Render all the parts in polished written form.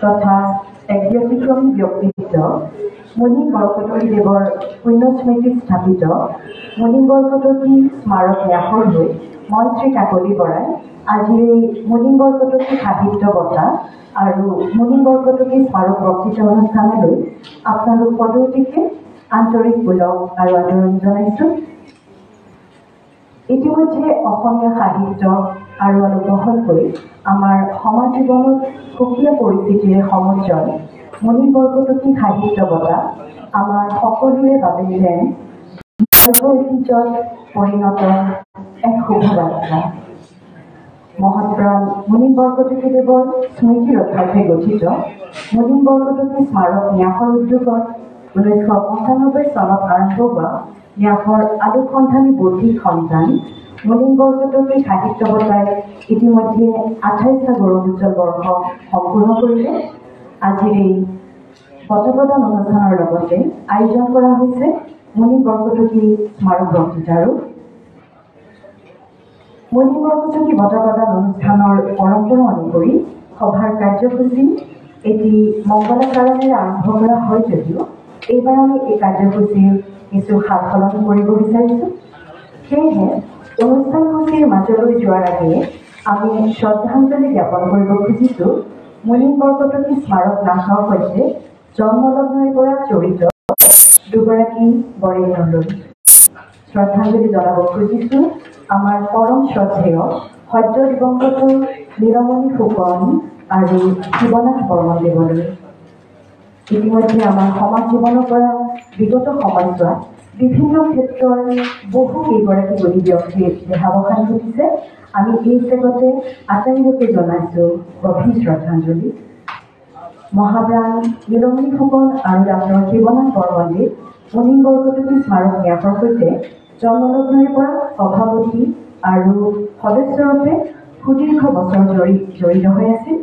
তথা এক ব্যতিক্ৰমী ব্যক্তিত্ব মুনিন বৰকটকী দেৱৰ পুণ্যস্মৃতিত স্থাপিত মুনিন বৰকটকী স্মাৰক ন্যাসৰ হৈ মই শ্ৰী কাকলি বৰাই আজিৰ এই মুনিন বৰকটকী সাহিত্য বঁটা আৰু মুনিন বৰকটকী স্মাৰক বক্তৃতা অনুষ্ঠানলৈ আপোনালোক পদতিকে আন্তৰিক ওলগ আৰু আদৰণি জনাইছোঁ। ইতিমধ্যে অসমীয়া সাহিত্য আৰু অলপ বহলকৈ আমাৰ সমাজ জীৱনত সুকীয়া পৰিস্থিতিৰে সমুজ্জ্বল মুনিন বৰকটকী সাহিত্য বঁটা আমাৰ সকলোৰে বাবে যেন ঐতিহ্যত পৰিণত এক শুভবাৰ্তা। মহাপ্ৰাণ মুনিন বৰকটকী দেৱৰ স্মৃতি ৰক্ষাৰ্থে গঠিত মুনিন বৰকটকী স্মাৰক ন্যাসৰ উদ্যোগত 1995 চনত আৰম্ভ হোৱা ন্যাসৰ আলোকসন্ধানী বৌদ্ধিক সন্তান মুনিন বৰকটকী সাহিত্য বঁটাই ইতিমধ্যে 28টা গৌৰৱোজ্জ্বল বৰ্ষ সম্পূৰ্ণ কৰিলে। আজিৰ এই বঁটা প্ৰদান অনুষ্ঠানৰ লগতে আয়োজন কৰা হৈছে মুনিন বৰকটকী স্মাৰক বক্তৃতাৰো। মুনিন বৰকটকী বঁটা প্ৰদান অনুষ্ঠানৰ পৰম্পৰা অনুসৰি সভাৰ কাৰ্যসূচী এটি মংগলাচৰণেৰে আৰম্ভ কৰা হয় যদিও এইবাৰ আমি এই কাৰ্যসূচীৰ কিছু সাল সলনি কৰিব বিচাৰিছোঁ। সেয়েহে অনুষ্ঠানসূচীৰ মাজলৈ যোৱাৰ আগেয়ে আমি শ্ৰদ্ধাঞ্জলি জ্ঞাপন কৰিব খুজিছোঁ মুনিন বৰকটকী স্মাৰক ন্যাসৰ সৈতে জন্মলগ্নৰে পৰা জড়িত দুগৰাকী বৰেণ্যলৈ। শ্ৰদ্ধাঞ্জলি জনাব খুজিছোঁ আমাৰ পৰম শ্ৰদ্ধেয় সদ্য দিৱংগত নীলমণি ফুকন আৰু শিৱনাথ বৰ্মনদেৱলৈ। ইতিমধ্যে আমাৰ সমাজ জীৱনৰ পৰা বিগত সময়ছোৱাত বিভিন্ন ক্ষেত্ৰৰ বহু কেইগৰাকী গুণী ব্যক্তিৰ দেহাৱসান ঘটিছে। আমি এই চেগতে আটাইলোকে জনাইছোঁ গভীৰ শ্ৰদ্ধাঞ্জলি। মহাপ্ৰাণ নীলমণি ফুকন আৰু ডাক্তৰ শিৱনাথ বৰ্মনদেৱ মুনিন বৰকটকী স্মাৰক ন্যাসৰ সৈতে জন্মলগ্নৰে পৰা সভাপতি আৰু সদস্যৰূপে সুদীৰ্ঘ বছৰ জড়িত হৈ আছিল।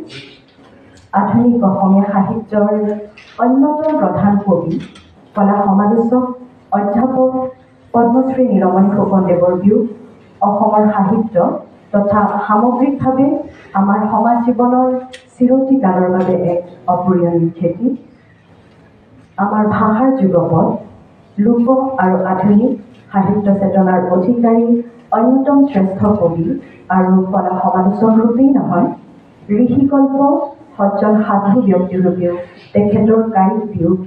আধুনিক অসমীয়া সাহিত্যৰ অন্যতম প্ৰধান কবি, কলা সমালোচক, অধ্যাপক পদ্মশ্ৰী নীলমণি ফুকনদেৱৰ বিয়োগ অসমৰ সাহিত্য তথা সামগ্ৰিকভাৱে আমাৰ সমাজ জীৱনৰ চিৰতিকালৰ বাবে এক অপূৰণীয় ক্ষতি। আমাৰ ভাষাৰ যুগপথ, লোক আৰু আধুনিক সাহিত্য চেতনাৰ অধিকাৰী অন্যতম শ্ৰেষ্ঠ কবি আৰু কলা সমালোচক ৰূপেই নহয়, ঋষিকল্প সজ্জন সাধু ব্যক্তিৰূপেও তেখেতৰ কায়িক বিয়োগ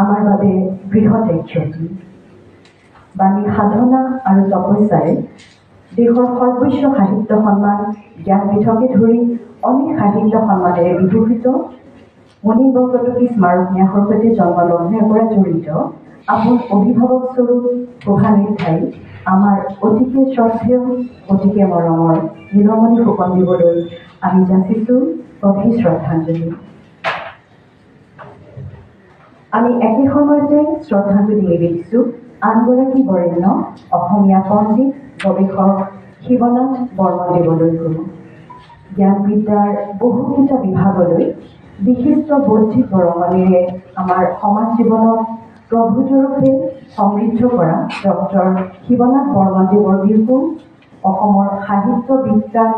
আমাৰ বাবে বৃহৎ এক ক্ষতি। বাণীৰ সাধনা আৰু তপস্যাৰে দেশৰ সৰ্বোচ্চ সাহিত্য সন্মান জ্ঞানপীঠকে ধৰি অনেক সাহিত্য সন্মানেৰে বিভূষিত মুনিন বৰকটকী স্মাৰক ন্যাসৰ সৈতে জন্মলগ্নৰে পৰা জড়িত আপোন অভিভাৱকস্বৰূপ শোভানিধাৰী আমাৰ অতিকে শ্ৰদ্ধেয় অতিকে মৰমৰ নীলমণি ফুকনদেৱলৈ আমি যাচিছোঁ গভীৰ শ্ৰদ্ধাঞ্জলি। আমি একে সময়তে শ্ৰদ্ধাঞ্জলি নিবেদিছোঁ আনগৰাকী বৰেণ্য অসমীয়া পণ্ডিত গৱেষক শিৱনাথ বৰ্মনদেৱলৈকো। জ্ঞানবিদ্যাৰ বহুকেইটা বিভাগলৈ বিশিষ্ট বৌদ্ধিক বৰঙণিৰে আমাৰ সমাজ জীৱনক প্ৰভূতৰূপে সমৃদ্ধ কৰা ডক্টৰ শিৱনাথ বৰ্মনদেৱৰ বিয়োগো অসমৰ সাহিত্য বিজ্ঞান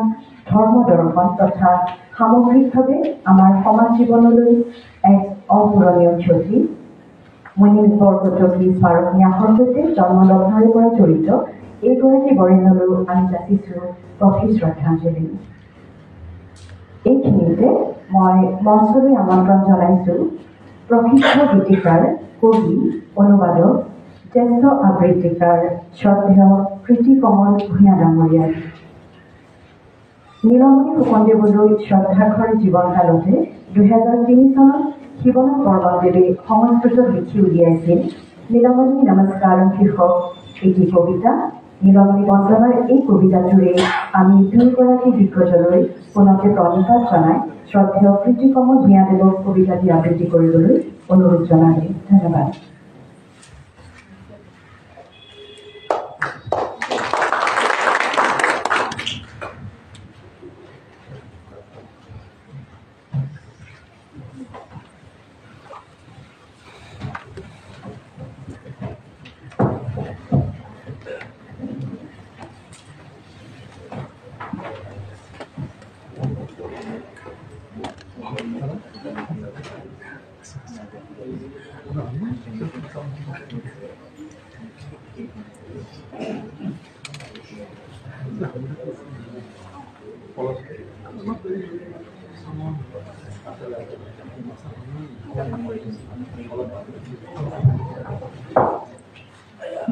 ধৰ্ম দৰ্শন তথা সামগ্ৰিকভাৱে আমাৰ সমাজ জীৱনলৈ এক অপূৰণীয় ক্ষতি। মুনিন বৰকটকী স্মাৰক ন্যাসৰ সৈতে জন্মলগ্নৰে পৰা জড়িত এইগৰাকী বৰেণ্যলৈও আমি যাচিছোঁ গভীৰ শ্ৰদ্ধাঞ্জলি। এইখিনিতে মই মঞ্চলৈ আমন্ত্ৰণ জনাইছোঁ প্ৰসিদ্ধ গীতিকাৰ, কবি, অনুবাদক, জ্যেষ্ঠ আবৃত্তিকাৰ শ্ৰদ্ধেয় প্ৰীতিকমল ভূঞা ডাঙৰীয়াক। নীলমণি ফুকনদেৱলৈ শ্ৰদ্ধাৰ্ঘ্যৰে জীৱনকালতে 2003 চনত শিৱনাথ বৰ্মনদেৱে সংস্কৃতত লিখি উলিয়াইছিল নীলমণি নমস্কাৰম শীৰ্ষক এটি কবিতা। নীলমণি বন্দনাৰ এই কবিতাটোৰে আমি দুয়োগৰাকী দিগ্গজলৈ পুনতে প্ৰণিপাত জনাই শ্ৰদ্ধেয় প্ৰীতিকমল ভূঞাদেৱক কবিতাটি আবৃত্তি কৰিবলৈ অনুৰোধ জনালে। ধন্যবাদ।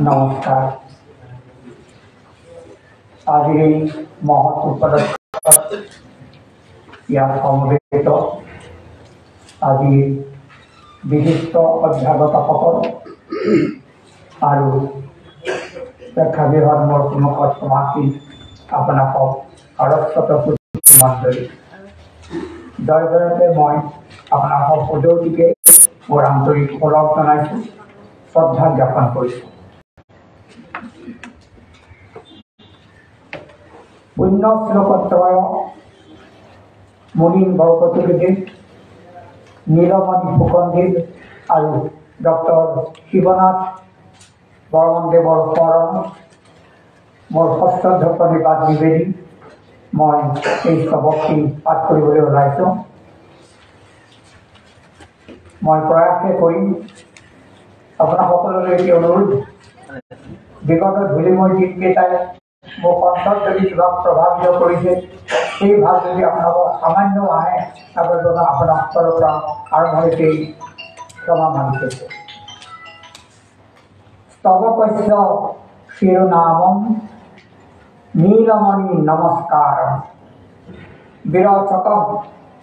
নমস্কাৰ। আজিৰ এই মহৎ উপলক্ষত ইয়াত সমবেত আজিৰ বিশিষ্ট অভ্যাগতসকল আৰু প্ৰেক্ষাগৃহৰ মোৰ সন্মুখত সমাসীন আপোনালোকক সৰস্বত মণ্ডলী জয়তে মই আপোনালোকক পদৌতিকে মোৰ আন্তৰিক ওলগ জনাইছোঁ, শ্ৰদ্ধা জ্ঞাপন কৰিছোঁ। পুণ্য শ্লোকত্ৰয় মুনিন বৰকটকী, নীলমণি ফুকনদেৱ আৰু ডক্টৰ শিৱনাথ বৰ্মনদেৱৰ শৰণ মোৰ সশ্ৰদ্ধ প্ৰণিপাত নিবেদি মই এই স্তৱকটি পাঠ কৰিবলৈ ওলাইছোঁ। মই প্ৰয়াসে কৰিম আপোনাৰ সকলোৰে এটি অনুৰোধ, বিগত ধূলিময় দিনকেইটাই মোৰ কণ্ঠত যদি কিবা প্ৰভাৱিত কৰিছে, সেই ভাৱ যদি আপোনালোকক সামান্য আহে আগৰ জনা আপোনাৰ ফালৰ পৰা আৰম্ভণিতেই ক্ষমা মাগিছে। স্তৱকস্য শিৰোনামম নীলমণি নমস্কাৰম বিৰচকম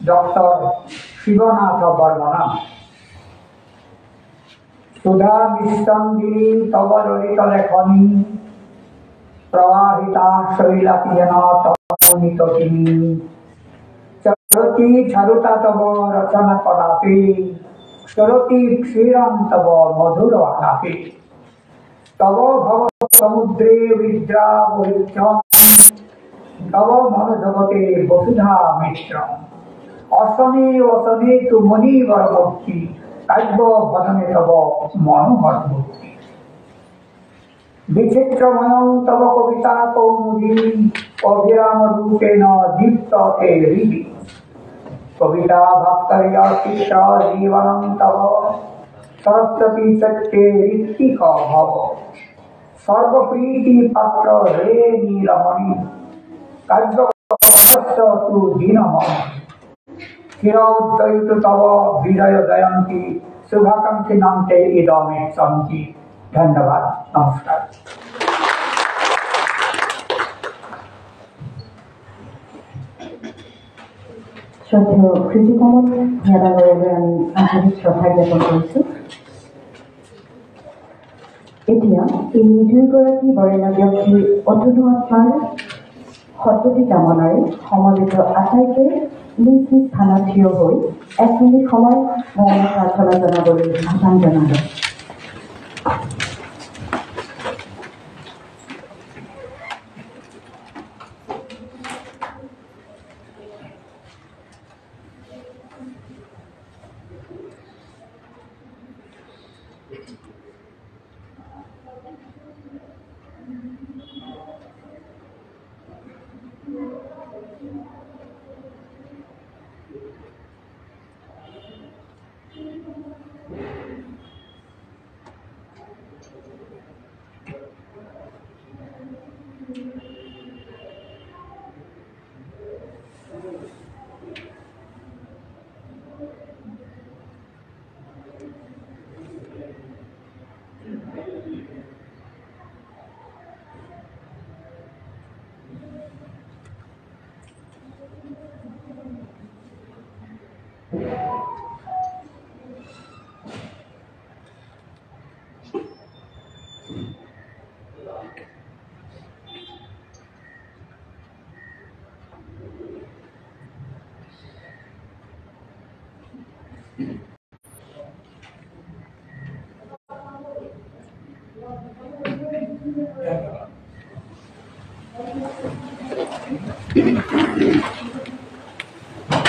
ডক্টৰ শিৱনাথ বৰ্মনম সুধা মিষ্টন্দিনী তব ললিত লেখনী प्रवाहिता शैलाकियना तमुनितोतिनी चरति चारुता तव रचना कदापि चरति क्षीरं तव मधुरवानापि तव भव समुद्रे विद्रावहित्यं तव मन जगते वसुधा मिश्रम असने वसने तु मुनिवर भक्ति काव्य वदने तव मनोहर भक्ति विचित्रमयं तव कविता कौमुदी अभिराम रूपेण दीप्तते हृदि कविता भक्तर्यचित्र जीवनं तव सरस्वती चक्रे ऋत्विक भव सर्वप्रीति पात्र हे नीलमणि काव्यस्य तु दीनमणि चिरोद्धयतु तव विजय जयन्ती शुभाकांक्षिनान्ते इदमे सन्ति। धन्यवाद, नमस्कार। শ্ৰদ্ধেয় কৃতিকমল ভূঞাদাগৰলৈ আমি আন্তৰিক শ্ৰদ্ধা জ্ঞাপন কৰিছোঁ। এতিয়া এই দুয়োগৰাকী বৰেণ্য ব্যক্তিৰ অতুল আত্মাৰ সদ্গতি কামনাৰে সমবেত আটাইকে নিজ নিজ স্থানত থিয় হৈ 1 মিনিট সময় মৌন প্ৰাৰ্থনা জনাবলৈ আহ্বান জনালোঁ।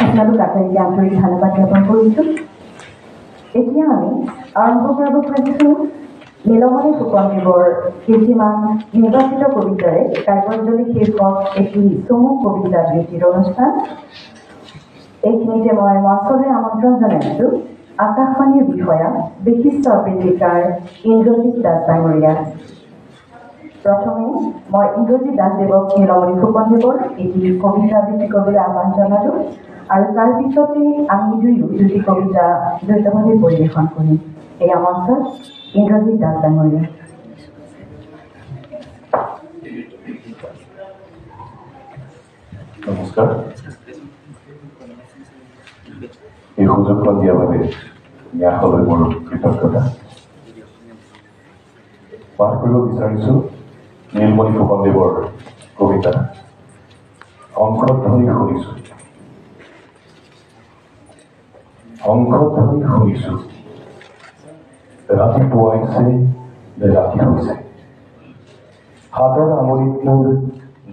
আপোনালোক আটাইকে আন্তৰিক ধন্যবাদ জ্ঞাপন কৰিছোঁ। এতিয়া আমি আৰম্ভ কৰিব খুজিছোঁ নীলমণি ফুকনদেৱৰ কেইটিমান নিৰ্বাচিত কবিতাৰে কাব্যাঞ্জলি শীৰ্ষক এটি চমু কবিতা আবৃত্তিৰ অনুষ্ঠান। এইখিনিতে মই মঞ্চলৈ আমন্ত্ৰণ জনাইছোঁ আকাশবাণীৰ বিষয়া বিশিষ্ট অভিনেতাৰ ইন্দ্ৰজিৎ দাস ডাঙৰীয়া। প্ৰথমে মই ইন্দ্ৰজিৎ দাসদেৱক নীলমণি ফুকনদেৱৰ এটি কবিতা আবৃত্তি কৰিবলৈ আহ্বান জনালোঁ আৰু তাৰ পিছতে আমি দুয়ো দুটি কবিতা দ্বৈতভাৱে পৰিৱেশন কৰিম। এয়া মঞ্চত ইন্দ্ৰজিৎ দাস ডাঙৰীয়া। নমস্কাৰ। এই সুযোগখন দিয়াৰ বাবে ন্যাসলৈ মোৰ কৃতজ্ঞতা। পাঠ কৰিব বিচাৰিছোঁ নীলমণি ফুকনদেৱৰ কবিতা শংখধ্বনি শুনিছোঁ। শংখধ্বনি শুনিছোঁ, ৰাতি পুৱাইছে ৰাতি হৈছে, হাতৰ আঙুলিত মোৰ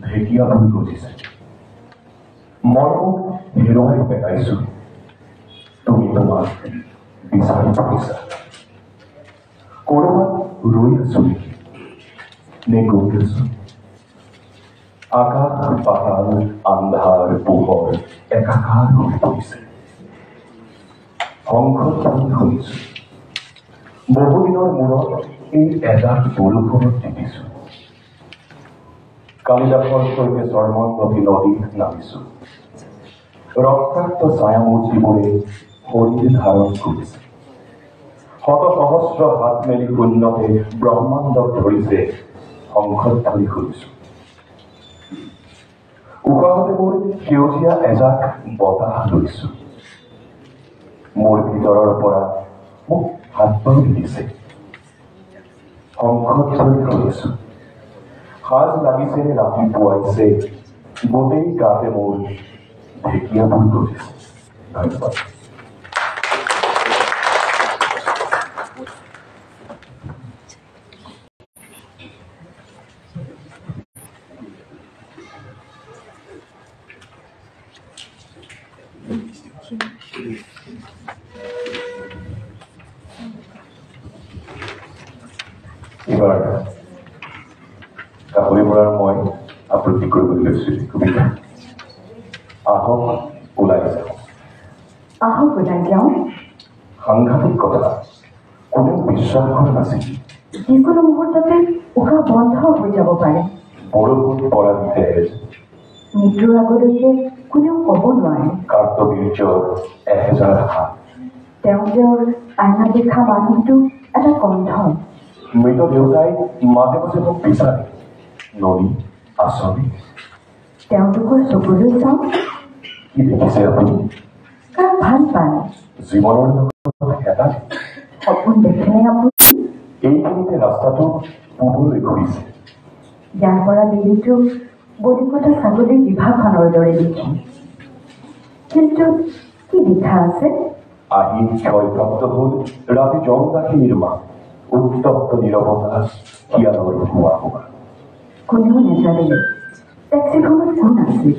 ঢেকীয়া ফুল গজিছে। মই মোক হেৰুৱাই পেলাইছোঁ, তুমি তোমাক বিচাৰি ফুৰিছা। ক'ৰবাত ৰৈ আছো নেকি নে গৈ আছো? আকাশ পাতাল আন্ধাৰ পোহৰ একাকাৰ হৈ পৰিছে। শংখধ্বনি শুনিছো, বহুদিনৰ মূৰত এই এজাক বৰষুণত তিতিছো। কালিদাসৰ সৈতে চৰ্মন্নদী নদীত নামিছো। ৰক্তাক্ত ছায়ামূৰ্তিবোৰে শৰীৰ ধাৰণ কৰিছে। শত সহস্ৰ হাত মেলি শূন্যতে ব্ৰহ্মাণ্ডক ধৰিছে। শংখধ্বনি শুনিছো, উশাহতে মোৰ সেউজীয়া এজাক বতাহ লৈছো। মোৰ ভিতৰৰ পৰা মোক হাত বান্ধি দিছে। শংখধ্বনি শুনিছো, সাজ লাগিছে ৰাতি পুৱাইছে, গোটেই গাতে মোৰ ঢেকীয়া ফুল গজিছে। ধন্যবাদ। এইবাৰ কাকলি বৰাৰ মই আবৃত্তি কৰিবলৈ লৈছোঁ কবিতা আহক ওলাই যাওঁ। আহক ওলাই যাওঁ। সাংঘাতিক কথা, কোনেও বিশ্বাস কৰা নাছিল। যিকোনো মুহূৰ্ততে উশাহ বন্ধ হৈ যাব পাৰে। বৰষুণ পৰা তেজ, মৃত্যুৰ আগলৈকে কোনেও ক'ব নোৱাৰে। কাৰ্তবীৰ্য 1000 হাত, তেওঁৰ আইনা দেখা মানুহটো এটা কণ্ঠ। মৃত দেউতাই মাজে মাজে মোক বিচাৰে, নদী আঁচনি। তেওঁলোকৰ চকুলৈ চাওঁ, কি দেখিছে আপুনি? কাক ভাল পায়? জীৱনৰ লগত এটা সপোন দেখেনে আপুনি? এইখিনিতে ৰাস্তাটো পূবলৈ ঘূৰিছে। ইয়াৰ পৰা বেলিটো বলিকটা ছাগলীৰ জিভাখনৰ দৰে দেখি। কিন্তু কি লিখা আছে? আহি ক্ষয়প্ৰাপ্ত হ'ল ৰাতি জংকাখিনিৰ মাত, উত্তপ্ত নীৰৱতা, শিয়ালৰ হোৱা হোৱা। কোনেও নেজানিলে টেক্সিখনত কোন আছিল।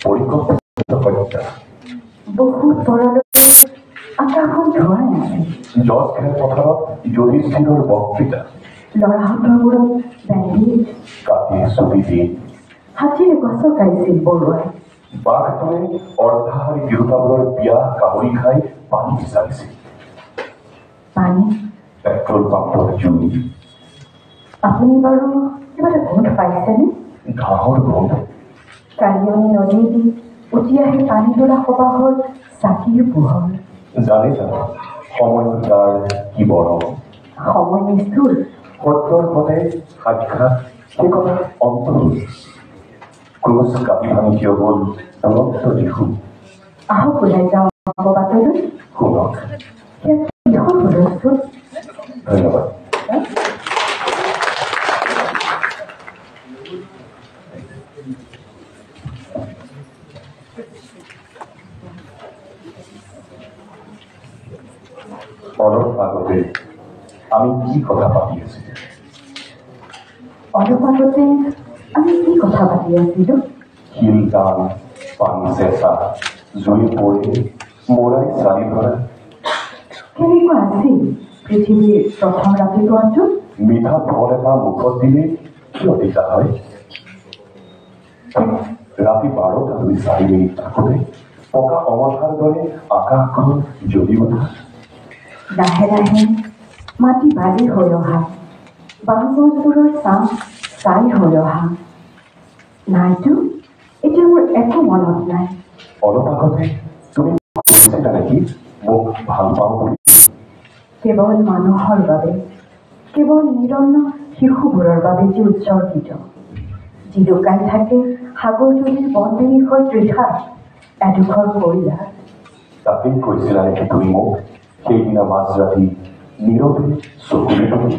পৰিকল্পিত হত্যা, বহুত পৰলৈ আকাশখন ধোৱাই আছিল। জজ খেলপথাৰত যুধিষ্ঠিৰৰ বক্তৃতা, ল'ৰাহঁতৰ মূৰত বেণ্ডেজ, কাটি চুটি দি হাতীৰে গছকাইছিল বৰুৱাই। বাঘটোৱে অৰ্ধাহাৰী তিৰোতাবোৰৰ বিয়া কামুৰি খাই পানী বিচাৰিছিল। পানী? পেট্ৰল পাম্পৰ জুই। আপুনি বাৰু কিবা এটা গোন্ধ পাইছেনে? ঘাঁহৰ গোন্ধ। কালিয়নী নদীয়েদি উটি আহি পানী তোলা সবাহৰ চাকিৰ পোহৰ। জানে সময়ৰ তাৰ কি বৰং। সময় নিষ্ঠুৰ। সত্যৰ পথে সাক্ষাৎ সেই কথা অন্তৰ ক্ৰোচ কাটি ভাঙি থিয় হ'ল দুৰন্ত দিশু। আহক ওলাই যাওঁ বাটলৈ। শুনক। কিহৰ হুলস্থুল? ধন্যবাদ। অলপ আগতে আমি কি কথা পাতি আছিলোঁ? অলপ আগতে আমি কি কথা পাতি আছিলোঁ? শিল টান, পানী চেঁচা, জুই পৰি মৰাই চালি ধৰা। কেনেকুৱা আছিল পৃথিৱীৰ প্ৰথম ৰাতিপুৱাটো? মিঠা ফল এটা মুখত দিলে কিয় তিতা হয়? ৰাতি 12টা 4 মিনিট থাকোঁতে পকা অঙঠাৰ দৰে আকাশখন জ্বলি উঠা। লাহে লাহে মাটি বালি হৈ অহা বাঁহগছবোৰৰ চাং চাই হৈ অহা নাইতো এতিয়া মোৰ একো মনত নাই অলপ আগতে তুমি কৈছিলা নেকি মোক ভাল পাওঁ বুলি কেৱল মানুহৰ বাবে কেৱল নিৰন্ন শিশুবোৰৰ বাবে যি উৎসৰ্গিত যি লুকাই থাকে সাগৰতলীৰ বননিশৰ তৃষাত এডোখৰ কয়লা তাকেই কৈছিলা নেকি তুমি মোক সেইদিনা মাজৰাতি নীৰৱে চকুৰে তুমি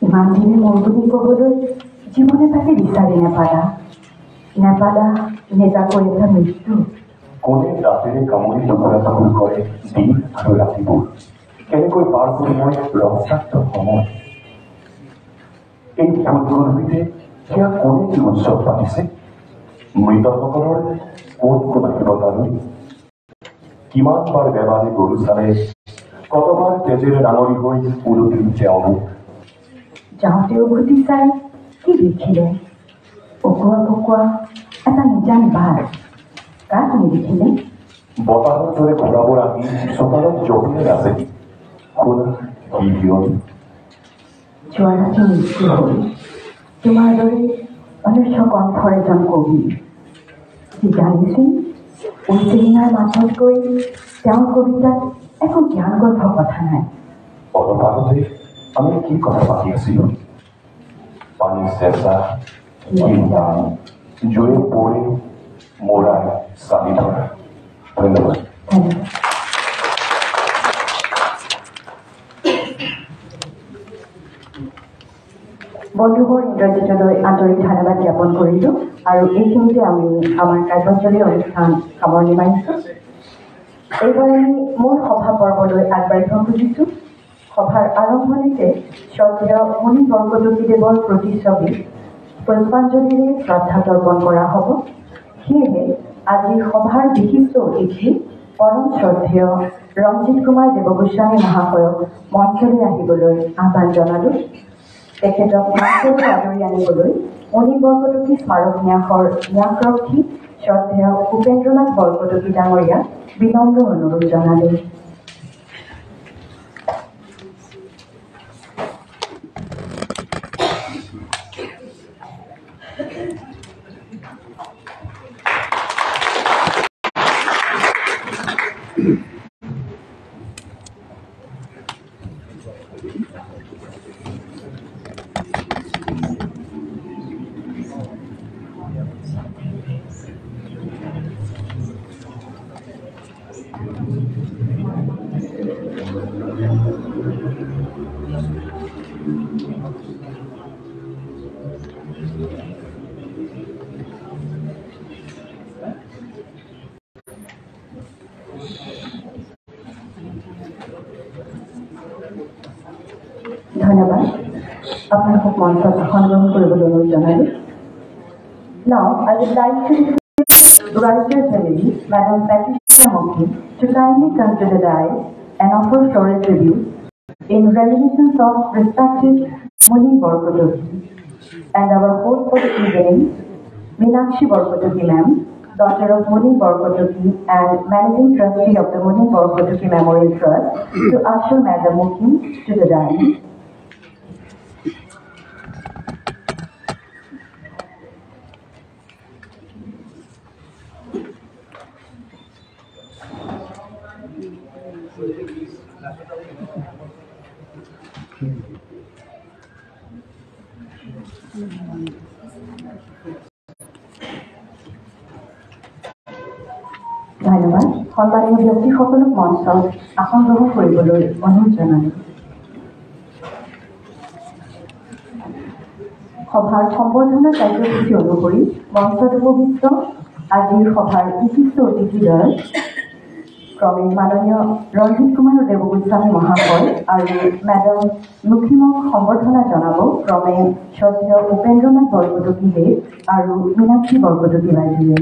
ইমান দিনে মোৰ বুলি ক'বলৈ জীৱনে তাকে বিচাৰি নেপালা নেজাকৈ এটা মৃত্যু কোনে ৰাতিৰে কামুৰি টুকুৰা টুকুৰ কৰে দিন আৰু ৰাতিবোৰ কেনেকৈ পাৰ কৰি মই ৰক্তাক্ত সময় এই ফুলগৰ্ভীতে সেয়া কোনে কি উৎসৱ পাতিছে মৃতসকলৰ কোন কোন আহিব তালৈ কিমানবাৰ বেবাৰে গৰু চালে কতবাৰ তেজেৰে ডাঙৰি হৈ উলটিল তেওঁলোক যাওঁতে উভতি চাই কি দেখিলে অকোৱা পকোৱা এটা নিজান বাঘ কাক নেদেখিলে বতাহৰ দৰে ঘোঁৰাবোৰ আহি চোতালত জপিয়াই আছে শুনা কি বিয়লি যোৱা ৰাতি মৃত্যু হ'ল তোমাৰ দৰে অনুষ্ঠ কণ্ঠৰ এজন কবি যি জানিছিল উচিঙাৰ মাজত গৈ তেওঁৰ কবিতাত একো জ্ঞানগৰ্ভ কথা নাই অলপ আগতে আমি কি কথা পাতি আছিলো পানী চেঁচা জুয়ে পৰি মৰাই চালি ধৰা ধন্যবাদ বন্ধুবোৰ ইন্দ্ৰজিতলৈ আন্তৰিক ধন্যবাদ জ্ঞাপন কৰিলোঁ আৰু এইখিনিতে আমি আমাৰ কাৰ্যঞ্জলি অনুষ্ঠান সামৰণি মাৰিছোঁ এইবাৰ আমি মূল সভা পৰ্বলৈ আগবাঢ়িব খুজিছোঁ সভাৰ আৰম্ভণিতে শ্ৰদ্ধেয় মুনিন বৰকটকীদেৱৰ প্ৰতিচ্ছবি পুষ্পাঞ্জলিৰে শ্ৰদ্ধা তৰ্পণ কৰা হ'ব সেয়েহে আজি সভাৰ বিশিষ্ট অতিথি পৰম শ্ৰদ্ধেয় ৰঞ্জিত কুমাৰ দেৱগোস্বামী মহাশয়ক মঞ্চলৈ আহিবলৈ আহ্বান জনালোঁ তেখেতক মঞ্চলৈ আদৰি আনিবলৈ মুনিন বৰকটকী স্মাৰক ন্যাসৰ ন্যাসৰক্ষী শ্ৰদ্ধেয় উপেন্দ্ৰনাথ বৰকটকী ডাঙৰীয়াক বিনম্ৰ অনুৰোধ জনালোঁ ধন্যবাদ আপোনালোকক মঞ্চত আসন গ্ৰহণ কৰিবলৈ অনুৰোধ জনালোঁ Now, I would like to request writer family, Madam Patricia Moki, to kindly come to the dais and offer floral tribute in reminiscence of respected Munin Barkotoki and our host for the evening, Meenakshi Barkotoki ma'am, daughter of Munin Barkotoki and managing trustee of the Munin Barkotoki Memorial Trust, to usher Madam Moki to the dais. ধন্যবাদ সন্মানীয় ব্যক্তিসকলক মঞ্চত আসন গ্ৰহণ কৰিবলৈ অনুৰোধ জনালোঁ সভাৰ সম্বৰ্ধনা কাৰ্যসূচী অনুসৰি মঞ্চত উপবিষ্ট আজিৰ সভাৰ বিশিষ্ট অতিথিদ্বয় ক্ৰমে মাননীয় ৰঞ্জিত কুমাৰ দেৱগোস্বামী মহাশয় আৰু মেডাম লুখিমক সম্বৰ্ধনা জনাব ক্ৰমে শ্ৰদ্ধেয় উপেন্দ্ৰনাথ বৰকটকী দেৱ আৰু মীনাক্ষী বৰকটকী বাইদেৱে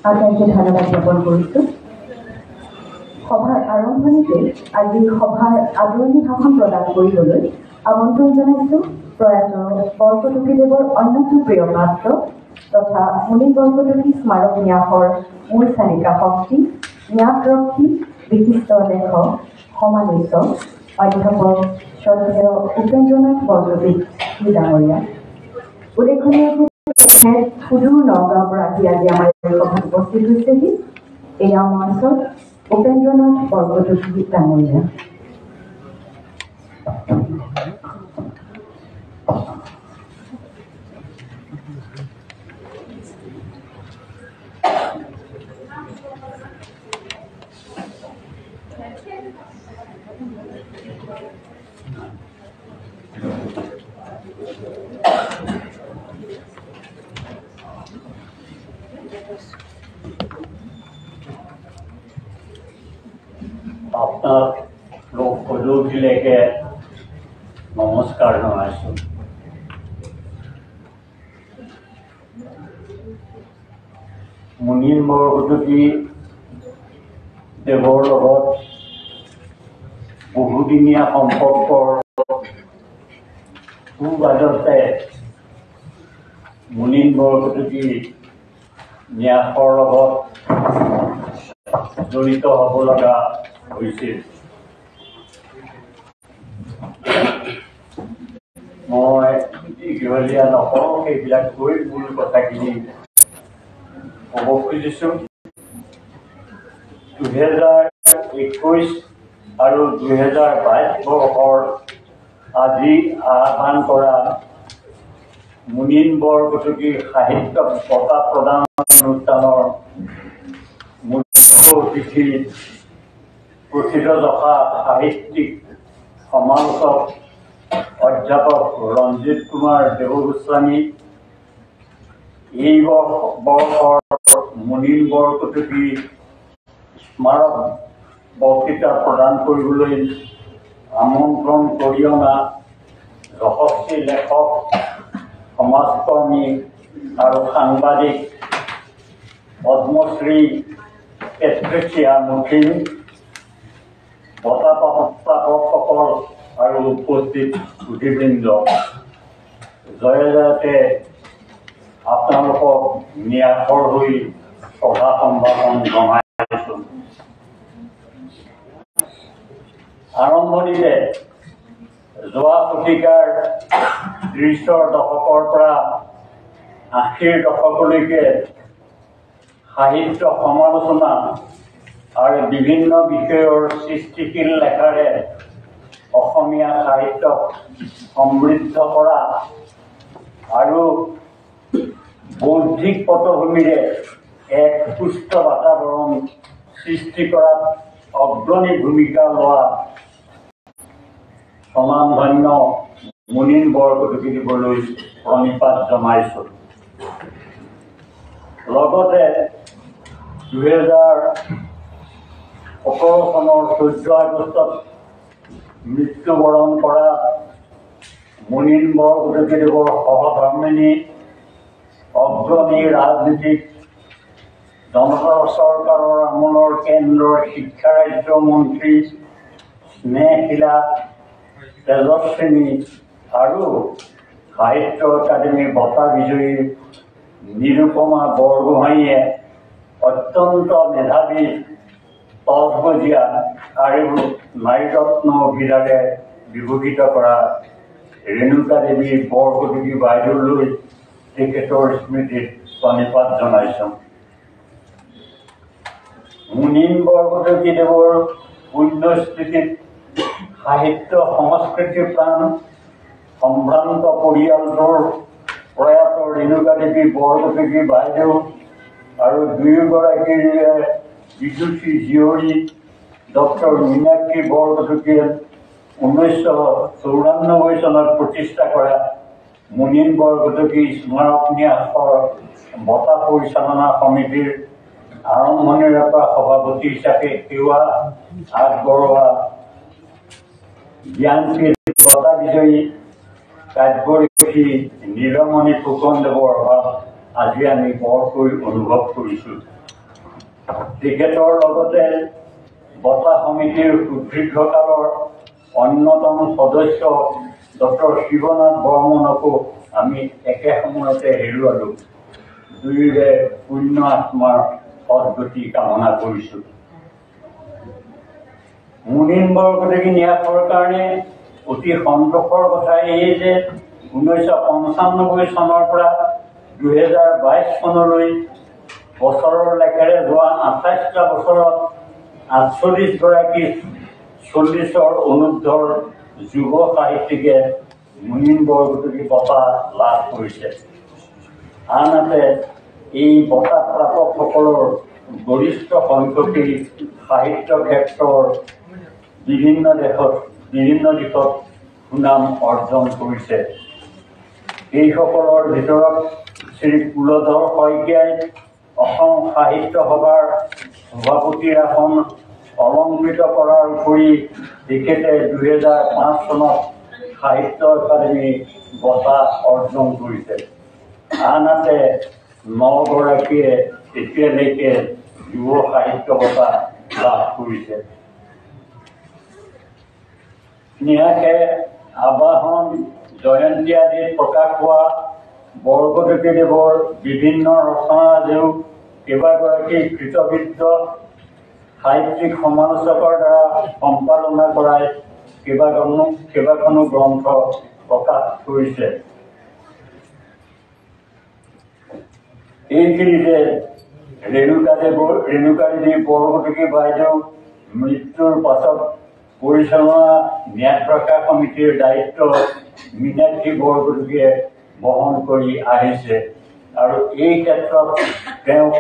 আটাইকে ধন্যবাদ জ্ঞাপন কৰিছোঁ। সভাৰ আৰম্ভণিতে আজি সভাৰ আদৰণি ভাষণ প্ৰদান কৰিবলৈ আমন্ত্ৰণ জনাইছোঁ প্ৰয়াত বৰকটকীদেৱৰ অন্যতম প্ৰিয় পাত্ৰ তথা মুনিন বৰকটকী স্মাৰক ন্যাসৰ মূল চালিকা শক্তি, ন্যাসৰক্ষী, বিশিষ্ট লেখক, সমালোচক, অধ্যাপক শ্ৰদ্ধেয় উপেন্দ্ৰনাথ বৰকটকী ডাঙৰীয়া। উল্লেখনীয় যে সুদূৰ নগাঁৱৰ পৰা আহি আজি আমাৰ সভাত উপস্থিত হৈছেহি এয়া মঞ্চত উপেন্দ্ৰনাথ বৰকটকী ডাঙৰীয়া। আপনাৰ লোক কজুটিলেকে নমস্কাৰ জনাইছোঁ। মুনিন বৰকটকী দেৱৰ লগত বহুদিনীয়া সম্পৰ্কৰ সুবাদতে মুনিন বৰকটকী ন্যাসৰ লগত জড়িত হ'ব লগা হৈছিল। মই দীঘলীয়া নকওঁ, সেইবিলাক কৈ মূল কথাখিনি ক'ব খুজিছোঁ। 2021 আৰু 2022 বৰ্ষৰ আজি আহ্বান কৰা মুনিন বৰকটকী সাহিত্য বঁটা প্ৰদান অনুষ্ঠানৰ মুখ্য অতিথি প্ৰথিতযশা সাহিত্যিক, সমালোচক, অধ্যাপক ৰঞ্জিত কুমাৰ দেৱগোস্বামী এই বৰ্ষৰ মুনিন বৰকটকী স্মাৰক বক্তৃতা প্ৰদান কৰিবলৈ আমন্ত্ৰণ কৰি অনা যশস্বী লেখক, সমাজকৰ্মী আৰু সাংবাদিক পদ্মশ্ৰী পেট্ৰিচিয়া মুথিন, বঁটা প্ৰাপকসকল আৰু উপস্থিত সুধীবৃন্দ, জয় জয়তে আপোনালোকক ন্যাসৰ হৈ সভা সম্ভাষণ জনাইছোঁ। আৰম্ভণিতে যোৱা শতিকাৰ 30ৰ দশকৰ পৰা 80ৰ দশকলৈকে সাহিত্য সমালোচনা আৰু বিভিন্ন বিষয়ৰ সৃষ্টিশীল লেখাৰে অসমীয়া সাহিত্যক সমৃদ্ধ কৰা আৰু বৌদ্ধিক পটভূমিৰে এক সুস্থ বাতাবৰণ সৃষ্টি কৰাত অগ্ৰণী ভূমিকা লোৱা স্বনামধন্য মুনিন বৰকটকী দেৱলৈ প্ৰণিপাত জনাইছোঁ। লগতে 2017 চনৰ 14 আগষ্টত মৃত্যুবৰণ কৰা মুনিন বৰকটকী দেৱৰ সহধৰ্মিনী, অগ্ৰণী ৰাজনীতিক, জনতা চৰকাৰৰ আমোলৰ কেন্দ্ৰৰ শিক্ষা ৰাজ্য মন্ত্ৰী, স্নেহশীলা, তেজস্বিনী আৰু সাহিত্য একাডেমীৰ বঁটা বিজয়ী নিৰুপমা বৰগোহাঁইয়ে অত্যন্ত মেধাৱী, তজবজীয়া আৰু নাৰীৰত্ন অভিধাৰে বিভূষিত কৰা ৰেণুকা দেৱী বৰকটকী বাইদেউলৈ তেখেতৰ স্মৃতিত প্ৰণিপাত জনাইছোঁ। মুনিন বৰকটকী দেৱৰ পুণ্যস্মৃতিত সাহিত্য সংস্কৃতি প্ৰাণ সম্ভ্ৰান্ত পৰিয়ালটোৰ প্ৰয়াত ৰেণুকা দেৱী বৰকটকী বাইদেউ আৰু দুয়োগৰাকীৰে বিদুষী জীয়ৰী ডক্টৰ মীনাক্ষী বৰকটকীয়ে 1994 চনত প্ৰতিষ্ঠা কৰা মুনিন বৰকটকী স্মাৰক ন্যাসৰ বঁটা পৰিচালনা সমিতিৰ আৰম্ভণিৰে পৰা সভাপতি হিচাপে সেৱা আগবঢ়োৱা জ্ঞানপীঠ বঁটা বিজয়ী কাব্যৰথী নীলমণি ফুকনদেৱৰ অভাৱ আজি আমি বৰকৈ অনুভৱ কৰিছোঁ। তেখেতৰ লগতে বঁটা সমিতিৰ সুদীৰ্ঘকালৰ অন্যতম সদস্য ডক্টৰ শিৱনাথ বৰ্মনকো আমি একে সময়তে হেৰুৱালোঁ। দুয়োৰে পুণ্য আত্মাৰ সদ্গতি কামনা কৰিছোঁ। মুনিন বৰকটকী ন্যাসৰ কাৰণে অতি সন্তোষৰ কথা এই যে 1995 চনৰ পৰা 2022 চনলৈ বছৰৰ লেখেৰে যোৱা 28টা বছৰত 48গৰাকী 40ৰ অনুৰ্ধৰ যুৱ সাহিত্যিকে মুনিন বৰকটকী বঁটা লাভ কৰিছে। আনহাতে এই বঁটা প্ৰাপকসকলৰ গৰিষ্ঠ সংখ্যকেই সাহিত্য ক্ষেত্ৰৰ বিভিন্ন দিশত সুনাম অৰ্জন কৰিছে। এইসকলৰ ভিতৰত শ্ৰী কুলধৰ শইকীয়াই অসম সাহিত্য সভাৰ সভাপতিৰ আসন অলংকৃত কৰাৰ উপৰি তেখেতে 2005 চনত সাহিত্য একাডেমী বঁটা অৰ্জন কৰিছে। আনহাতে 9গৰাকীয়ে এতিয়ালৈকে যুৱ সাহিত্য বঁটা লাভ কৰিছে। ন্যাসে আবাহন জয়ন্তী আদিত প্ৰকাশ পোৱা বৰকটকীদেৱৰ বিভিন্ন ৰচনাৰাজিও কেইবাগৰাকী কৃতবিদ্য সাহিত্যিক সমালোচকৰ দ্বাৰা সম্পাদনা কৰাই কেইবাখনো গ্ৰন্থ প্ৰকাশ কৰিছে। এইখিনিতে ৰেণুকাদেৱী বৰকটকী বাইদেউ মৃত্যুৰ পাছত পৰিচালনা ন্যাস ৰক্ষা সমিতিৰ দায়িত্ব মীনাক্ষী বৰকটকীয়ে বহন কৰি আহিছে আৰু এই ক্ষেত্ৰত তেওঁক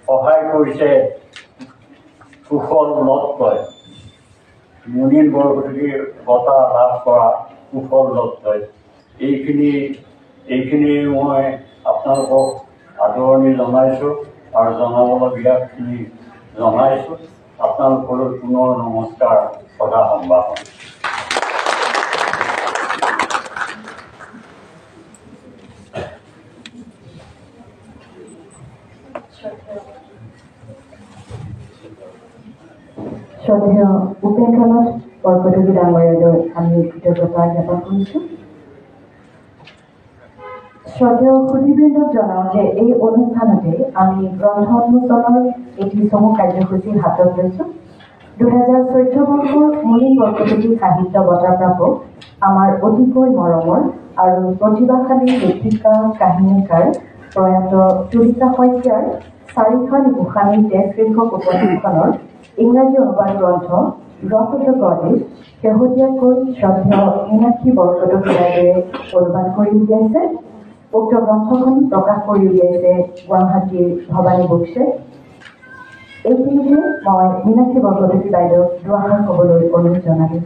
সহায় কৰিছে কুশল লত্ৰই। মুনিন বৰকটকীৰ বঁটা লাভ কৰা কুশল লত্ৰই। এইখিনি মই আপোনালোকক আদৰণি জনাইছোঁ আৰু জনাবলগীয়াখিনি জনাইছোঁ। আপোনালোকলৈ পুনৰ নমস্কাৰ, সদা সম্ভাৱনা। শ্ৰদ্ধেয় উপেন্দ্ৰনাথ বৰকটকী ডাঙৰীয়ালৈ আমি কৃতজ্ঞতা জ্ঞাপন কৰিছোঁ। শ্ৰদ্ধেয় সুধীবৃন্দক জনাওঁ যে এই অনুষ্ঠানতে আমি গ্ৰন্থ উন্মোচনৰ এটি চমু কাৰ্যসূচী হাতত লৈছোঁ। 2014 বৰ্ষৰ মুনিন বৰকটকী সাহিত্য বঁটা প্ৰাপক আমাৰ অতিকৈ মৰমৰ আৰু প্ৰতিভাশালী লেখিকা কাহিনীকাৰ প্ৰয়াত তুলিকা শইকীয়াৰ 4খন গোস্বামী টেক্সট শীৰ্ষক উপন্যাসখনৰ ইংৰাজী অনুবাদ গ্ৰন্থ ড্ৰপ অফ দ্য গডেছ শেহতীয়াকৈ শ্ৰদ্ধেয় মীনাক্ষী বৰকটকী বাইদেৱে অনুবাদ কৰি উলিয়াইছে। উক্ত গ্ৰন্থখন প্ৰকাশ কৰি উলিয়াইছে গুৱাহাটীৰ ভৱানী বুকছে। এইখিনিতে মই মীনাক্ষী বৰকটকী বাইদেউক দুআষাৰ ক'বলৈ অনুৰোধ জনালোঁ।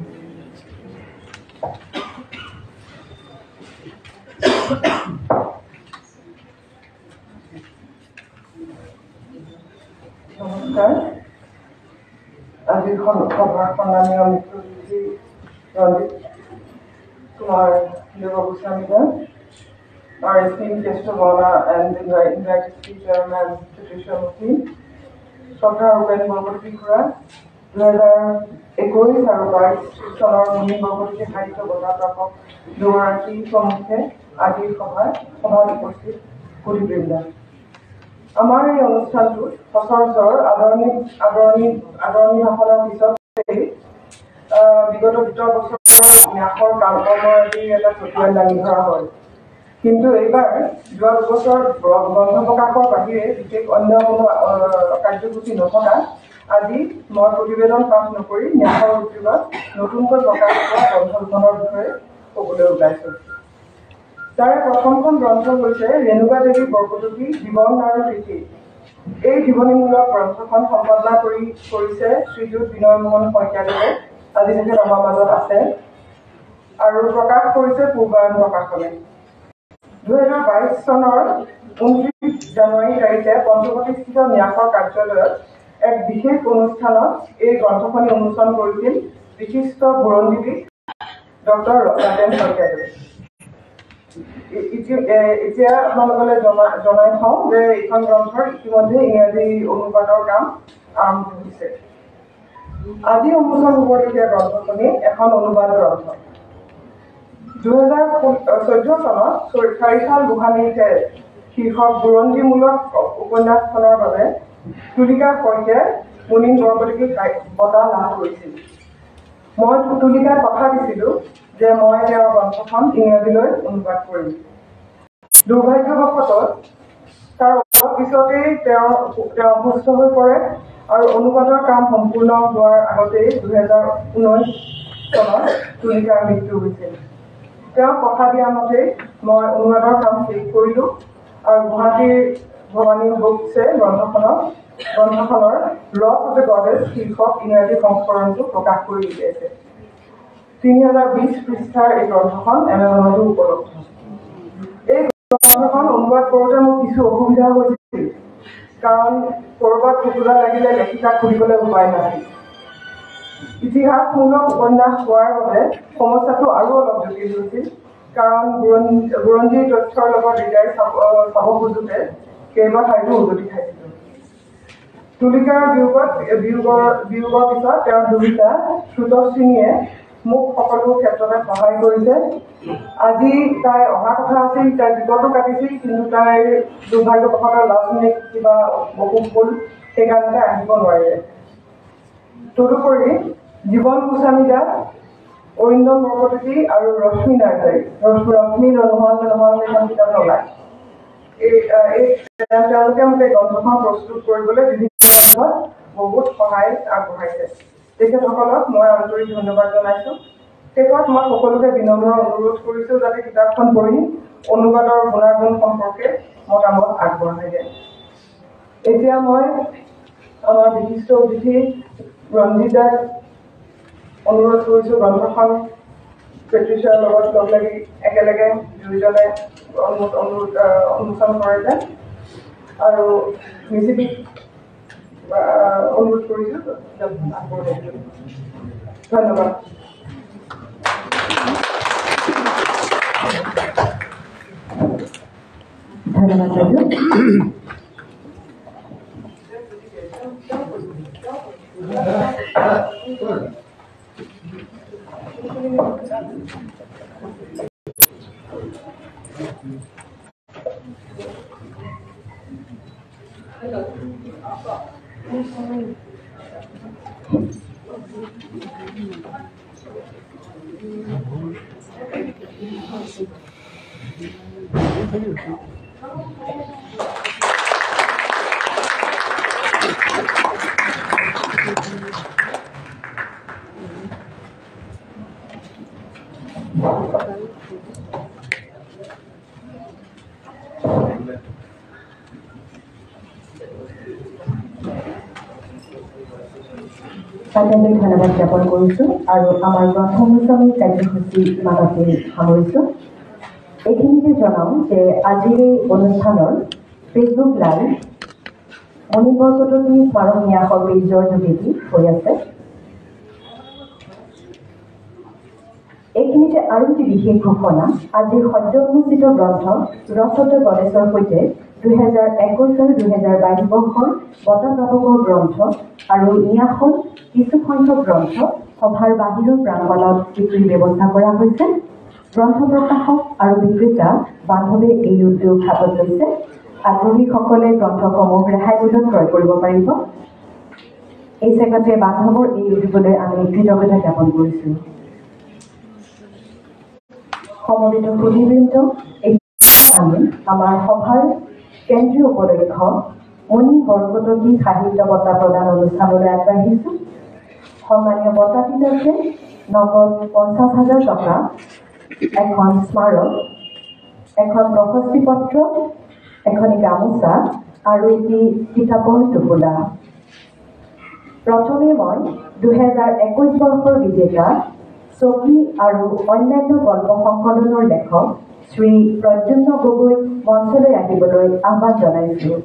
নমস্কাৰ। আজিৰ সভাৰ সন্মানীয় মুখ্যমন্ত্ৰী Ranjit Kumar Dev Goswami, our esteemed guest of honor and invited speaker, Ma'am Patricia Murthy, Dr. Ruben Barkotoki Khura, 2021 আৰু 22 চনৰ মুনিন বৰকটকী সাহিত্য বঁটা প্ৰাপক দুগৰাকী প্ৰমুখে আজিৰ সভাত উপস্থিত সুধীবৃন্দ। আমাৰ এই অনুষ্ঠানটোত সচৰাচৰ আদৰণি ভাষণৰ পিছতেই বিগত দুটা বছৰৰ ন্যাসৰ কালকৰ্মৰাজিৰ এটা চতুৱাই দাঙি ধৰা হয়। কিন্তু এইবাৰ যোৱা দুবছৰ গ্ৰন্থ প্ৰকাশৰ বাহিৰে বিশেষ অন্য কোনো কাৰ্যসূচী নথকা আজি মই প্ৰতিবেদন পাঠ নকৰি ন্যাসৰ উদ্যোগত নতুনকৈ প্ৰকাশ পোৱা গ্ৰন্থ দুখনৰ বিষয়ে ক'বলৈ ওলাইছোঁ। তাৰে প্ৰথমখন গ্ৰন্থ হৈছে ৰেণুকাদেৱী বৰকটকী জীৱন আৰু কৃতি। এই জীৱনীমূলক গ্ৰন্থখন সম্পাদনা কৰিছে শ্ৰীযুত বিনয় মোহন শইকীয়াদেৱে। আজি তেখেত আমাৰ মাজত আছে আৰু প্ৰকাশ কৰিছে পূৰ্বায়ন প্ৰকাশনে। 2022 চনৰ 29 জানুৱাৰী তাৰিখে পঞ্চৱতীস্থিত ন্যাসৰ কাৰ্যালয়ত এক বিশেষ অনুষ্ঠানত এই গ্ৰন্থখনি উন্মোচন কৰিছিল বিশিষ্ট বুৰঞ্জীবিদ ডক্টৰ ৰাজেন শইকীয়াদেৱে। এতিয়া আপোনালোকলৈ জনাই থওঁ যে এইখন গ্ৰন্থৰ ইতিমধ্যে ইংৰাজী অনুবাদৰ কাম আৰম্ভ হৈছে। আজি উন্মোচন হ'বলগীয়া গ্ৰন্থখনি এখন অনুবাদ গ্ৰন্থ। 2014 চনত চাৰিশাল গোহানিতে শীৰ্ষক বুৰঞ্জীমূলক উপন্যাসখনৰ বাবে তুলিকা শইকীয়াই মুনিন বৰকটকী বঁটা লাভ কৰিছিল। মই তুলিকাক কথা দিছিলোঁ যে মই তেওঁৰ গ্ৰন্থখন ইংৰাজীলৈ অনুবাদ কৰিম। দুৰ্ভাগ্যবশতঃ তাৰ অলপ পিছতেই তেওঁ অসুস্থ হৈ পৰে আৰু অনুবাদৰ কাম সম্পূৰ্ণ হোৱাৰ আগতেই 2019 চনত তুলিকাৰ মৃত্যু হৈছিল। তেওঁ কথা দিয়া মতেই মই অনুবাদৰ কাম শেষ কৰিলোঁ আৰু গুৱাহাটীৰ ভৱানী বুকছে গ্ৰন্থখনৰ লছ অফ দ্য গডেছ শীৰ্ষক ইংৰাজী সংস্কৰণটো প্ৰকাশ কৰি উলিয়াইছে। 3020 পৃষ্ঠাৰ এই গ্ৰন্থখন এমাজনতো উপলব্ধ। এই গ্ৰন্থখন অনুবাদ কৰোঁতে মোৰ কিছু অসুবিধা হৈছিল, কাৰণ ক'ৰবাত খুচুৰা লাগিলে লেখিকাক খুলিবলৈ উপায় নাছিল। ইতিহাসমূলক উপন্যাস হোৱাৰ বাবে সমস্যাটো আৰু অলপ জটিল হৈছিল, কাৰণ বুৰঞ্জীৰ তথ্যৰ লগত ৰিজাই চাব খোজোঁতে কেইবা ঠাইতো উজতি খাইছিলোঁ। তুলিকাৰ বিয়োগৰ পিছত তেওঁৰ দুহিতা শ্ৰুতশ্ৰীণীয়ে মোক সকলো ক্ষেত্ৰতে সহায় কৰিছে। আজি তাই অহা কথা আছিল, তাই টিকটো কাটিছিল, কিন্তু তাইৰ দুৰ্ভাগ্যবশতঃ লাষ্ট মিনিট কিবা অসুখ হ'ল, সেইকাৰণে তাই আহিব নোৱাৰিলে। তদুপৰি জীৱন গোস্বামী দাস, অৰিন্দম বৰকটকী আৰু ৰশ্মি নাৰ্জাৰী, ৰশ্মি নোহোৱালে এখন কিতাপ নলায়। তেওঁলোকে মোক এই গ্ৰন্থখন প্ৰস্তুত কৰিবলৈ বিভিন্ন বহুত সহায় আগবঢ়াইছে। তেখেতসকলক মই আন্তৰিক ধন্যবাদ জনাইছোঁ। শেষত মই সকলোকে বিনম্ৰ অনুৰোধ কৰিছোঁ যাতে কিতাপখন পঢ়ি অনুবাদৰ গুণাগুণ সম্পৰ্কে মতামত আগবঢ়াই দিয়ে। এতিয়া মই আমাৰ বিশিষ্ট অতিথি ৰঞ্জিত দাক অনুৰোধ কৰিছোঁ গ্ৰন্থখন পেট্ৰিচিয়াৰ লগত লগ লাগি একেলগে দুয়োজনে উন্মোচন কৰে যে, আৰু মিচিবিক অনুৰোধ কৰিছোঁ আগবঢ়াই দিয়ক। ধন্যবাদ। ধন্যবাদ বাইদেউ। আটাইলৈ ধন্যবাদ জ্ঞাপন কৰিছোঁ আৰু আমাৰ গ্ৰন্থ উন্মোচনী কাৰ্যসূচী ইমানতে সামৰিছোঁ। এইখিনিতে জনাওঁ যে আজিৰ এই অনুষ্ঠানৰ ফেচবুক লাইভ মুনিন বৰকটকী স্মাৰক ন্যাসৰ পেজৰ যোগেদি হৈ আছে। এইখিনিতে আৰু এটি বিশেষ ঘোষণা, আজিৰ সদ্য উন্মোচিত গ্ৰন্থ লছ অফ দ্য গডেছৰ সৈতে 2021 আৰু 2022 বৰ্ষৰ বঁটাপ্ৰাপকৰ গ্ৰন্থ আৰু ন্যাসৰ কিছু সংখ্যক গ্ৰন্থ সভাৰ বাহিৰৰ প্ৰাংগণত বিক্ৰীৰ ব্যৱস্থা কৰা হৈছে। গ্ৰন্থ প্ৰকাশক আৰু বিক্ৰেতা বান্ধৱে এই উদ্যোগ হাতত লৈছে। আগ্ৰহীসকলে গ্ৰন্থসমূহ ৰেহাই মূল্যত ক্ৰয় কৰিব পাৰিব। এই চেগতে বান্ধৱৰ এই উদ্যোগলৈ আমি কৃতজ্ঞতা জ্ঞাপন কৰিছোঁ। সমবেত সুধীবৃন্দ, আমি আমাৰ সভাৰ কেন্দ্ৰীয় উপলক্ষ মুনিন বৰকটকী সাহিত্য বঁটা প্ৰদান অনুষ্ঠানলৈ আগবাঢ়িছোঁ। সন্মানীয় বঁটাটিত আছে নগদ 50,000 টকা, এখন স্মাৰক, এখন প্ৰশস্তি পত্ৰ, এখনি গামোচা আৰু এটি কিতাপৰ টোপোলা। প্ৰথমে মই 2021 বৰ্ষৰ বিজেতা ছবি আৰু অন্যান্য গল্প সংকলনৰ লেখক শ্ৰী প্ৰদ্যুম্ন গগৈক মঞ্চলৈ আহিবলৈ আহ্বান জনাইছোঁ।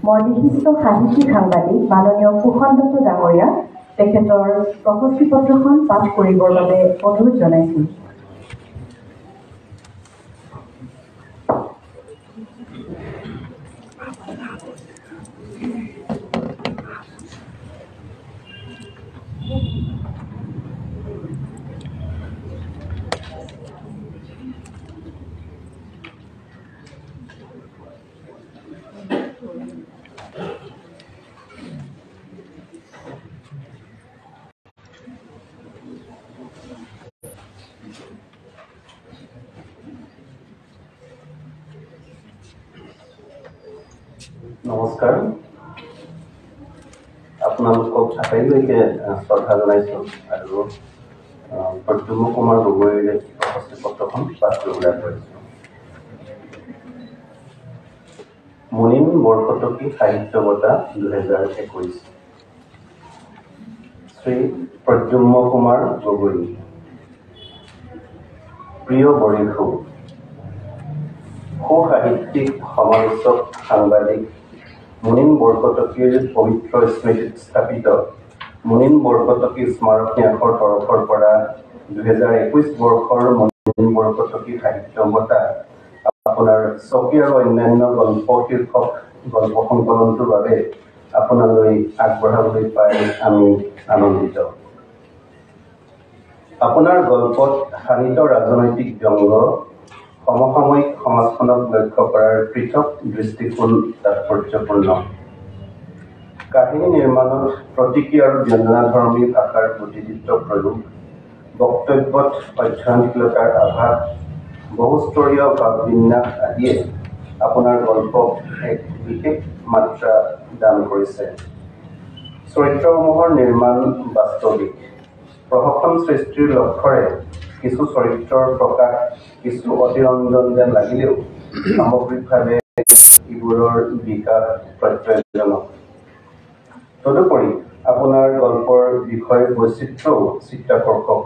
মই বিশিষ্ট সাহিত্যিক সাংবাদিক মাননীয় কুশল দত্ত ডাঙৰীয়া তেখেতৰ প্ৰশস্তি পত্ৰখন পাঠ কৰিবৰ বাবে অনুৰোধ জনাইছোঁ। নমস্কাৰ, আপোনালোকক আটাইলৈকে শ্ৰদ্ধা জনাইছোঁ আৰু প্ৰদ্যুম্ন কুমাৰ গগৈৰ প্ৰশস্তি পত্ৰখন পাঠ কৰিবলৈ আগবাঢ়িছোঁ। মুনিন বৰকটকী সাহিত্য বঁটা 2021। শ্ৰী প্ৰদ্যুম্ন কুমাৰ গগৈ। প্ৰিয় বৰিষু, সু-সাহিত্যিক সমালোচক সাংবাদিক মুনিন বৰকটকীৰ পবিত্ৰ স্মৃতিত স্থাপিত মুনিন বৰকটকী স্মাৰক ন্যাসৰ তৰফৰ পৰা 2021 বৰ্ষৰ মুনিন বৰকটকী সাহিত্য বঁটা আপোনাৰ চকী আৰু অন্যান্য গল্প শীৰ্ষক গল্প সংকলনটোৰ বাবে আপোনালৈ আগবঢ়াবলৈ পাই আমি আনন্দিত। আপোনাৰ গল্পত শানিত ৰাজনৈতিক ব্যংগ, সমসাময়িক সমাজখনক লক্ষ্য কৰাৰ পৃথক দৃষ্টিকোণ তাৎপৰ্যপূৰ্ণ। কাহিনী নিৰ্মাণত প্ৰতীকী আৰু ব্যঞ্জনাধৰ্মী ভাষাৰ প্ৰতিনিধিত্ব প্ৰয়োগ, বক্তব্যত অধ্যয়নশীলতাৰ আভাস, বহুস্তৰীয় ভাৱবিন্যাস আদিয়ে আপোনাৰ গল্পক এক বিশেষ মাত্ৰা দান কৰিছে। চৰিত্ৰসমূহৰ নিৰ্মাণ বাস্তৱিক, প্ৰহসন সৃষ্টিৰ লক্ষ্যৰে কিছু চৰিত্ৰৰ প্ৰকাশ কিছু অতিৰঞ্জন যেন লাগিলেও সামগ্ৰিকভাৱে এইবোৰৰ বিকাশ প্ৰত্যয়জনক। তদুপৰি আপোনাৰ গল্পৰ বিষয় বৈচিত্ৰ্যও চিত্তাকৰ্ষক।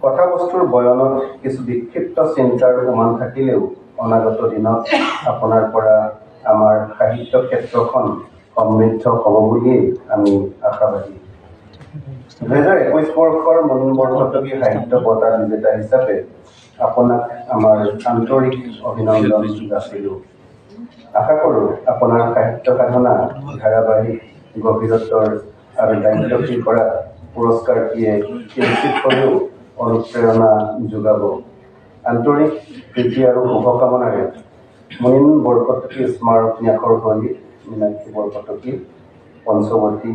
কথাবস্তুৰ বয়নত কিছু বিক্ষিপ্ত চিন্তাৰ উমান থাকিলেও অনাগত দিনত আপোনাৰ পৰা আমাৰ সাহিত্য ক্ষেত্ৰখন সমৃদ্ধ হ'ব বুলিয়েই আমি আশাবাদী। 2021 বৰ্ষৰ মুনিন বৰকটকী সাহিত্য বঁটা বিজেতা হিচাপে আপোনাক আমাৰ আন্তৰিক অভিনন্দন যাচিলোঁ। আশা কৰোঁ আপোনাৰ সাহিত্য সাধনা ধাৰাবাহিক গভীৰত্বৰ আৰু দায়িত্বশীল কৰা পুৰস্কাৰটিয়ে কিঞ্চিত হ'লেও অনুপ্ৰেৰণা যোগাব। আন্তৰিক প্ৰীতি আৰু শুভকামনাৰে মুনিন বৰকটকী স্মাৰক ন্যাসৰ হৈ মীনাক্ষী বৰকটকী, পঞ্চৱতী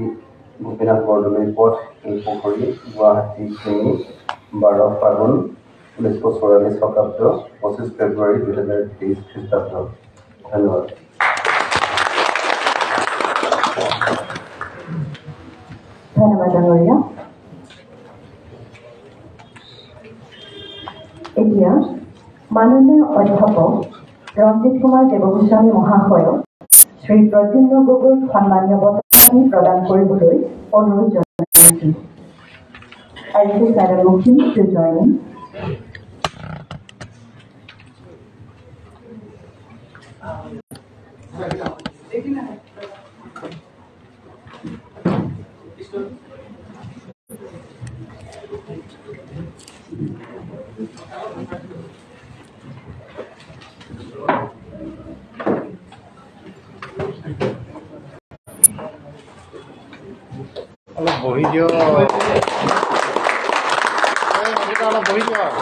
গোপীনাথ বৰদলৈ পথ, শিলপুখুৰী, গুৱাহাটী 12 ফাগুন 1944 শকাব্দ 25 ফেব্ৰুৱাৰী 2023 খ্ৰীষ্টাব্দ। ধন্যবাদ। ধন্যবাদ ডাঙৰীয়া। এতিয়া মাননীয় অধ্যাপক ৰঞ্জিত কুমাৰ দেৱগোস্বামী মহাশয়ক শ্ৰী প্ৰদ্যুম্ন গগৈক সন্মানীয় বঁটাখিনি প্ৰদান কৰিবলৈ অনুৰোধ জনাইছোঁ। I request Madam Mukin to join in. অলপ বহি দিয়ক, অলপ বহি দিয়ক।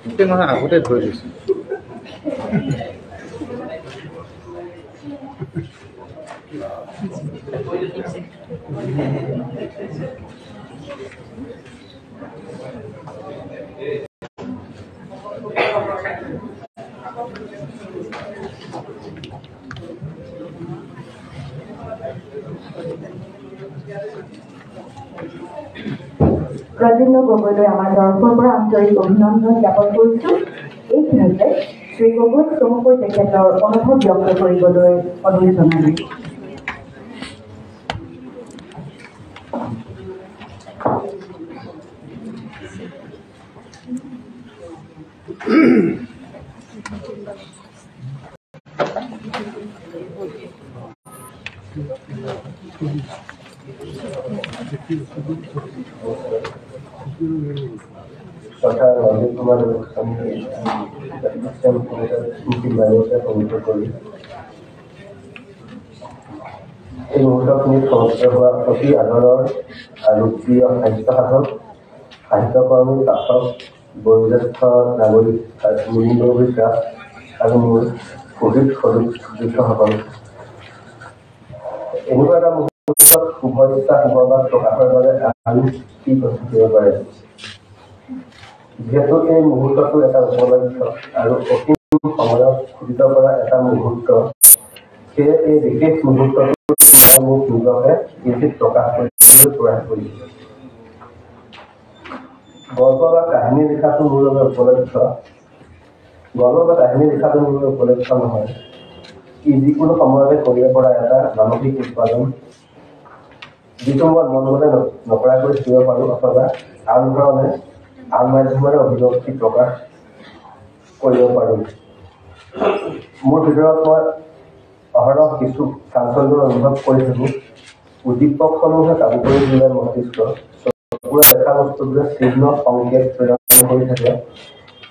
গোটেই নহয় আগতে ধৰি দিছোঁ। প্ৰদ্যুম্ন গগৈলৈ আমাৰ তৰফৰ পৰা আন্তৰিক অভিনন্দন জ্ঞাপন কৰিছোঁ। এইখিনিতে শ্ৰী গগৈক চমুকৈ তেখেতৰ অনুভৱ ব্যক্ত কৰিবলৈ অনুৰোধ জনালোঁ। তথা ৰঞ্জিত কুমাৰ গোস্বামী স্মৃতি বায়ুতে পবিত্ৰ কৰি এই মুহূৰ্তখিনিত সমাপ্ত হোৱা অতি আদৰৰ আৰু প্ৰিয় সাহিত্য সাধক, সাহিত্যকৰ্মী, পাঠক, বয়োজ্যেষ্ঠ নাগৰিক মুনিন গগৈ দাস আৰু মোৰ কোভিড সদস্যসকল, এনেকুৱা এটা মুহূৰ্তত শুভ ইচ্ছা শুভবাদ প্ৰকাশৰ বাবে আমি কি কথা থাকিব পাৰে। যিহেতু এই মুহূৰ্তটো এটা উপলক্ষ আৰু অসীম সময়ত খোদিত কৰা এটা মুহূৰ্ত, সেয়ে এই বিশেষ মুহূৰ্তটো মোক নিজকে কিঞ্চিত প্ৰকাশ কৰিবলৈ প্ৰয়াস কৰিছোঁ। গল্প বা কাহিনী লিখাটো মোৰ বাবে উপলক্ষ। গল্প বা কাহিনী লিখাটো মোৰ বাবে উপলক্ষ নহয়, ই যিকোনো সময়তে কৰিব পৰা এটা মানসিক উৎপাদন, যিটো মই মন গ'লে নকৰাকৈ শিকিব পাৰোঁ অথবা আন ধৰণে আন মাধ্যমেৰে অভিব্যক্তি প্ৰকাশ কৰিব পাৰোঁ। মোৰ ভিতৰত মই অহৰহ কিছু চাঞ্চল্য অনুভৱ কৰি থাকোঁ। উদ্দীপকসমূহে কাম কৰি দিলে মস্তিষ্ক, চকুৰে দেখা বস্তুবোৰে চিহ্ন সংকেত প্ৰেৰণ কৰি থাকে।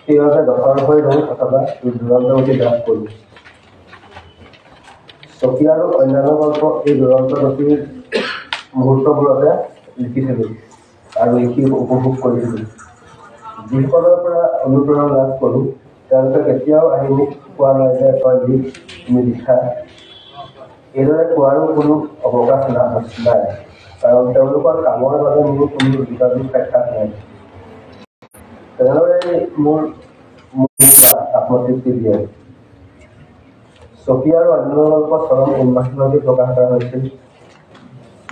সেইবাবে দখৰ হৈ ৰওঁ অথবা দুৰন্তগতি লাভ কৰোঁ। চকী আৰু অন্যান্য গল্প এই দুৰন্ত গতিৰ মুহূৰ্তবোৰতে লিখিছিলোঁ আৰু লিখি উপভোগ কৰিছিলোঁ। যিসকলৰ পৰা অনুপ্ৰেৰণা লাভ কৰোঁ তেওঁলোকে কেতিয়াও আহি মোক কোৱা নাই যে তই লিখ, তুমি লিখা। এইদৰে কোৱাৰো কোনো অৱকাশ নাই, কাৰণ তেওঁলোকৰ কামৰ বাবে মোৰ কোনো যোগাযোগ সাক্ষাৎ নাই। তেনেদৰে মোৰ আত্মতৃপ্তি দিয়ে। চকী আৰু অন্য গল্প চৰম উন্মাসীভাৱে প্ৰকাশ কৰা হৈছিল।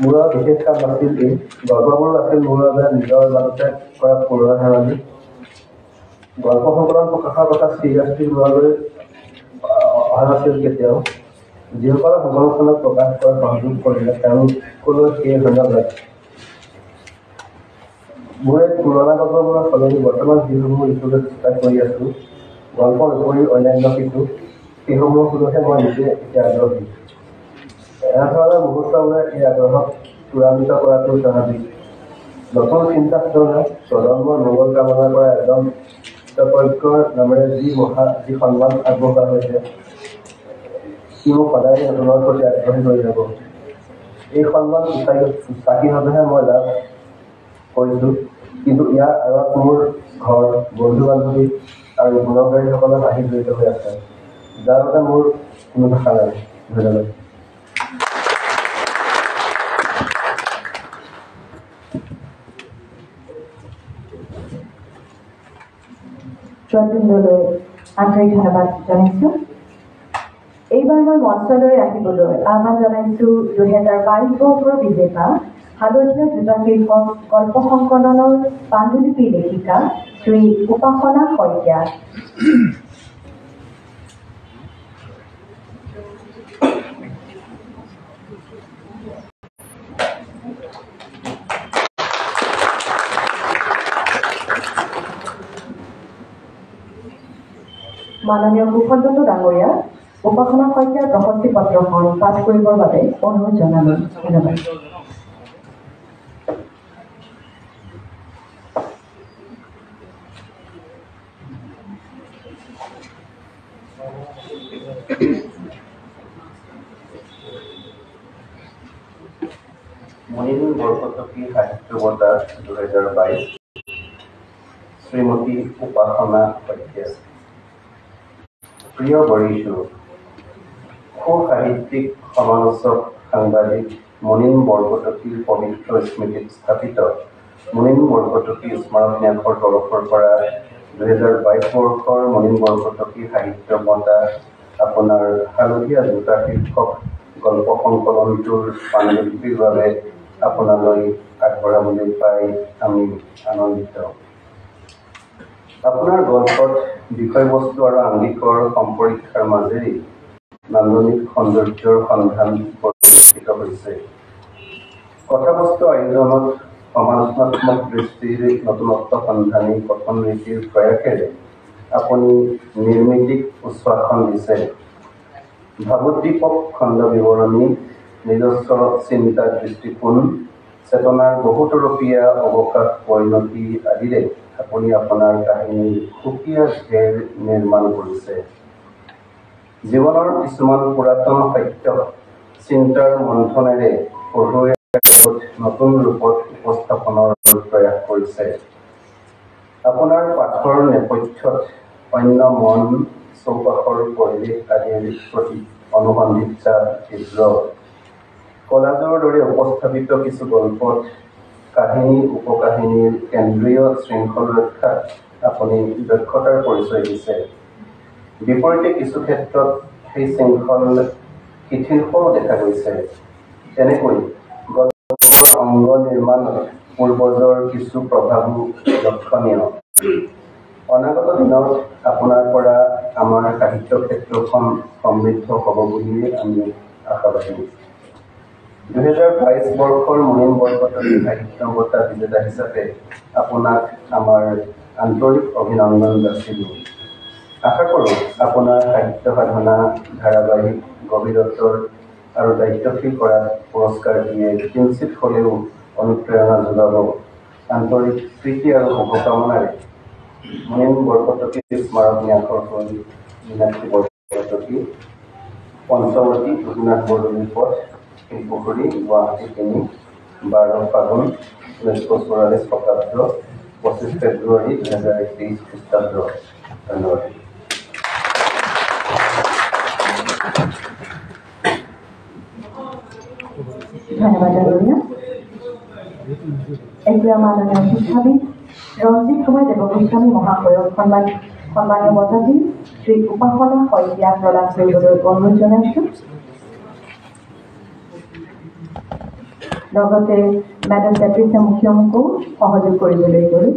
মোৰ বিশেষ কাম নাছিল। এই গল্পবোৰো আছিল মোৰ বাবে নিজৰ মাজতে কৰা পুৰণা ধেমালি। গল্প সংকলন প্ৰকাশৰ কথা চিৰিয়াছলি লোৱালৈ অহা নাছিল কেতিয়াও। যিসকলে সংকলনখনক প্ৰকাশ কৰাত সহযোগ কৰিলে তেওঁলোকলৈ সেই ধন্যবাদ। মোৰ এই পুৰণা গল্পবোৰৰ সলনি বৰ্তমান যিসমূহ লিখিবলৈ চেষ্টা কৰি আছোঁ, গল্পৰ উপৰিও অন্যান্য কিছু, সেইসমূহৰ ফলতহে মই নিজে এতিয়া আগ্ৰহী। এনেধৰণৰ মুহূৰ্তবোৰে এই আগ্ৰহক ত্বৰান্বিত কৰাটো স্বাভাৱিক। নতুন চিন্তা চেতনা, প্ৰজন্মৰ মংগল কামনা কৰা এজন চিত্তজ্ঞৰ নামেৰে যি সন্মান আগবঢ়োৱা হৈছে, সি মোক সদায় নতুনৰ প্ৰতি আগ্ৰহী কৰি যাব। এই সন্মান উৎসাহীভাৱেহে মই লাভ কৰিছোঁ, কিন্তু ইয়াৰ আঁৰত মোৰ ঘৰ, বন্ধু বান্ধৱী আৰু গুণগ্ৰাহীসকলৰ আহি জড়িত হৈ আছে, যাৰ বাবে মোৰ কোনো ভাষা নাই। ধন্যবাদ। প্ৰদ্যুম্নলৈ আন্তৰিক ধন্যবাদ জনাইছোঁ। এইবাৰ মই মঞ্চলৈ আহিবলৈ আহ্বান জনাইছোঁ 2022 বৰ্ষৰ বিজেতা হালধীয়া জোতা শীৰ্ষক গল্প সংকলনৰ পাণ্ডুলিপি লেখিকা শ্ৰী উপাসনা শইকীয়া। মাননীয় ভূষণবন্ধু ডাঙৰীয়া, উপাসনা শইকীয়াৰ প্ৰশস্তি পত্ৰখন পাঠ কৰিবৰ বাবে অনুৰোধ জনালোঁ। ধন্যবাদ। মুনিন বৰকটকী সাহিত্য বঁটা 2022 শ্ৰীমতী উপাসনা শইকীয়া। প্ৰিয় বৰিষু, সু-সাহিত্যিক সমালোচক সাংবাদিক মুনিন বৰকটকীৰ পবিত্ৰ স্মৃতিত স্থাপিত মুনিন বৰকটকী স্মাৰক ন্যাসৰ তৰফৰ পৰা 2022 বৰ্ষৰ মুনিন বৰকটকী সাহিত্য বঁটা আপোনাৰ হালধীয়া জোতা শীৰ্ষক গল্প সংকলনটোৰ পাণ্ডুলিপিৰ বাবে আপোনালৈ আগবঢ়াবলৈ পাই আমি আনন্দিত। আপোনাৰ গল্পত বিষয়বস্তু আৰু আংগিকৰ সম্পৰীক্ষাৰ মাজেৰে নান্দনিক সৌন্দৰ্যৰ সন্ধান পৰিলক্ষিত হৈছে। কথাবস্তু আয়োজনত সমালোচনাত্মক দৃষ্টিৰ নতুনত্ব সন্ধানী কথন ৰীতিৰ প্ৰয়াসেৰে আপুনি নিৰ্মিতিক উচ্ছ্বাসন দিছে। ভাৱোদ্দীপক খণ্ড বিৱৰণী, নিজস্ব চিন্তা দৃষ্টিকোণ, চেতনাৰ বহুতৰপীয়া অৱকাশ পৰিণতি আদিৰে আপুনি আপোনাৰ কাহিনীৰ সুকীয়া ঘেৰ নিৰ্মাণ কৰিছে। জীৱনৰ কিছুমান পুৰাতন সত্য চিন্তাৰ মন্থনেৰে পঢ়ুৱৈৰ আগত নতুন ৰূপত উপস্থাপনৰ প্ৰয়াস কৰিছে। আপোনাৰ পাঠৰ নেপথ্যত অন্য মন, চৌপাশৰ পৰিৱেশ আদিৰ প্ৰতি অনুসন্ধিৎসা তীব্ৰ। কলাজৰ দৰে উপস্থাপিত কিছু গল্পত কাহিনী উপকাহিনীৰ কেন্দ্ৰীয় শৃংখল ৰক্ষাত আপুনি দক্ষতাৰ পৰিচয় দিছে। বিপৰীতে কিছু ক্ষেত্ৰত সেই শৃংখল শিথিল হোৱাও দেখা গৈছে। তেনেকৈ গল্পৰ অংগ নিৰ্মাণত পূৰ্বজৰ কিছু প্ৰভাৱো লক্ষণীয়। অনাগত দিনত আপোনাৰ পৰা আমাৰ সাহিত্য ক্ষেত্ৰখন সমৃদ্ধ হ'ব বুলিয়ে আমি আশাবাদী। 2022 বৰ্ষৰ মুনিন বৰকটকী সাহিত্য বঁটা বিজেতা হিচাপে আপোনাক আমাৰ আন্তৰিক অভিনন্দন যাচিলোঁ। আশা কৰোঁ আপোনাৰ সাহিত্য সাধনা ধাৰাবাহিক গভীৰত্বৰ আৰু দায়িত্বশীল কৰাত পুৰস্কাৰ দিয়ে কিঞ্চিত হ'লেও অনুপ্ৰেৰণা যোগাব। আন্তৰিক প্ৰীতি আৰু শুভকামনাৰে মুনিন বৰকটকী স্মাৰক ন্যাসৰ হৈ মীনাক্ষী বৰকটকী, পঞ্চৱতী গোপীনাথ বৰদলৈ পথ, শিলপুখুৰী, গুৱাহাটী 3, 12 ফাগুন 1944 শকাব্দ, 25 ফেব্ৰুৱাৰী 2023 খ্ৰীষ্টাব্দ। ধন্যবাদ। ধন্যবাদ আদৰণীয়। এতিয়া মাননীয় শিক্ষাবিদ ৰঞ্জিত কুমাৰ দেৱগোস্বামী মহাশয়ক সন্মানীয় বঁটাটি শ্ৰী উপাসনা শইকীয়াক প্ৰদান কৰিবলৈ অনুৰোধ জনাইছোঁ। লগতে মেডাম পেট্ৰিচিয়া মুখিয়মকো সহযোগ কৰিবলৈ গৈ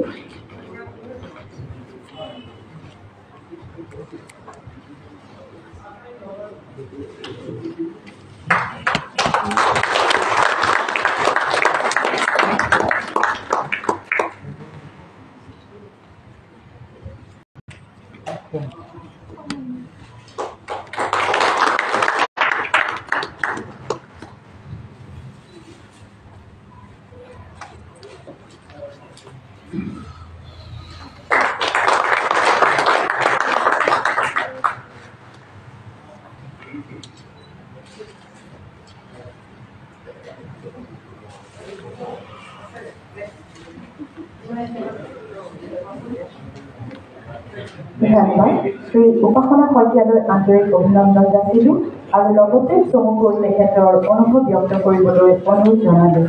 ধন্যবাদ। শ্ৰী উপাসনা শইকীয়ালৈ আন্তৰিক অভিনন্দন যাচিলোঁ আৰু লগতে চমুকৈ তেখেতৰ অনুভৱ ব্যক্ত কৰিবলৈ অনুৰোধ জনালোঁ।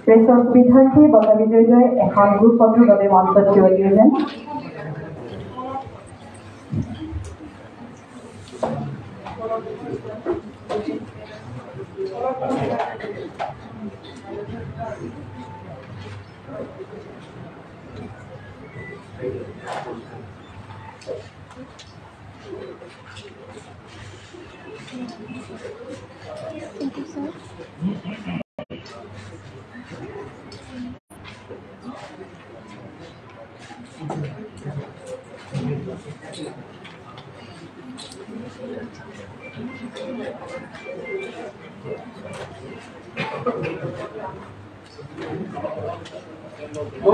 প্ৰেছৰ সুবিধাৰ্থী বঁটা বিজয়ীলৈ এখন গ্ৰুপ ফটোৰ বাবে মঞ্চত থিয় দিয়ে যেন।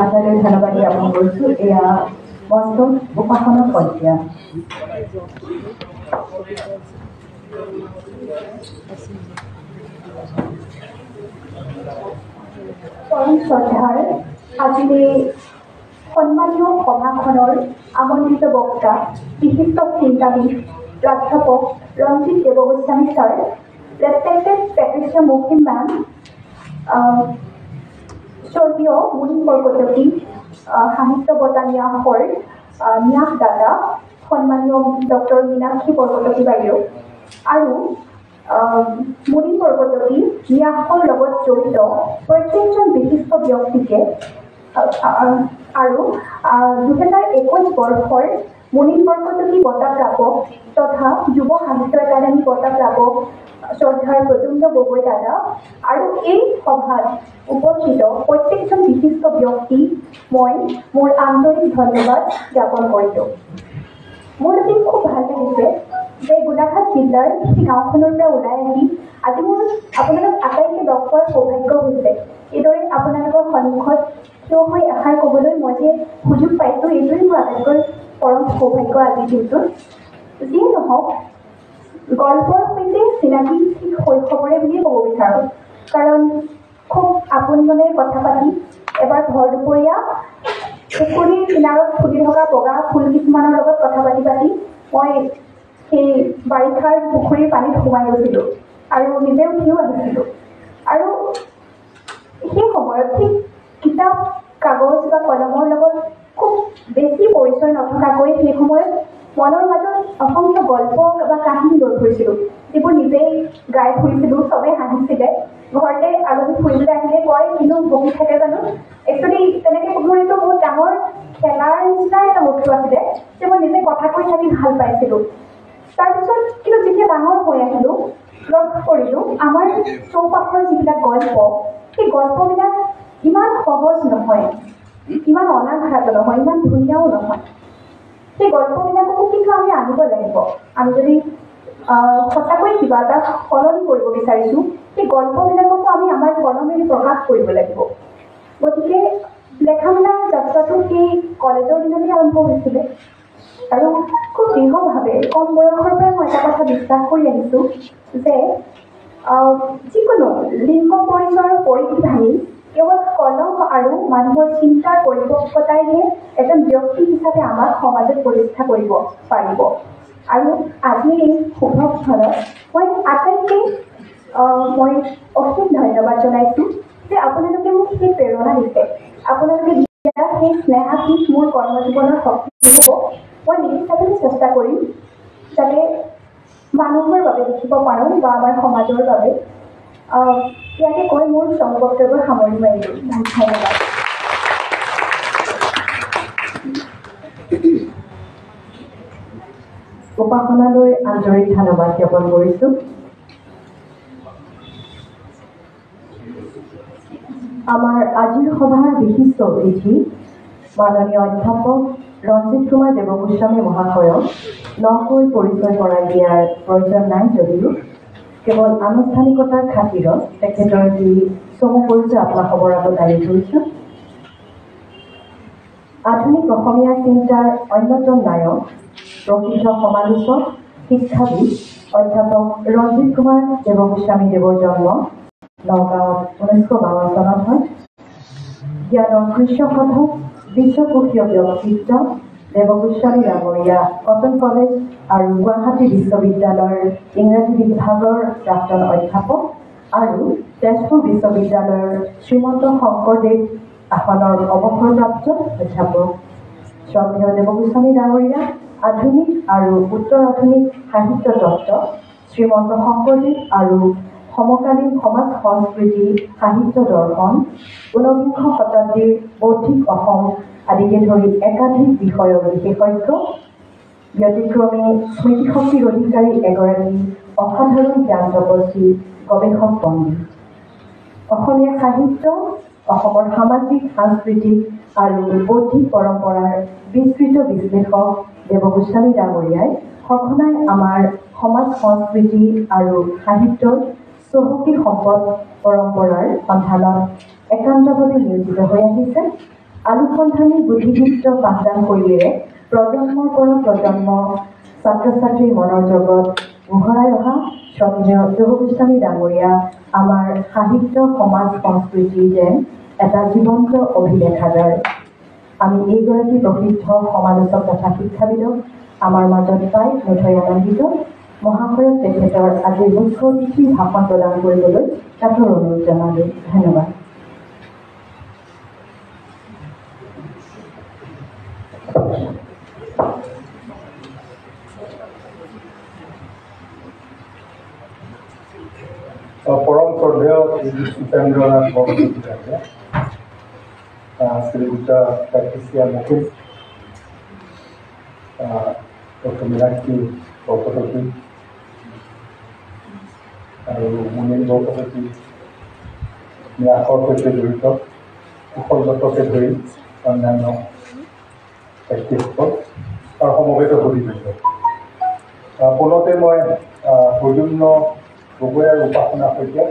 আটাইলৈ ধন্যবাদ জ্ঞাপন কৰিছোঁ। এয়া মঞ্চত উপাসনা শইকীয়া। পৰম শ্ৰদ্ধাৰ আজিৰ এই সন্মানীয় সভাখনৰ আমন্ত্ৰিত বক্তা বিশিষ্ট চিন্তাবিদ প্ৰাধ্যাপক Ranjit Devgoswami sir, respected Patricia Mukhim ma'am, স্বৰ্গীয় মুনিন বৰকটকী সাহিত্য বঁটা ন্যাসৰ ন্যাসদাতা সন্মানীয় ডক্টৰ মীনাক্ষী বৰকটকী বাইদেউ আৰু মুনিন বৰকটকী ন্যাসৰ লগত জড়িত প্ৰত্যেকজন বিশিষ্ট ব্যক্তিকে আৰু 2021 বৰ্ষৰ মুনিন বৰকটকী বঁটা প্ৰাপক তথা যুৱ সাহিত্য একাডেমী বঁটা প্ৰাপক শ্ৰদ্ধাৰ প্ৰদ্যুম্ন গগৈ দাদা আৰু এই সভাত উপস্থিত প্ৰত্যেকজন বিশিষ্ট ব্যক্তি মই মোৰ আন্তৰিক ধন্যবাদ জ্ঞাপন কৰিছোঁ। মোৰ আজি খুব ভাল লাগিছে যে গোলাঘাট জিলাৰ সেই গাঁওখনৰ পৰা ওলাই আহি আজি মোৰ আপোনালোক আটাইকে লগ পোৱাৰ সৌভাগ্য হৈছে। এইদৰে আপোনালোকৰ সন্মুখত থিয় হৈ এষাৰ ক'বলৈ মই যে সুযোগ পাইছোঁ, এইটোৱে মোৰ আটাইতকৈ পৰম সৌভাগ্য আজিৰ দিনটোত। যিয়ে নহওক, গল্পৰ সৈতে চিনাকি ঠিক শৈশৱৰে বুলিয়ে ক'ব বিচাৰোঁ, কাৰণ খুব আপোন মনেৰে কথা পাতি এবাৰ ভৰ দুপৰীয়া পুখুৰীৰ কিনাৰত ফুলি থকা বগা ফুল কিছুমানৰ লগত কথা পাতি মই সেই বাৰিষাৰ পুখুৰীৰ পানীত সোমাই গৈছিলোঁ আৰু নিজে উঠিও আহিছিলোঁ। আৰু সেই সময়ত ঠিক কিতাপ কাগজ বা কলমৰ লগত খুব বেছি পৰিচয় নথকাকৈ সেই সময়ত মনৰ মাজত অসংখ্য গল্প বা কাহিনী লৈ ফুৰিছিলোঁ, যিবোৰ নিজেই গাই ফুৰিছিলোঁ। চবেই হাঁহিছিলে, ঘৰতে আলহী ফুৰিবলৈ আহিলে কয় কিন্তু বহি থাকে জানো। একচুৱেলি তেনেকৈ মোৰ এইটো বহুত ডাঙৰ খেলাৰ নিচিনা এটা বস্তু আছিলে যে মই নিজে কথা কৈ থাকি ভাল পাইছিলোঁ। তাৰপিছত কিন্তু যেতিয়া ডাঙৰ হৈ আহিলোঁ, লক্ষ্য কৰিলোঁ আমাৰ চৌপাশৰ যিবিলাক গল্প, সেই গল্পবিলাক ইমান সহজ নহয়, ইমান অনাঘাত নহয়, ইমান ধুনীয়াও নহয়। সেই গল্পবিলাককো কিন্তু আমি আনিব লাগিব। আমি যদি সঁচাকৈ কিবা এটা সলনি কৰিব বিচাৰিছোঁ, সেই গল্পবিলাককো আমি আমাৰ কলমেৰে প্ৰকাশ কৰিব লাগিব। গতিকে লেখা মেলাৰ যাত্ৰাটো সেই কলেজৰ দিনতে আৰম্ভ হৈছিলে আৰু খুব দৃঢ়ভাৱে কম বয়সৰ পৰাই মই এটা কথা বিশ্বাস কৰি আহিছোঁ যে যিকোনো লিংগ পৰিচয়ৰ পৰিধি ভাঙি কেৱল কলম আৰু মানুহৰ চিন্তাৰ পৰিপক্কতাইহে এজন ব্যক্তি হিচাপে আমাক সমাজত প্ৰতিষ্ঠা কৰিব পাৰিব। আৰু আজি এই শুভ স্থলত মই আটাইতকৈ মই অশেষ ধন্যবাদ জনাইছোঁ যে আপোনালোকে মোক সেই প্ৰেৰণা দিছে, আপোনালোকে দিয়া সেই স্নেহাশীষ মোৰ কৰ্মজীৱনৰ শক্তি হ'ব। মই নিশ্চিতভাৱে চেষ্টা কৰিম যাতে মানুহৰ বাবে লিখিব পাৰোঁ বা আমাৰ সমাজৰ বাবে। ইয়াকে কৈ মোৰ বক্তব্য সামৰি মাৰিলোঁ। ধন্যবাদ। উপাসনালৈ আন্তৰিক ধন্যবাদ জ্ঞাপন কৰিছোঁ। আমাৰ আজিৰ সভাৰ বিশিষ্ট অতিথি মাননীয় অধ্যাপক ৰঞ্জিত কুমাৰ দেৱগোস্বামী মহাশয়ক নকৈ পৰিচয় কৰাই দিয়াৰ প্ৰয়োজন নাই যদিও কেৱল আনুষ্ঠানিকতাৰ খাতিৰত তেখেতৰ যি চমু পৰিচয় আপোনালোকৰ আগত দাঙি ধৰিছোঁ। আধুনিক অসমীয়া চিন্তাৰ অন্যতম নায়ক, প্ৰসিদ্ধ সমালোচক, শিক্ষাবিদ অধ্যাপক ৰঞ্জিত কুমাৰ দেৱগোস্বামী দেৱৰ জন্ম নগাঁৱত 1952 চনত হয়। জ্ঞানৰ কৃষ্য সাধক, বিশ্বকোষীয় ব্যক্তিত্ব দেৱগোস্বামী ডাঙৰীয়া কটন কলেজ আৰু গুৱাহাটী বিশ্ববিদ্যালয়ৰ ইংৰাজী বিভাগৰ প্ৰাক্তন অধ্যাপক আৰু তেজপুৰ বিশ্ববিদ্যালয়ৰ শ্ৰীমন্ত শংকৰদেৱ আসনৰ অৱসৰপ্ৰাপ্ত অধ্যাপক। শ্ৰদ্ধেয় দেৱগোস্বামী ডাঙৰীয়া আধুনিক আৰু উত্তৰ আধুনিক সাহিত্য তত্ত্ব, শ্ৰীমন্ত শংকৰদেৱ আৰু সমকালীন সমাজ সংস্কৃতি সাহিত্য দৰ্শন, 19বিংশ শতাব্দীৰ বৌদ্ধিক অসম আদিকে ধৰি একাধিক বিষয়ৰ বিশেষজ্ঞ, ব্যতিক্ৰমী স্মৃতিশক্তিৰ অধিকাৰী এগৰাকী অসাধাৰণ জ্ঞান তপস্বী গৱেষক পণ্ডিত। অসমীয়া সাহিত্য, অসমৰ সামাজিক সাংস্কৃতিক আৰু বৌদ্ধিক পৰম্পৰাৰ বিস্তৃত বিশ্লেষক দেৱগোস্বামী ডাঙৰীয়াই সঘনাই আমাৰ সমাজ সংস্কৃতি আৰু সাহিত্যৰ চহকী সম্পদ পৰম্পৰাৰ সন্ধানত একান্তভাৱে নিয়োজিত হৈ আহিছে। আনুসন্ধানী বুদ্ধিদীপ্ত পাঠদান শৈলীৰে প্ৰজন্মৰ পৰা প্ৰজন্ম ছাত্ৰ ছাত্ৰীৰ মনৰ জগত উহৰাই অহা শ্ৰদ্ধেয় দেৱগোস্বামী ডাঙৰীয়া আমাৰ সাহিত্য সমাজ সংস্কৃতিৰ যেন এটা জীৱন্ত অভিলেখাগাৰ। আমি এইগৰাকী প্ৰসিদ্ধ সমালোচক তথা শিক্ষাবিদক আমাৰ মাজত পাই নথৈ আনন্দিত। মহাশয়ক তেখেতৰ আজিৰ মুখ্য অতিথিৰ ভাষণ প্ৰদান কৰিবলৈ কাতৰ অনুৰোধ জনালোঁ। ধন্যবাদ। পৰম শ্ৰদ্ধেয় উপেন্দ্ৰনাথ বৰকটকী ডাঙৰীয়া, শ্ৰীযুত প্ৰেক্টিচিয়া মুকুল, ডক্টৰ মীনাক্ষী বৰকটকী আৰু মুনিন বৰকটকী ন্যাসৰ সৈতে জড়িত কুশল দত্তকে ধৰি অন্যান্য ব্যক্তিসকল আৰু সমবেত সুধীবৃন্দ, পুনতে মই প্ৰদ্যুম্ন গগৈ আৰু উপাসনা সৈতে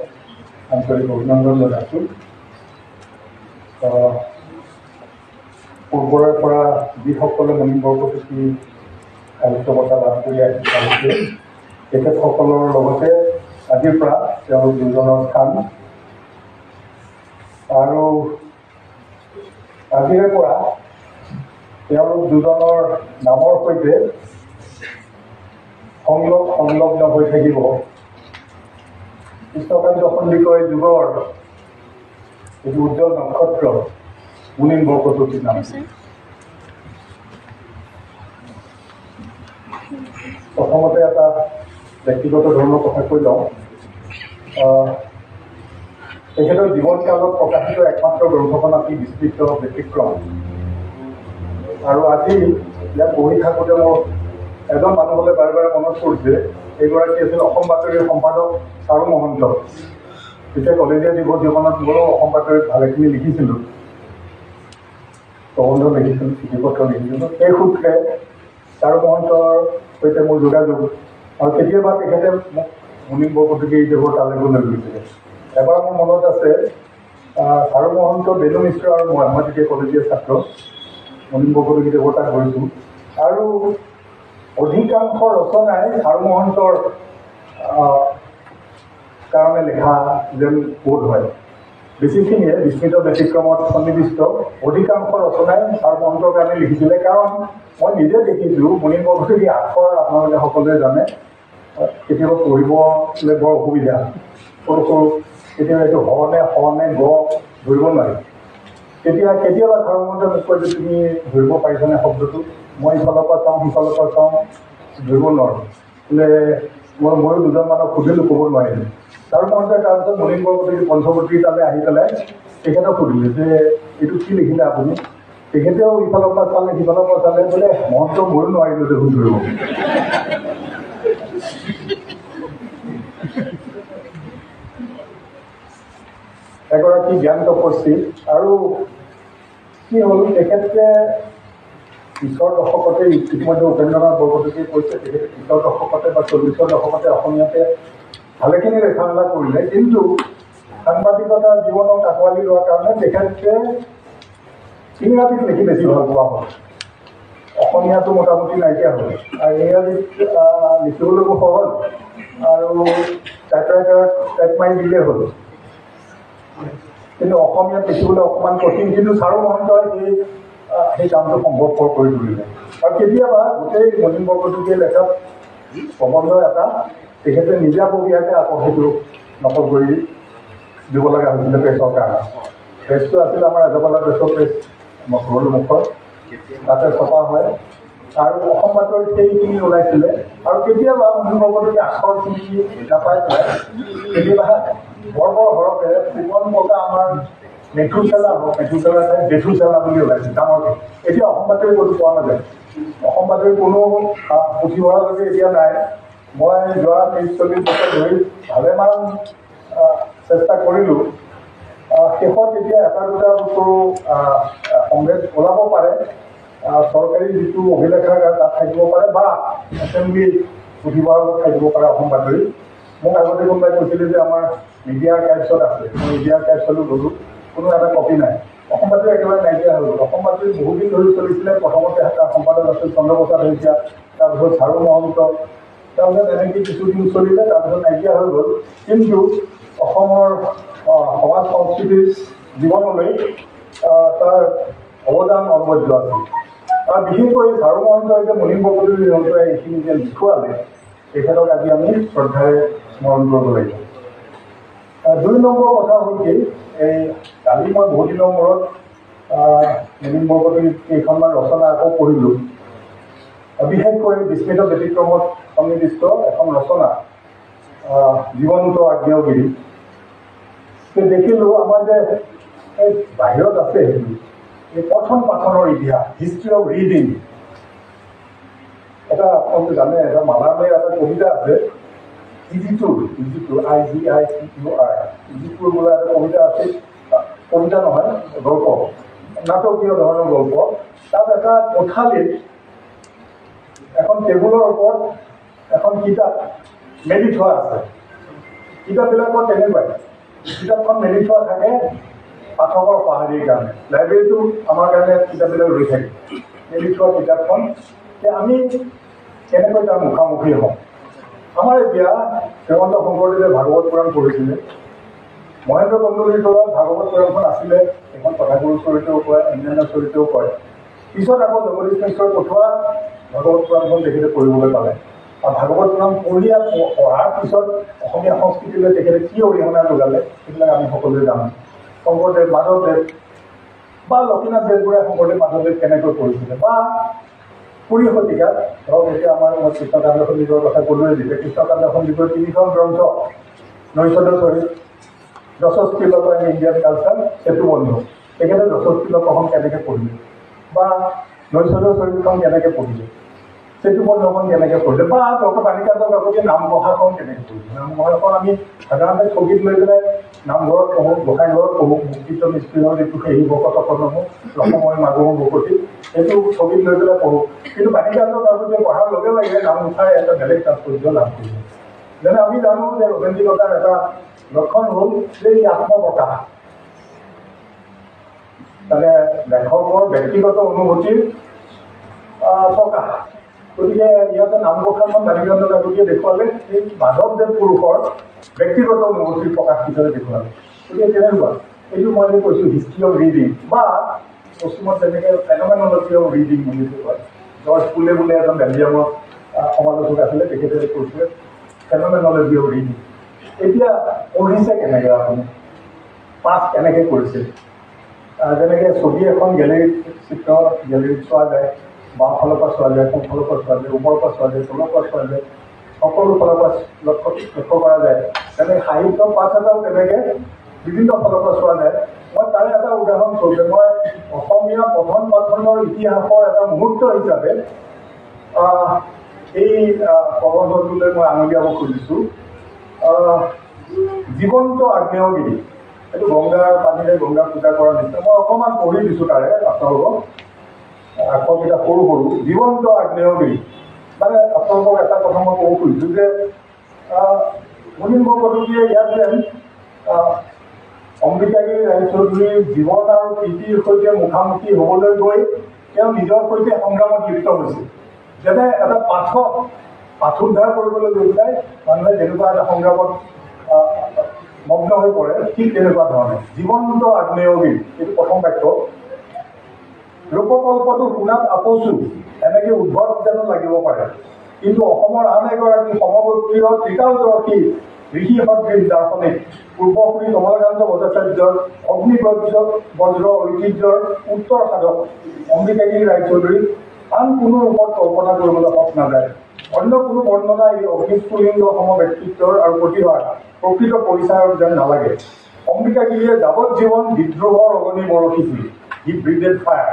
আন্তৰিক অভিনন্দন জনাইছোঁ। পূৰ্বৰে পৰা যিসকলে মুনিন বৰকটকী সাহিত্য বঁটা লাভ কৰি আহিছে তেখেতসকলৰ লগতে আজিৰ পৰা তেওঁলোক দুজনৰ স্থান, আৰু আজিৰে পৰা তেওঁলোক দুজনৰ নামৰ সৈতে সংলগ্ন হৈ থাকিব কৃষ্ণকান্ত সন্দিকৈ যুগৰ এটি উজ্জ্বল নক্ষত্ৰ মুনিন বৰকটকীৰ নাম। প্ৰথমতে এটা ব্যক্তিগত ধৰণৰ কথা কৈ লওঁ। তেখেতৰ জীৱনকালত প্ৰকাশিত একমাত্ৰ গ্ৰন্থখন আছিল বিস্তৃত ব্যতিক্ৰম, আৰু আজি ইয়াত পঢ়ি থাকোঁতে মোৰ এজন মানুহলৈ বাৰে বাৰে মনত পৰিছে। এইগৰাকী আছিল অসম বাতৰিৰ সম্পাদক চাৰু মহন্ত। তেতিয়া কলেজীয়া জীৱনত ময়ো অসম বাতৰিত ভালেখিনি লিখিছিলোঁ, প্ৰবন্ধ লিখিছিলোঁ, চিঠি পত্ৰ লিখিছিলোঁ। সেই সূত্ৰে চাৰু মহন্তৰ সৈতে মোৰ যোগাযোগ, আৰু কেতিয়াবা তেখেতে মোক মুনিন বৰকটকী দেৱৰ তালৈ লৈ গৈছিলে। এবাৰ মোৰ মনত আছে, চাৰু মহন্ত, বেনু মিশ্ৰ আৰু মই তেতিয়া কলেজীয়া ছাত্ৰ, মুনিন বৰকটকী দেৱৰ তাত গৈছোঁ, আৰু অধিকাংশ ৰচনাই চাৰু মহন্তৰ কাৰণে লিখা যেন বোধ হয়। বেছিখিনিয়ে বিস্মৃত ব্যতিক্ৰমত সন্নিৱিষ্ট অধিকাংশ ৰচনাই চাৰু মহন্তৰ কাৰণে লিখিছিলে। কাৰণ মই নিজে দেখিছোঁ মুনিন বৰকটকী আখৰ আপোনালোকে সকলোৱে জানে, কেতিয়াবা পঢ়িবলৈ বৰ অসুবিধা, সৰু সৰু, কেতিয়াবা এইটো হনে গ ধৰিব নোৱাৰি। কেতিয়াবা চাৰু মহন্তে মোক কয় যে তুমি ধৰিব পাৰিছানে শব্দটো? মই ইফালৰ পৰা চাওঁ সিফালৰ পৰা চাওঁ, ধৰিব নোৱাৰোঁ। বোলে ময়ো দুজনমানক সুধিলোঁ, ক'ব নোৱাৰিলোঁ। চাৰু মহন্তই তাৰপিছত মুনিন বৰকটকী পঞ্চৱৰ্তী তালৈ আহি পেলাই তেখেতক সুধিলে যে এইটো কি লিখিলে আপুনি? তেখেতেও ইফালৰ পৰা চালে সিফালৰ পৰা চালে, বোলে মহন্ত ময়ো নোৱাৰিলোঁ দেখোন ধৰিব। এগৰাকী জ্ঞান তপস্বী, আৰু কি হ'ল, তেখেতে পিছৰ দশকতে, ইতিমধ্যে উপেন্দ্ৰনাথ বৰকটকীয়ে কৈছে, তেখেতে পিছৰ দশকতে বা 40ৰ দশকতে অসমীয়াতে ভালেখিনি লেখা মেলা কৰিলে, কিন্তু সাংবাদিকতা জীৱনক আঁকোৱালি লোৱাৰ কাৰণে তেখেতে ইংৰাজীত লিখি বেছি ভাল পোৱা হ'ল। অসমীয়াটো মোটামুটি নাইকিয়া হ'ল, আৰু ইংৰাজীত লিখিবলৈও সহজ, আৰু টাইপৰাইটাৰত টাইপ মাৰি দিলেই হ'ল। কিন্তু অসমীয়াত লিখিবলৈ অকণমান কঠিন, কিন্তু চাৰু মহন্তই সেই কামটো সম্ভৱপৰ কৰি তুলিলে। আৰু কেতিয়াবা গোটেই মুনিন বৰকটকীয়ে লেখা প্ৰবন্ধ এটা তেখেতে নিজাববীয়াকৈ আকৌ সেইটো নকল কৰি দিব লগা হৈছিলে প্ৰেছৰ কাৰণে। প্ৰেছটো আছিল আমাৰ এজবালা প্ৰেছৰ প্ৰেছ, আমাৰ ঘৰৰ মুখত, তাতে ছপা হয়, আৰু অসম বাতৰিত সেইখিনি ওলাইছিলে। আৰু কেতিয়াবা মুনিন বৰকটকী আখৰখিনি নাপাই পেলাই কেতিয়াবা বৰ সৰহকৈ ফুকন বগা আমাৰ মেথুচেলা ঠাইত বেথুচেলা বুলি ওলাইছিল ডাঙৰকৈ। এতিয়া অসম বাতৰি ক'তো পোৱা নাযায়, অসম বাতৰি কোনো পুথিভঁৰাললৈকে এতিয়া নাই। মই যোৱা 30-40 বছৰ ধৰি ভালেমান চেষ্টা কৰিলোঁ। শেষত এতিয়া এটা দুটা বছৰো সংগ্ৰেছ ওলাব পাৰে, চৰকাৰী যিটো অভিলেখাগাৰ তাত থাকিব পাৰে, বা এছেম্বলি পুথিভঁৰালত থাকিব পাৰে অসম বাতৰি। মোক আগতে কোনোবাই কৈছিলে যে আমাৰ মিডিয়া আৰ্কাইভছত আছে, মই মিডিয়া আৰ্কাইভছতো গ'লোঁ, কোনো এটা কপি নাই। অসম বাতৰি একেবাৰে নাইকিয়া হৈ গ'ল। অসম বাতৰি বহুদিন ধৰি চলিছিলে, প্ৰথমতে তাৰ সম্পাদক আছিল চন্দ্ৰপ্ৰসাদ শইকীয়া, তাৰপিছত চাৰু মহন্ত, তাৰপিছত এনেকৈ কিছুদিন চলিলে, তাৰপিছত নাইকিয়া হৈ গ'ল। কিন্তু অসমৰ সমাজ সংস্কৃতিৰ জীৱনলৈ তাৰ অৱদান অনবদ্য আছিল। আৰু বিশেষকৈ চাৰু মহন্তই যে মুনিন বৰকটকী এইখিনি যে লিখুৱালে, তেখেতক আজি আমি শ্ৰদ্ধাৰে স্মৰণ কৰিব লাগিব। 2 নম্বৰ কথা হ'ল কি, এই কালি মই বহুত দিনৰ মূৰত মুনিন বৰকটকী কেইখনমান ৰচনা আকৌ পঢ়িলোঁ। বিশেষকৈ বিস্মৃত ব্যতিক্ৰমত সন্নিৱিষ্ট এখন ৰচনা, জীৱন্ত আগ্নেয়গিৰি দেখিলোঁ আমাৰ যে এই বাহিৰত আছে এই পঠন পাঠনৰ ইতিহাস হিষ্ট্ৰী অফ ৰিডিং এটা আপোনালোকে জানে এটা মালাৰমে এটা কবিতা আছে ইজিটুৰ IGITUR ইজিটুৰ বোলা এটা কবিতা আছে কবিতা নহয় গল্প নাটকীয় ধৰণৰ গল্প তাত এটা কোঠালীত এখন টেবুলৰ ওপৰত এখন কিতাপ মেলি থোৱা আছে কিতাপবিলাকত তেনেকুৱাই কিতাপখন মেলি থোৱা থাকে পাঠকৰ সঁহাৰিৰ কাৰণে লাইব্ৰেৰীটো আমাৰ কাৰণে কিতাপবিলাক ৰৈ থাকে মেলি থোৱা কিতাপখন আমি কেনেকৈ তাৰ মুখামুখি হওঁ আমাৰ এতিয়া শ্ৰীমন্ত শংকৰদেৱে ভাগৱত পুৰাণ পঢ়িছিলে মহেন্দ্ৰ কন্দলীৰ তলত ভাগৱত পুৰাণখন আছিলে এখন কথাগুৰু চৰিত্ৰও কয় অন্যান্য চৰিত্ৰও কয় পিছত আকৌ জগদীশ মিশ্ৰৰ পঠোৱা ভাগৱত পুৰাণখন তেখেতে পঢ়িবলৈ পালে আৰু ভাগৱত পুৰাণ পঢ়াৰ পিছত অসমীয়া সংস্কৃতিলৈ তেখেতে কি অৰিহণা যোগালে সেইবিলাক আমি সকলোৱে জানো শংকৰদেৱ মাধৱদেৱ বা লক্ষ্মীনাথ বেজবৰুৱাই শংকৰদেৱ মাধৱদেৱ কেনেকৈ পঢ়িছিলে বা 20 শতিকাত ধৰক এতিয়া আমাৰ মই কৃষ্ণকান্ত সন্দীপৰ কথা ক'লোৱে দিছে কৃষ্ণকান্ত সন্দীপৰ 3খন গ্ৰন্থ নৈষধ চৰিত যশস্বী লক এণ্ড ইণ্ডিয়ান কালচাৰ সেইটো বন্ধু তেখেতে যশস্বী লকখন কেনেকৈ পঢ়িলে বা নৈষধ চৰিতখন কেনেকৈ পঢ়িলে সেইটো বন্ধখন কেনেকৈ পঢ়িলে বা ডক্টৰ বাণীকান্ত কাকতিয়ে নামঘোষাখন কেনেকৈ পঢ়িলে নামঘোষাখন আমি সাধাৰণতে স্থগিত লৈ পেলাই নামঘৰত পঢ়োঁ গোসাঁই ঘৰত পঢ়োঁ মুক্তিত মিস্ত্ৰীৰ যিটো সেই ভকতসমূহ ৰসময় মাগুৰ ভকতি সেইটো স্থগিত লৈ পেলাই পঢ়োঁ কিন্তু বাণীকান্ত কাকতিয়ে পঢ়াৰ লগে লগে নামঘোষাই এটা বেলেগ তাৎপৰ্য লাভ কৰিছে যেনে আমি জানো যে ৰোমান্টিকতাৰ এটা লক্ষণ হ'ল যে ই আত্মপ্ৰকাশ মানে লেখকৰ ব্যক্তিগত অনুভূতিৰ প্ৰকাশ গতিকে ইয়াতে নামঘোষাখন বাণীকান্ত কাকতিয়ে দেখুৱালে এই মাধৱদেৱ পুৰুষৰ ব্যক্তিগত অনুভূতিৰ প্ৰকাশ হিচাপে দেখুৱালে গতিকে তেনেকুৱা এইটো মই যে কৈছোঁ হিষ্ট্ৰী অফ ৰিডিং বা পশ্চিমত যেনেকৈ ফেনমেনলজি অফ ৰিডিং বুলি কয় জৰ্জ পুলে বোলে এজন বেলজিয়ামৰ সমালোচক আছিলে তেখেতে কৈছিলে ফেনমেনলজি অফ ৰিডিং এতিয়া পঢ়িছে কেনেকৈ আপুনি পাছ কেনেকৈ কৰিছে যেনেকৈ ছবি এখন গেলেৰীত চিত্ৰ গেলেৰীত চোৱা যায় বাওঁফালৰ পৰা চোৱা যায় সোঁফালৰ পৰা চোৱা যায় ওপৰৰ পৰা চোৱা যায় তলৰ পৰা চোৱা যায় সকলো ফালৰ পৰা লক্ষ্য কৰা যায় তেনেকৈ সাহিত্য পাঠ এটাও তেনেকৈ বিভিন্ন ফালৰ পৰা চোৱা যায় মই তাৰে এটা উদাহৰণ স্বৰূপে মই অসমীয়া পঠন পাঠনৰ ইতিহাসৰ এটা মুহূৰ্ত হিচাপে এই প্ৰবন্ধটোলৈ মই আঙুলিয়াব খুজিছোঁ জীৱন্ত আগ্নেয়গিৰি এইটো গংগাৰ পানীৰে গংগাৰ পূজা কৰাৰ নিচিনা মই অকণমান পঢ়ি দিছোঁ তাৰে আপোনালোকক আখৰকেইটা সৰু সৰু জীৱন্ত আগ্নেয়গিৰি মানে আপোনালোকক এটা কথা মই ক'ব খুজিছোঁ যে মুনিন বৰকটকীয়ে ইয়াত যেন অম্বিকাগিৰি ৰায়চৌধুৰীৰ জীৱন আৰু কীৰ্তিৰ সৈতে মুখামুখি হ'বলৈ গৈ তেওঁ নিজৰ সৈতে সংগ্ৰামত লিপ্ত হৈছিল যেনে এটা পাঠ উদ্ধাৰ কৰিবলৈ গৈ পেলাই মানুহে যেনেকুৱা এটা সংগ্ৰামত মগ্ন হৈ পৰে ঠিক তেনেকুৱা ধৰণে জীৱন্ত আগ্নেয়গিৰি এইটো প্ৰথম বাক্য ৰূপকল্পটো শুনাত আপচু এনেকৈ উদ্ভৱ যেন লাগিব পাৰে কিন্তু অসমৰ আন এগৰাকী সমগোত্ৰীয় ত্ৰিকালদৰ্শী ঋষি সদৃশ দাৰ্শনিক পূৰ্বসূৰী কমলাকান্ত ভট্টাচাৰ্যৰ বজ্ৰ ঐতিহ্যৰ উত্তৰ সাধক অম্বিকাগিৰি ৰায়চৌধুৰী আন কোনো ৰূপত কল্পনা কৰিবলৈ সৎ নাযায় অন্য কোনো বৰ্ণনা এই অগ্নিস্ফুলিংগ সম ব্যক্তিত্বৰ আৰু প্ৰতিভাৰ প্ৰকৃত পৰিচয়ৰ যেন নালাগে অম্বিকাগিৰিয়ে যাৱজ্জীৱন বিদ্ৰোহৰ অগ্নি বৰষিছিল হি ব্ৰিডেড ফায়াৰ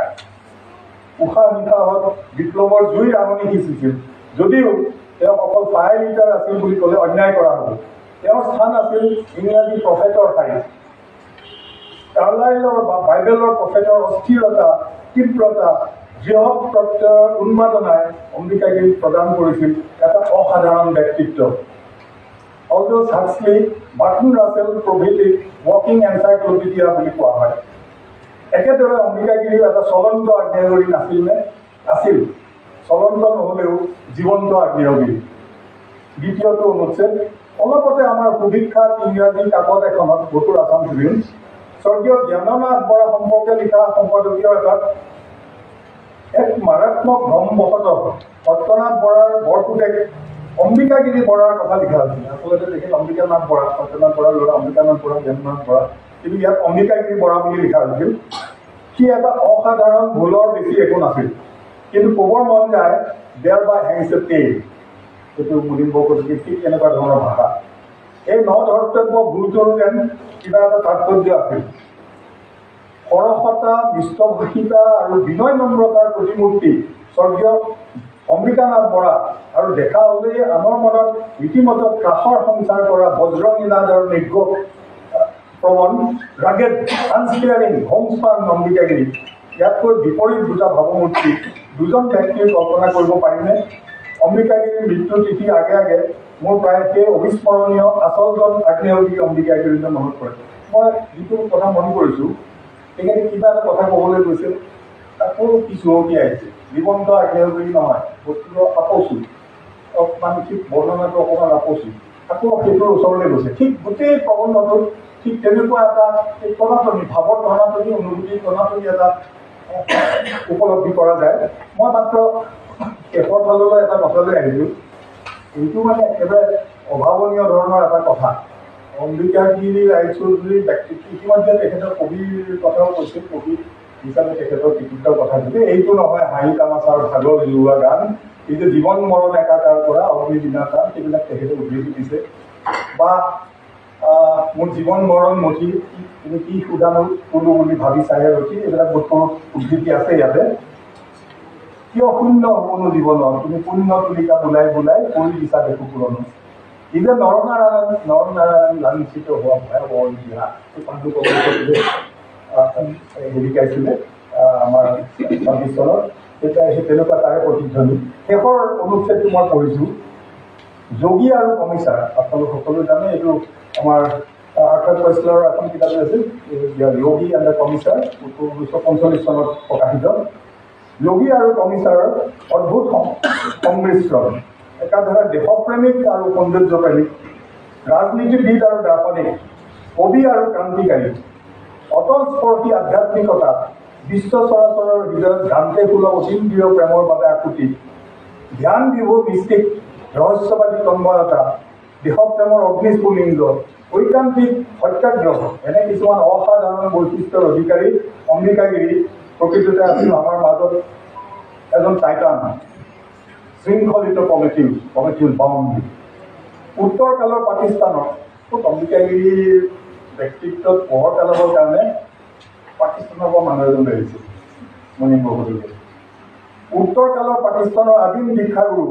উশাহ নিশাহত বিপ্লৱৰ জুইৰ আমনি সিঁচিছিল যদিও তেওঁ অকল ফায়াৰ লিটাৰ আছিল বুলি ক'লে অন্যায় কৰা হ'ব তেওঁৰ স্থান আছিল ইংৰাজী প্ৰফেটৰ শাৰীত কাৰ্লাইলৰ বা বাইবেলৰ প্ৰফেটৰ অস্থিৰতা তীব্ৰতা বৃহৎ প্ৰত্যয়ৰ উন্মাদনাই অম্বিকাগিৰিক প্ৰদান কৰিছিল এটা অসাধাৰণ ব্যক্তিত্ব অলদো হাক্সলি বাৰ্টন ৰাছেল প্ৰভৃতিক ৱাকিং এনচাইক্লোপিডিয়া বুলি কোৱা হয় একেদৰে অম্বিকাগিৰিও এটা চলন্ত আগ্নেয়গিৰি নাছিলনে আছিল চলন্ত নহ'লেও জীৱন্ত আগ্নেয়গিৰি দ্বিতীয়টো অনুচ্ছেদ অলপতে আমাৰ সুবিখ্যাত ইংৰাজী কাকত এখনত বতুৰ আছাম ট্ৰিবিউন স্বৰ্গীয় জ্ঞাননাথ বৰা সম্পৰ্কে লিখা সম্পাদকীয় এটাত এক মাৰাত্মক ভ্ৰমবশতঃ সত্যনাথ বৰাৰ বৰপুতেক অম্বিকাগিৰি বৰাৰ কথা লিখা হৈছিল আচলতে তেখেত অম্বিকানাথ বৰা সত্যনাথ বৰাৰ ল'ৰা অম্বিকানাথ বৰা জ্ঞাননাথ বৰা কিন্তু ইয়াত অম্বিকাগিৰি বৰা বুলি লিখা হৈছিল সি এটা অসাধাৰণ ভুলৰ বেছি একো নাছিল কিন্তু ক'বৰ মন যায় দেয়াৰ বাই হেংছ এ টেইল সেইটো মুনিন বৰকটকীৰ ঠিক এনেকুৱা ধৰণৰ ভাষা এই 9 ধৰ্তব্য গুৰুতৰ যেন কিবা এটা তাৎপৰ্য আছিল। সৰসতা, মিষ্টভাষিতা আৰু বিনয় নম্ৰতাৰ প্ৰতিমূৰ্তি স্বৰ্গীয় অম্বিকানাথ বৰা আৰু দেখা হ'লেই আনৰ মনত ৰীতিমতে ত্ৰাসৰ সংচাৰ কৰা বজ্ৰনীনাদ আৰু নিগ্ৰ প্ৰবণ ৰাগেড আনস্পিয়াৰিং হোমস্পান অম্বিকাগিৰি। ইয়াতকৈ বিপৰীত দুটা ভাৱমূৰ্তি দুজন ব্যক্তিৰ কল্পনা কৰিব পাৰিনে? অম্বিকাগিৰিৰ মৃত্যু তিথিৰ আগে আগে মোৰ প্ৰায় সেই অবিস্মৰণীয় আচলজন আগ্নেয়গিৰি অম্বিকাগিৰিলৈ মনত পৰে। মই যিটো কথা মন কৰিছোঁ, তেখেতে কিবা এটা কথা ক'বলৈ গৈছে, আকৌ কিছু চুহকি আহিছে। জীৱন্ত আগ্নেয়গিৰি নহয়, বস্তুটো আপচু, মানসিক বৰ্ণনাটো অকণমান আপচু, আকৌ সেইটোৰ ওচৰলৈ গৈছে। ঠিক গোটেই প্ৰবন্ধটোত ঠিক তেনেকুৱা এটা এই টনাটনি, ভাৱৰ টনাটনি, অনুভূতিৰ টনাটনি এটা উপলব্ধি কৰা যায়। মই মাত্ৰ শেষৰ ফাললৈ এটা কথালৈ আহিলোঁ। এইটো মানে একেবাৰে অভাৱনীয় ধৰণৰ এটা কথা। অম্বিকাগিৰি ৰায়চৌধুৰীৰ ব্যক্তিত্ব ইতিমধ্যে তেখেতৰ কবিৰ কথাও কৈছে, কবি হিচাপে তেখেতৰ কৃতিত্বৰ কথা যদি এইটো নহয় হাঁহি তামাচাৰ ভাগৰ জোৰোৱা গান, এই যে জীৱন মৰণ একাকাৰ কৰা অগ্নিবীণা গান, সেইবিলাক তেখেতে উদ্ধৃতি দিছে। বা মোৰ জীৱন মৰণ মঠি তুমি কি সুধানো কোনো বুলি ভাবি চাহে ৰখি, এইবিলাক বস্তুৰ উদ্ধৃতি আছে ইয়াতে। কিয় শূন্য হ'বনো জীৱনত, তুমি পুণ্য তুলিকা বোলাই বোলাই কৰি দিছা দেখো পুৰণো। ই যে নৰনাৰায়ণ লাঞ্ছিত হোৱা ভয়াৱহ ইতিহাস, এই পাণ্ডু কবিয়ে হেৰি গাইছিলে আমাৰ 26 চনত। তেতিয়া সেই তেনেকুৱা তাৰে প্ৰতিধ্বনি। শেষৰ অনুচ্ছেদটো মই পঢ়িছোঁ। যোগী আৰু কমিছাৰ, আপোনালোক সকলোৱে জানে এইটো আমাৰ আৰ্থৰ কৈছলৰ এখন কিতাপ আছিল, যোগী এণ্ড দ্য কমিছাৰ, 1945 চনত প্ৰকাশিত। যোগী আৰু কমিছাৰৰ অদ্ভুত সংমিশ্ৰণ, একাধাৰে দেশপ্ৰেমিক আৰু সৌন্দৰ্যপ্ৰেমিক, ৰাজনীতিবিদ আৰু দাৰ্শনিক, কবি আৰু ক্ৰান্তিকাৰী, অতলস্পৰ্শী আধ্যাত্মিকতা, বিশ্ব চৰাচৰৰ হৃদয়ত ঘামকে ফুলা অচিন্তীয় প্ৰেমৰ বাবে আকুতি, ধ্যান বিভু মিষ্টিক, ৰহস্যবাদী তন্ময়তা, দেশপ্ৰেমৰ অগ্নিস্ফুলিংগ, ঐকান্তিক সত্যাগ্ৰহ, এনে কিছুমান অসাধাৰণ বৈশিষ্ট্যৰ অধিকাৰী অম্বিকাগিৰি প্ৰকৃততে আছিল আমাৰ মাজত এজন টাইটান, শৃংখলিত প্ৰমেথিউছ বাউণ্ড। উত্তৰ কালৰ পাকিস্তানৰ অম্বিকাগিৰিৰ ব্যক্তিত্বত পোহৰ পেলাবৰ কাৰণে পাকিস্তানৰ পৰা মানুহ এজন আহিছিল, মুনিন বৰকটকী। উত্তৰ কালৰ পাকিস্তানৰ আদিম দীক্ষাগুৰু,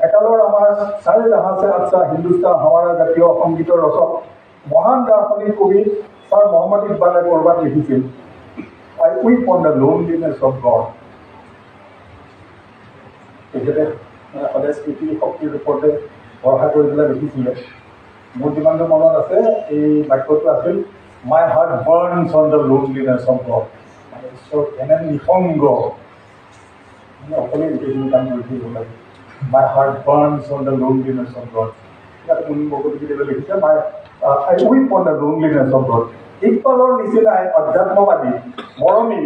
একালৰ আমাৰ চাৰে জাহাজে আচ্ছা হিন্দুস্তান হাৱাৰা জাতীয় সংগীতৰ ৰচক, মহান দাৰ্শনিক কবি ছাৰ মহম্মদ ইকবালে ক'ৰবাত লিখিছিল, I weep on the loneliness of God. তেখেতে সদায় স্মৃতি শক্তিৰ ওপৰতে ভৰসা কৰি পেলাই লিখিছিলে। মোৰ যিমানটো মনত আছে, এই বাক্যটো আছিল, my heart burns on the loneliness of God. মানে ঈশ্বৰ এনে নিসংগ, মানে অকলেই গোটেইখিনি কাম কৰি থাকিব লাগে। My heart burns on the loneliness of God. ইয়াতে মুনিন বৰকটকী লিখিছে, I weep on the loneliness of God. ইকবালৰ নিচিনাই অধ্যাত্মবাদী, মৰমী,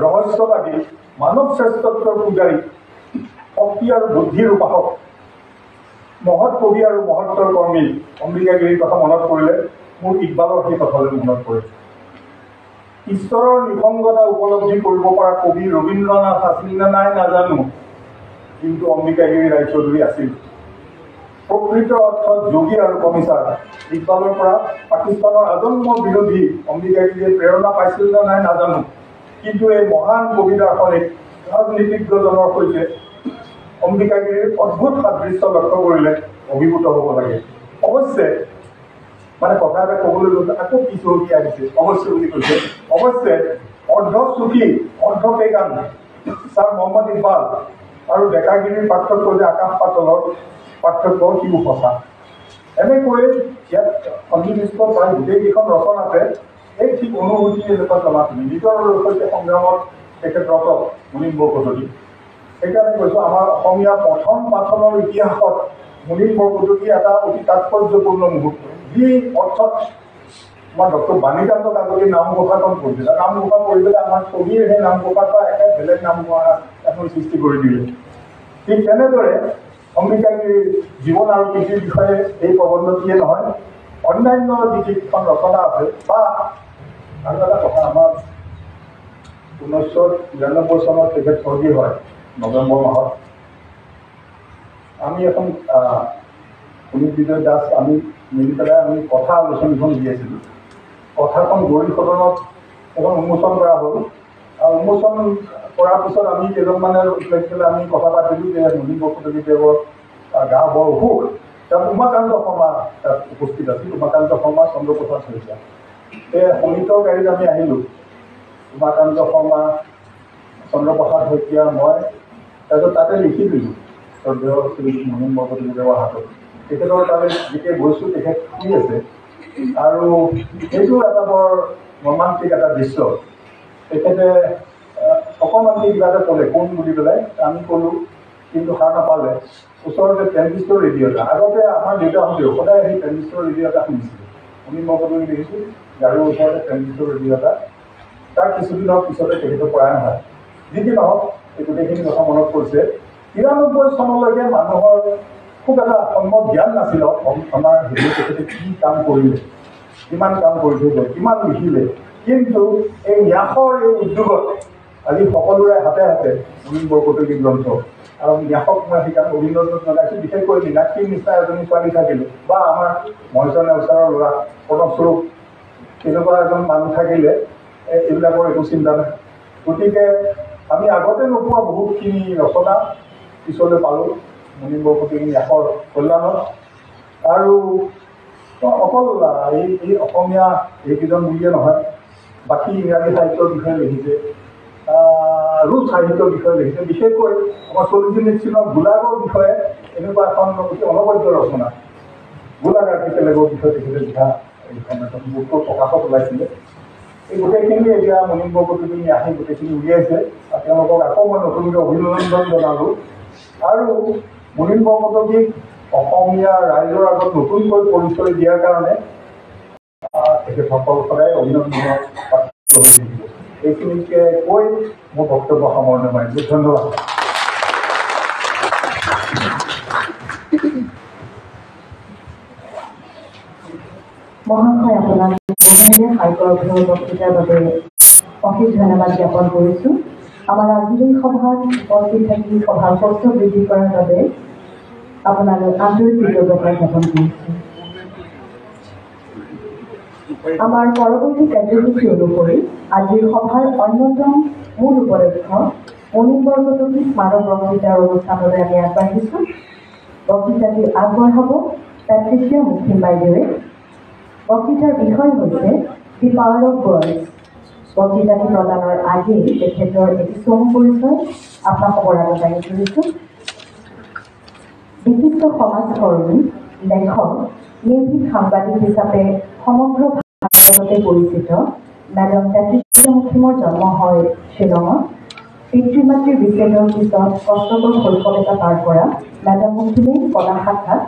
ৰহস্যবাদী, মানৱ শ্ৰেষ্ঠত্বৰ পূজাৰী, শক্তি আৰু বুদ্ধিৰ উপাসক, মহৎ কবি আৰু মহত্বৰ কৰ্মী অম্বিকাগিৰিৰ কথা মনত পৰিলে মোৰ ইকবালৰ সেই কথালৈ মনত পৰে। ঈশ্বৰৰ নিসংগতা উপলব্ধি কৰিব পৰা কবি ৰবীন্দ্ৰনাথ আছিল নে নাই নাজানো, কিন্তু অম্বিকাগিৰি ৰায়চৌধুৰী আছিল। প্ৰকৃত অৰ্থত যোগী আৰু কমিছাৰ ইকবালৰ পৰা পাকিস্তানৰ আজন্ম বিৰোধী অম্বিকাগিৰিয়ে প্ৰেৰণা পাইছিল নে নাই নাজানো, কিন্তু এই মহান কবি দাৰ্শনিক ৰাজনীতিজ্ঞজনৰ সৈতে অম্বিকাগিৰিৰ অদ্ভুত সাদৃশ্য লক্ষ্য কৰিলে অভিভূত হ'ব লাগে। অৱশ্যে মানে কথা এটা ক'বলৈ গ'লে আকৌ কি চহকি আহিছে, অৱশ্যে বুলি কৈছে। অৱশ্যে অৰ্ধ চুকী অৰ্ধ পেগান ছাৰ মহম্মদ ইকবাল আৰু ডেকাগিৰিৰ পাৰ্থক্য যে আকাশ পাতলৰ পাৰ্থক্য, সিও সঁচা। এনেকৈ ইয়াত সন্নিৱিষ্ট প্ৰায় গোটেইকেইখন ৰচনাতে এই ঠিক অনুভূতি এনেকুৱা জনাখিনি নিজৰ সৈতে সংগ্ৰামত তেখেতৰত মুনিন বৰকটকী। সেইকাৰণে কৈছোঁ, আমাৰ অসমীয়া পঠন পাঠনৰ ইতিহাসত মুনিন বৰকটকী এটা অতি তাৎপৰ্যপূৰ্ণ মুহূৰ্ত, যি অৰ্থত আমাৰ ডক্টৰ বাণীকান্ত কাকতিৰ নামঘোষাখন পঢ়িছিলে। নামঘোষা পঢ়ি পেলাই আমাৰ ছবিৰ সেই নামঘোষাৰ পৰা একে বেলেগ নামঘোষা এখন সৃষ্টি কৰি দিলে। ঠিক তেনেদৰে অম্বিকাগিৰিৰ জীৱন আৰু কৃতিৰ বিষয়ে এই প্ৰবন্ধটিয়ে নহয়, অন্যান্য যিকেইখন ৰচনা আছে। বা আৰু এটা কথা, আমাৰ 1993 চনত তেখেত স্বৰ্গী হয় নৱেম্বৰ মাহত। আমি এখন পুনিত বিজয় দাস আমি মিলি পেলাই আমি কথা আলোচনীখন উলিয়াইছিলোঁ। কথাখন গৌৰী সদনত এখন উন্মোচন কৰা হ'ল আৰু উন্মোচন কৰাৰ পিছত আমি কেইজনমানে উঠাই পেলাই আমি কথা পাতিলোঁ যে মুনিন বৰকটকীদেৱৰ গা বৰ অসুখ। তাত উমাকান্ত শৰ্মা তাত উপস্থিত আছিল, উমাকান্ত শৰ্মা, চন্দ্ৰপ্ৰসাদ শইকীয়া। এই সংগীতৰ গাড়ীত আমি আহিলোঁ, উমাকান্ত শৰ্মা, চন্দ্ৰপ্ৰসাদ শইকীয়া, মই। তাৰপিছত তাতে লিখি দিলোঁ শ্ৰদ্ধেয় শ্ৰী মুনিন বৰকটকীদেৱৰ হাতত। তেখেতৰ তালৈ যেতিয়া গৈছোঁ তেখেত শুই আছে আৰু এইটো এটা বৰ মৰ্মান্তিক এটা দৃশ্য। তেখেতে অকণমানকৈ কিবা এটা ক'লে, কোন বুলি পেলাই আমি ক'লোঁ, কিন্তু সাৰ নাপালে। ওচৰতে ট্ৰেনজিষ্টৰ ৰেডিঅ' এটা, আগতে আমাৰ দেউতাহঁতেও সদায় সেই ট্ৰেনজিষ্টৰ ৰেডিঅ' এটা শুনিছিলোঁ। মুনিন বৰকটকী দেখিছোঁ গাড়ীৰ ওচৰতে ট্ৰেনজিষ্টৰ ৰেডিঅ' এটা। তাৰ কিছুদিনৰ পিছতে তেখেতৰ প্ৰয়াণ হয়। যি কি নহওক এই গোটেইখিনি কথা মনত পৰিছে। ৯৩ চনলৈকে মানুহৰ খুব এটা সম্ভৱ জ্ঞান নাছিল আমাৰ হেৰি তেখেতে কি কাম কৰিলে, কিমান কাম কৰি থৈ গ'ল, কিমান লিখিলে। কিন্তু এই ন্যাসৰ এই উদ্যোগত আজি সকলোৰে হাতে হাতে মুনিন বৰকটকী গ্ৰন্থ। আৰু ন্যাসক মই সেইকাৰণে অভিনন্দন জনাইছোঁ। বিশেষকৈ মীনাক্ষীৰ নিচিনা এজনী ছোৱালী থাকিলে বা আমাৰ মহেশ্বৰ নেওচাৰৰ ল'ৰা প্ৰণৱস্বৰূপ তেনেকুৱা এজন মানুহ থাকিলে এইবিলাকৰ একো চিন্তা নাই। গতিকে আমি আগতে নোপোৱা বহুতখিনি ৰচনা পিছলৈ পালোঁ মুনিন বৰকটকী ন্যাসৰ কল্যাণত। আৰু অকল এই অসমীয়া এইকেইজন বুলিয়ে নহয়, বাকী ইংৰাজী সাহিত্যৰ বিষয়ে লিখিছে, ৰুছ সাহিত্যৰ বিষয়ে লিখিছে। বিশেষকৈ আমাৰ ৪০ চনত গোলাগৰ বিষয়ে এনেকুৱা এখন অতি অনবদ্য ৰচনা, গোলাগ আৰ্টিকেলেগৰ বিষয়ে তেখেতে লিখা এইখন এখন বুকৰ প্ৰকাশত ওলাইছিলে। এই গোটেইখিনি এতিয়া মুনিন বৰকটকী আহি গোটেইখিনি উলিয়াইছে আৰু তেওঁলোকক আকৌ মই নতুনকৈ অভিনন্দন জনালোঁ। আৰু মুনিন বৰকটকীক অসমীয়া ৰাইজৰ আগত নতুনকৈ পৰিচয় দিয়াৰ কাৰণে তেখেতসকল সদায় অভিনন্দনৰ পাত্ৰ হৈ থাকিব। এইখিনিকে কৈ মোৰ বক্তব্য সামৰণি মাৰিছোঁ। ধন্যবাদ। মহাশয়, আপোনাক সাহিত্যৰ বক্তৃতাৰ বাবে অশেষ ধন্যবাদ জ্ঞাপন কৰিছোঁ। আমাৰ আজিৰ এই সভাত উপস্থিত থাকি সভাৰ কষ্ট বৃদ্ধি কৰাৰ বাবে আপোনালৈ আন্তৰিক কৃতজ্ঞতা জ্ঞাপন কৰিছোঁ। আমাৰ পৰৱৰ্তী কাৰ্যসূচী অনুসৰি আজিৰ সভাৰ অন্যতম মূল উপলক্ষ্য মুনিন বৰকটকী স্মাৰক বক্তৃতাৰ অনুষ্ঠানলৈ আমি আগবাঢ়িছোঁ। বক্তৃতাটি আগবঢ়াব পেট্ৰিচিয়া মুখিম বাইদেৱে। বক্তৃতাৰ বিষয় হৈছে দি পাৱাৰ অফ ৱৰ্ডছ। বক্তৃতাটি প্ৰদানৰ আগেয়ে তেখেতৰ এটি চমু পৰিচয় আপোনালোকৰ আগত দাঙি ধৰিছোঁ। বিশিষ্ট সমাজকৰ্মী, লেখক, নিৰ্ভীক সাংবাদিক হিচাপে সমগ্ৰ ভাৰততে পৰিচিত মেডাম পেট্ৰিচিয়া মুখিমৰ জন্ম হয় শ্বিলঙত। পিতৃ মাতৃৰ বিচ্ছেদৰ পিছত কষ্টকৰ শৈশৱ এটা পাৰ কৰা মেডাম মুখিমে কলা শাখাত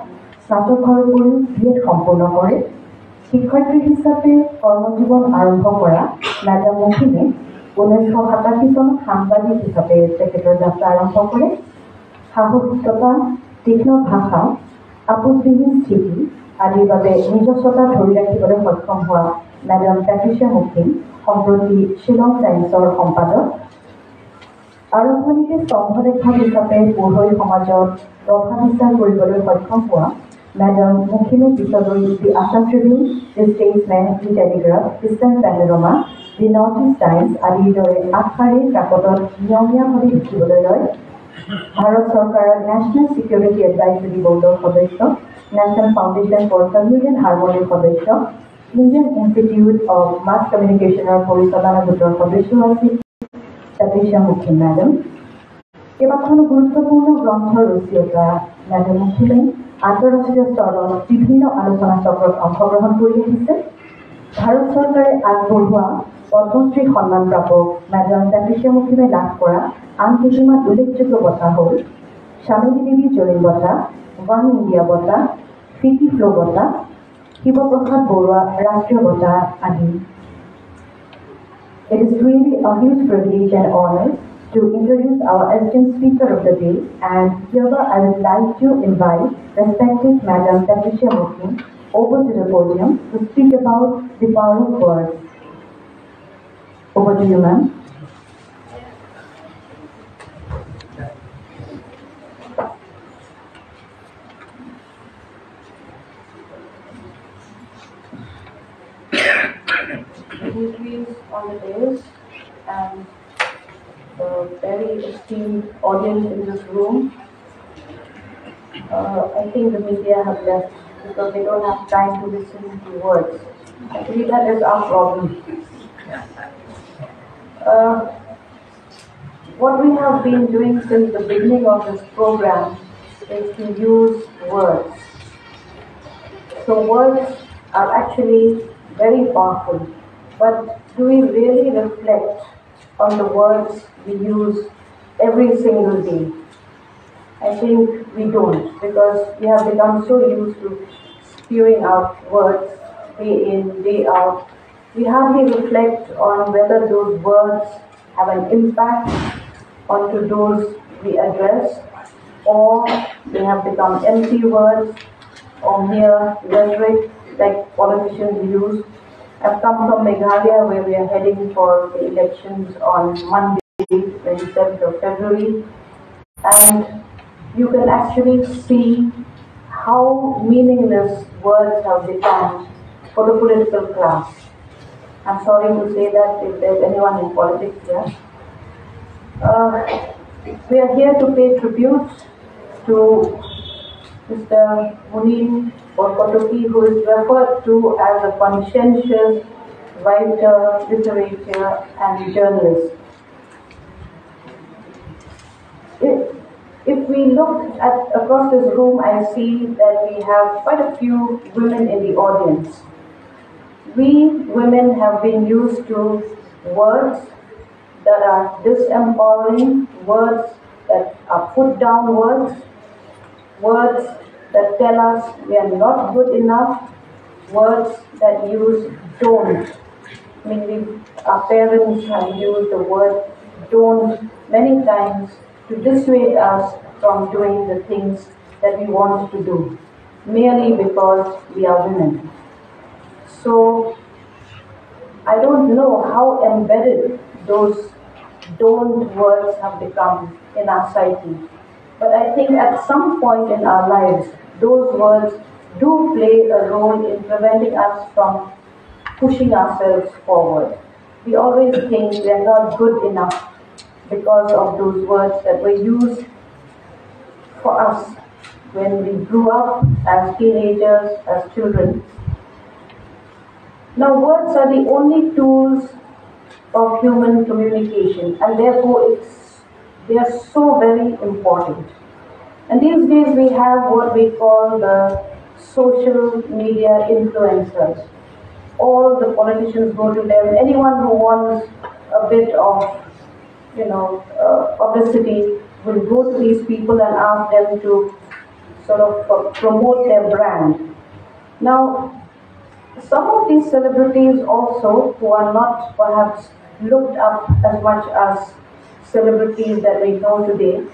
স্নাতকৰ উপৰিও BEd সম্পূৰ্ণ কৰে। শিক্ষয়িত্ৰী হিচাপে কৰ্মজীৱন আৰম্ভ কৰা মেডাম মুখিমে 1987 চনত সাংবাদিক হিচাপে তেখেতৰ যাত্ৰা আৰম্ভ কৰে। সাহসিকতা, তীক্ষ্ণ ভাষা, আপোচবিহীন স্থিতি আদিৰ বাবে নিজস্বতা ধৰি ৰাখিবলৈ সক্ষম হোৱা মেডাম পেট্ৰিচিয়া মুখিম সম্প্ৰতি শ্বিলং টাইমছৰ সম্পাদক। আৰম্ভণিতে স্তম্ভলেখক হিচাপে পঢ়ুৱৈ সমাজত প্ৰভাৱ বিস্তাৰ কৰিবলৈ সক্ষম হোৱা মেডাম মুখিমে পিছলৈ দি আছাম ট্ৰিবিউন, দি ষ্টেটছমেন, দি টেলিগ্ৰাফ, ইষ্টাৰ্ণ পেনোৰামা, দি নৰ্থ ইষ্ট টাইমছ আদিৰ দৰে আগশাৰীৰ কাকতত নিয়মীয়াভাৱে লিখিবলৈ লয়। ভাৰত চৰকাৰৰ নেশ্যনেল ছিকিউৰিটি এডভাইজৰী বৰ্ডৰ সদস্য, নেশ্যনেল ফাউণ্ডেশ্যন ফৰ কমিউনিয়ন হাৰ্মনিৰ সদস্য, ইণ্ডিয়ান ইনষ্টিটিউট অৱ মাছ কমিউনিকেশ্যনৰ পৰিচালনা গোটৰ সদস্য আছিল পেট্ৰিচিয়া মুখিম মেডাম। কেইবাখনো গুৰুত্বপূৰ্ণ গ্ৰন্থৰ ৰচয়িতা মেডাম মুখিমে আন্তঃৰাষ্ট্ৰীয় স্তৰত বিভিন্ন আলোচনা চক্ৰত অংশগ্ৰহণ কৰি আহিছে। ভাৰত চৰকাৰে আগবঢ়োৱা পদ্মশ্ৰী সন্মান প্ৰাপক মেডাম পেট্ৰিচিয়া মুখিমে লাভ কৰা আন কিছুমান উল্লেখযোগ্য বঁটা হ'ল স্বামী দেৱী জৈন বঁটা, ওৱান ইণ্ডিয়া বঁটা, ফিটি ফ্ল' বঁটা, শিৱপ্ৰসাদ বৰুৱা ৰাষ্ট্ৰীয় বঁটা আদি। It is really a huge privilege and honor to introduce our esteemed speaker of the day, and hereby I would like to invite respected Madam Patricia Mukim over to the podium to speak about the power of words. Over to you, ma'am. dignitaries on the dais and the very esteemed audience in this room. I think the media have left because they don't have time to listen to words. Actually, that is our problem. What we have been doing since the beginning of this program is to use words. So words are actually very powerful, but do we really reflect on the words we use every single day? I think we don't, because we have become so used to spewing out words day in, day out. We hardly reflect on whether those words have an impact onto those we address, or they have become empty words or mere rhetoric like politicians use. I've come from Meghalaya, where we are heading for the elections on Monday, 27th of February, and you can actually see how meaningless words have become for the political class. I'm sorry to say that if there's anyone in politics here. We are here to pay tribute to Mr. Munin Barkotoki, who is referred to as a conscientious writer, literature, and journalist. If we look across this room, I see that we have quite a few women in the audience. We women have been used to words that are disempowering, words that are put down words that tell us we are not good enough, words that use don't. I mean, our parents have used the word don't many times to dissuade us from doing the things that we want to do, merely because we are women. So, I don't know how embedded those don't words have become in our psyche. But I think at some point in our lives, those words do play a role in preventing us from pushing ourselves forward. We always think we are not good enough because of those words that were used for us when we grew up as teenagers, as children. Now, words are the only tools of human communication, and therefore they are so very important. And these days we have what we call the social media influencers. All the politicians go to them. Anyone who wants a bit of, publicity will go to these people and ask them to sort of promote their brand. Now, some of these celebrities also, who are not perhaps looked up as much as celebrities that we know today,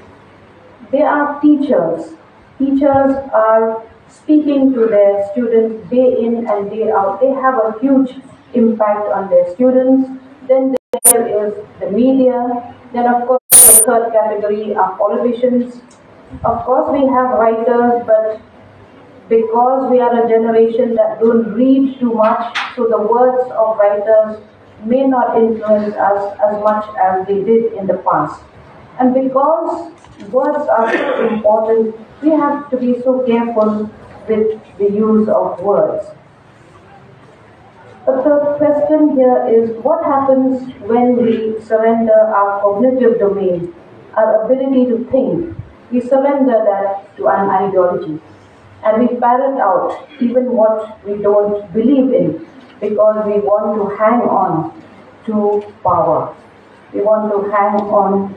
they are teachers. Teachers are speaking to their students day in and day out. They have a huge impact on their students. Then there is the media. Then of course the third category are politicians. Of course we have writers, but because we are a generation that don't read too much, so the words of writers may not influence us as much as they did in the past. And because words are so important, we have to be so careful with the use of words. But the question here is, what happens when we surrender our cognitive domain, our ability to think? We surrender that to an ideology. And we parrot out even what we don't believe in, because we want to hang on to power. We want to hang on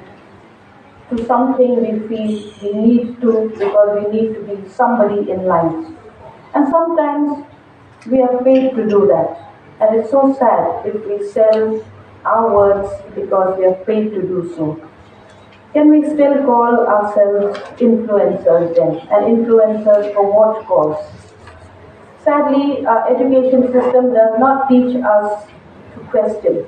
to something we feel we need to, because we need to be somebody in life. And sometimes we are paid to do that. And it's so sad if we sell our words because we are paid to do so. Can we still call ourselves influencers then? And influencers for what cause? Sadly, our education system does not teach us to question.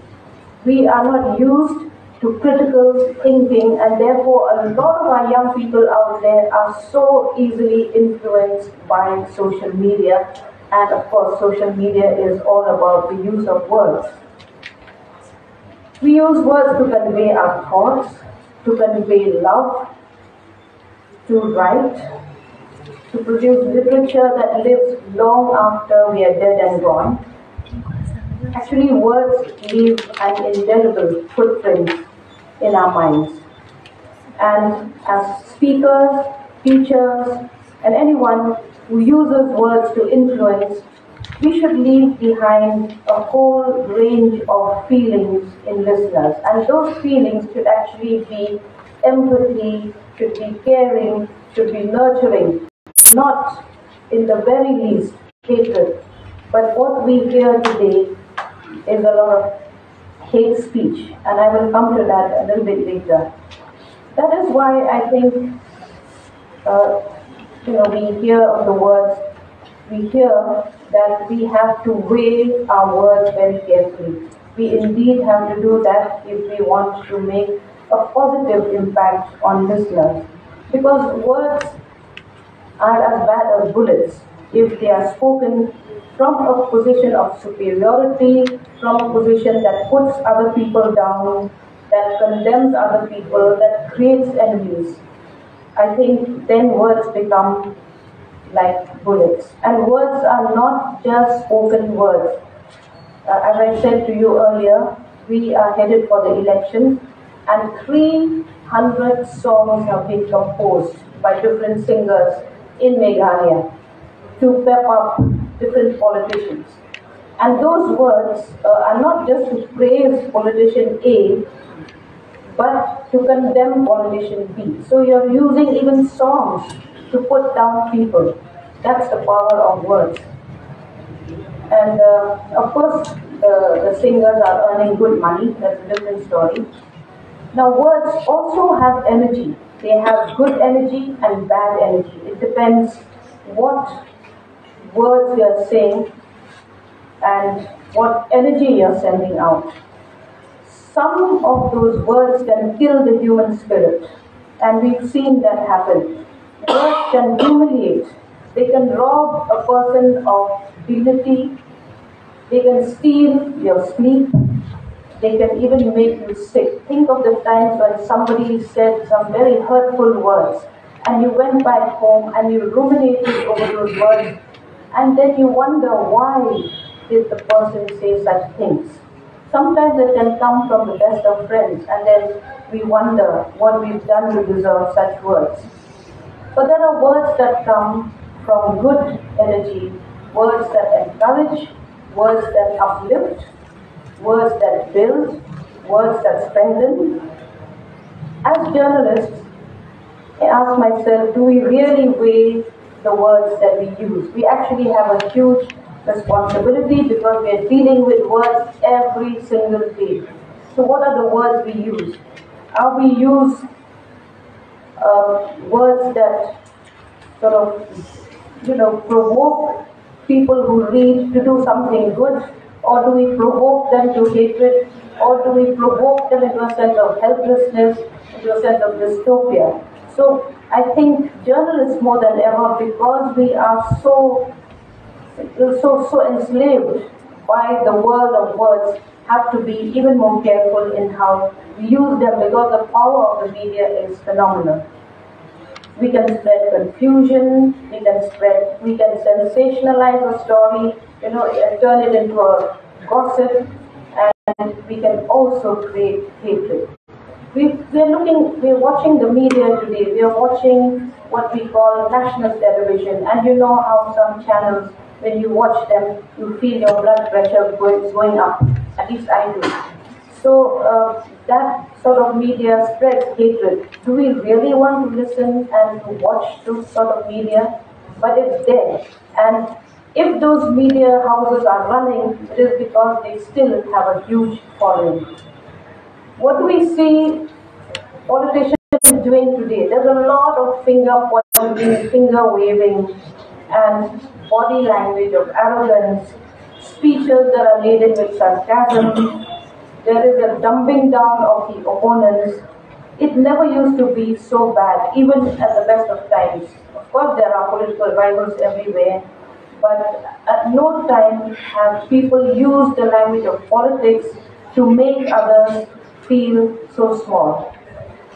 We are not used to critical thinking, and therefore a lot of our young people out there are so easily influenced by social media. And of course, social media is all about the use of words. We use words to convey our thoughts, to convey love, to write, to produce literature that lives long after we are dead and gone. Actually, words leave an indelible footprint in our minds. And as speakers, teachers, and anyone who uses words to influence, we should leave behind a whole range of feelings in listeners. And those feelings should actually be empathy, should be caring, should be nurturing, not in the very least hatred. But what we hear today is a lot of hate speech, and I will come to that a little bit later. That is why I think, we hear of the words, we hear that we have to weigh our words very carefully. We indeed have to do that if we want to make a positive impact on listeners. Because words are as bad as bullets if they are spoken from a position of superiority, from a position that puts other people down, that condemns other people, that creates enemies. I think then words become like bullets. And words are not just spoken words. As I said to you earlier, we are headed for the elections, and 300 songs have been composed by different singers in Meghalaya to pep up different politicians. And those words are not just to praise politician A, but to condemn politician B. So you're using even songs to put down people. That's the power of words. And of course, the singers are earning good money. That's a different story. Now, words also have energy. They have good energy and bad energy. It depends what words you're saying and what energy you're sending out. Some of those words can kill the human spirit, and we've seen that happen. Words can humiliate. They can rob a person of dignity. They can steal your sleep. They can even make you sick. Think of the times when somebody said some very hurtful words, and you went back home and you ruminated over those words, and then you wonder, why did the person say such things? Sometimes it can come from the best of friends, and then we wonder what we've done to deserve such words. But there are words that come from good energy, words that encourage, words that uplift, words that build, words that strengthen. As journalists, I ask myself, do we really weigh the words that we use? We actually have a huge responsibility because we are dealing with words every single day. So what are the words we use? Are we use words that sort of, provoke people who read to do something good? Or do we provoke them to hatred? Or do we provoke them into a sense of helplessness, into a sense of dystopia? So I think journalists more than ever, because we are so enslaved by the world of words, have to be even more careful in how we use them, because the power of the media is phenomenal. We can spread confusion, we can sensationalize a story, turn it into a gossip, and we can also create hatred. We're watching the media today. We are watching what we call national television, and you know how some channels, when you watch them, you feel your blood pressure going up. At least I do. So that sort of media spreads hatred. Do we really want to listen and to watch those sort of media? But it's there. And if those media houses are running, it is because they still have a huge following. What do we see politicians doing today? There's a lot of finger pointing, finger waving, and body language of arrogance, speeches that are laden with sarcasm. There is a dumbing down of the opponents. It never used to be so bad, even at the best of times. Of course, there are political rivals everywhere, but at no time have people used the language of politics to make others feel so small.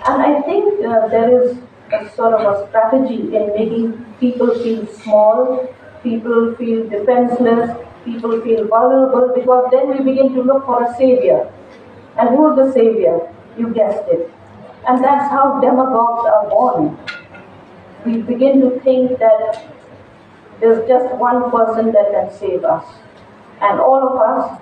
And I think there is a sort of a strategy in making people feel small, people feel defenseless, people feel vulnerable, because then we begin to look for a savior. And who is the savior? You guessed it. And that's how demagogues are born. We begin to think that there's just one person that can save us. And all of us,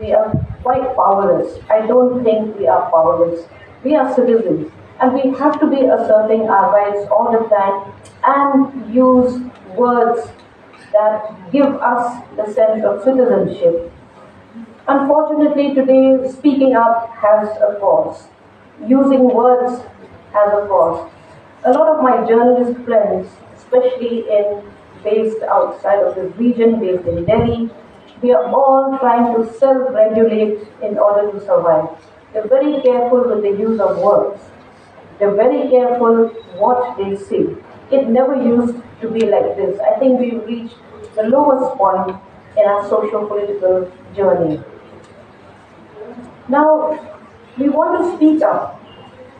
we are quite powerless. I don't think we are powerless. We are citizens. And we have to be asserting our rights all the time and use words that give us the sense of citizenship. Unfortunately, today, speaking up has a cost. Using words has a cost. A lot of my journalist friends, especially based outside of this region, based in Delhi, we are all trying to self-regulate in order to survive. They're very careful with the use of words. They're very careful what they say. It never used to be like this. I think we've reached the lowest point in our socio-political journey. Now, we want to speak up.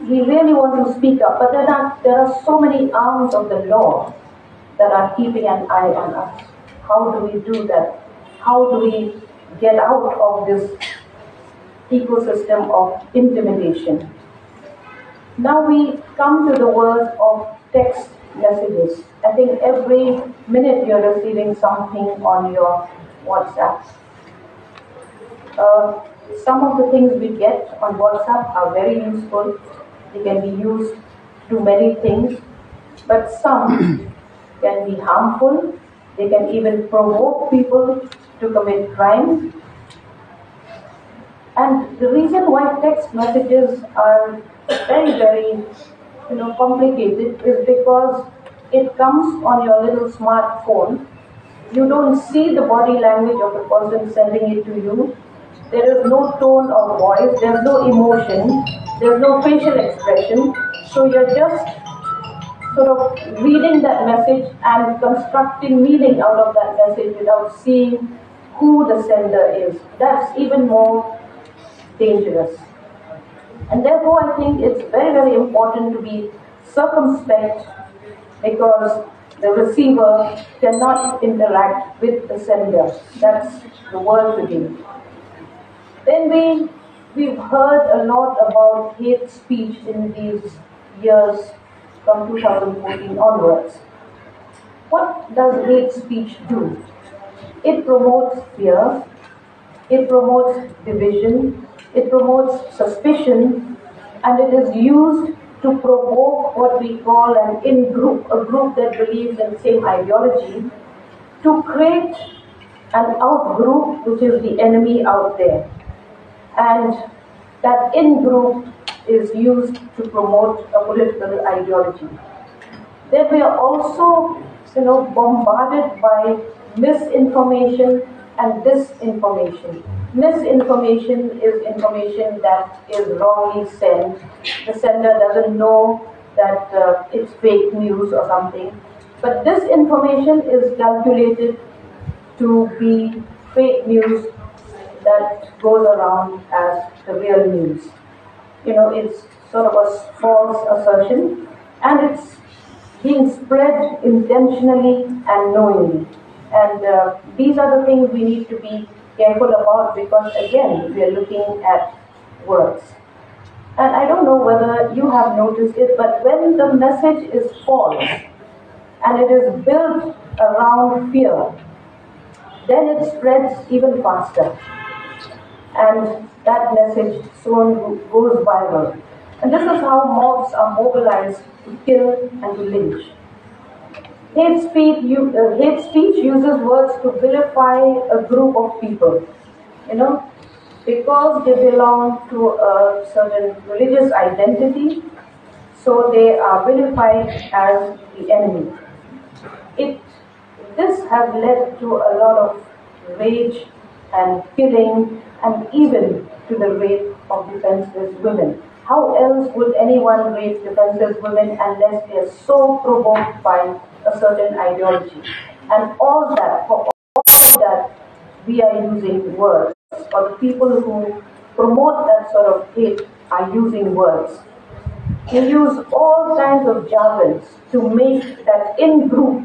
We really want to speak up, but there are so many arms of the law that are keeping an eye on us. How do we do that? How do we get out of this ecosystem of intimidation? Now we come to the world of text messages. I think every minute you're receiving something on your WhatsApp. Some of the things we get on WhatsApp are very useful. They can be used to many things, but some can be harmful. They can even provoke people to commit crimes. And the reason why text messages are very, very complicated is because it comes on your little smartphone. You don't see the body language of the person sending it to you. There is no tone of voice, there's no emotion, there's no facial expression. So you're just sort of reading that message and constructing meaning out of that message without seeing who the sender is. That's even more dangerous. And therefore I think it's very, very important to be circumspect, because the receiver cannot interact with the sender. That's the word begin. Then we've heard a lot about hate speech in these years from 2014 onwards. What does hate speech do? It promotes fear, it promotes division, it promotes suspicion, and it is used to provoke what we call an in-group, a group that believes in the same ideology, to create an out-group which is the enemy out there. And that in-group is used to promote a political ideology. Then we are also, bombarded by misinformation and disinformation. Misinformation is information that is wrongly sent. The sender doesn't know that it's fake news or something. But disinformation is calculated to be fake news that goes around as the real news. It's sort of a false assertion, and it's being spread intentionally and knowingly. And these are the things we need to be careful about, because again, we are looking at words. And I don't know whether you have noticed it, but when the message is false and it is built around fear, then it spreads even faster. And that message soon goes viral. And this is how mobs are mobilized to kill and to lynch. Hate speech uses words to vilify a group of people, because they belong to a certain religious identity, so they are vilified as the enemy. This has led to a lot of rage and killing, and even to the rape of defenseless women. How else would anyone rape defenseless women unless they are so provoked by a certain ideology? And for all that, we are using words, or the people who promote that sort of hate are using words. They use all kinds of jargons to make that in-group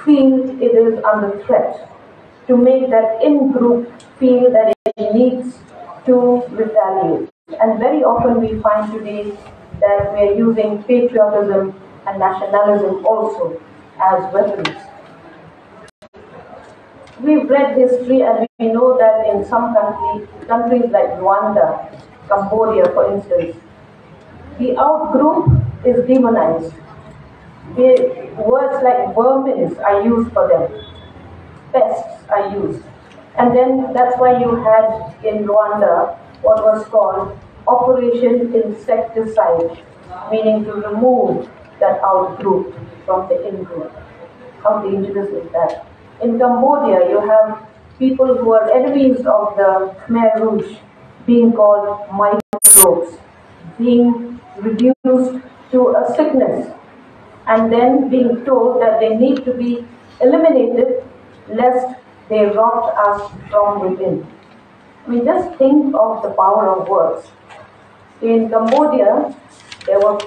feel it is under threat, to make that in-group feel that it needs to retaliate. And very often we find today that we are using patriotism and nationalism also as weapons. We've read history and we know that in some countries like Rwanda, Cambodia for instance, the out-group is demonized. Words like vermin are used for them. Pests are used. And then that's why you had in Rwanda what was called Operation Insecticide, meaning to remove that out-group from the in-group. How dangerous is that? In Cambodia, you have people who are enemies of the Khmer Rouge being called microbes, being reduced to a sickness, and then being told that they need to be eliminated lest they rot us from within. I mean, just think of the power of words. In Cambodia, there were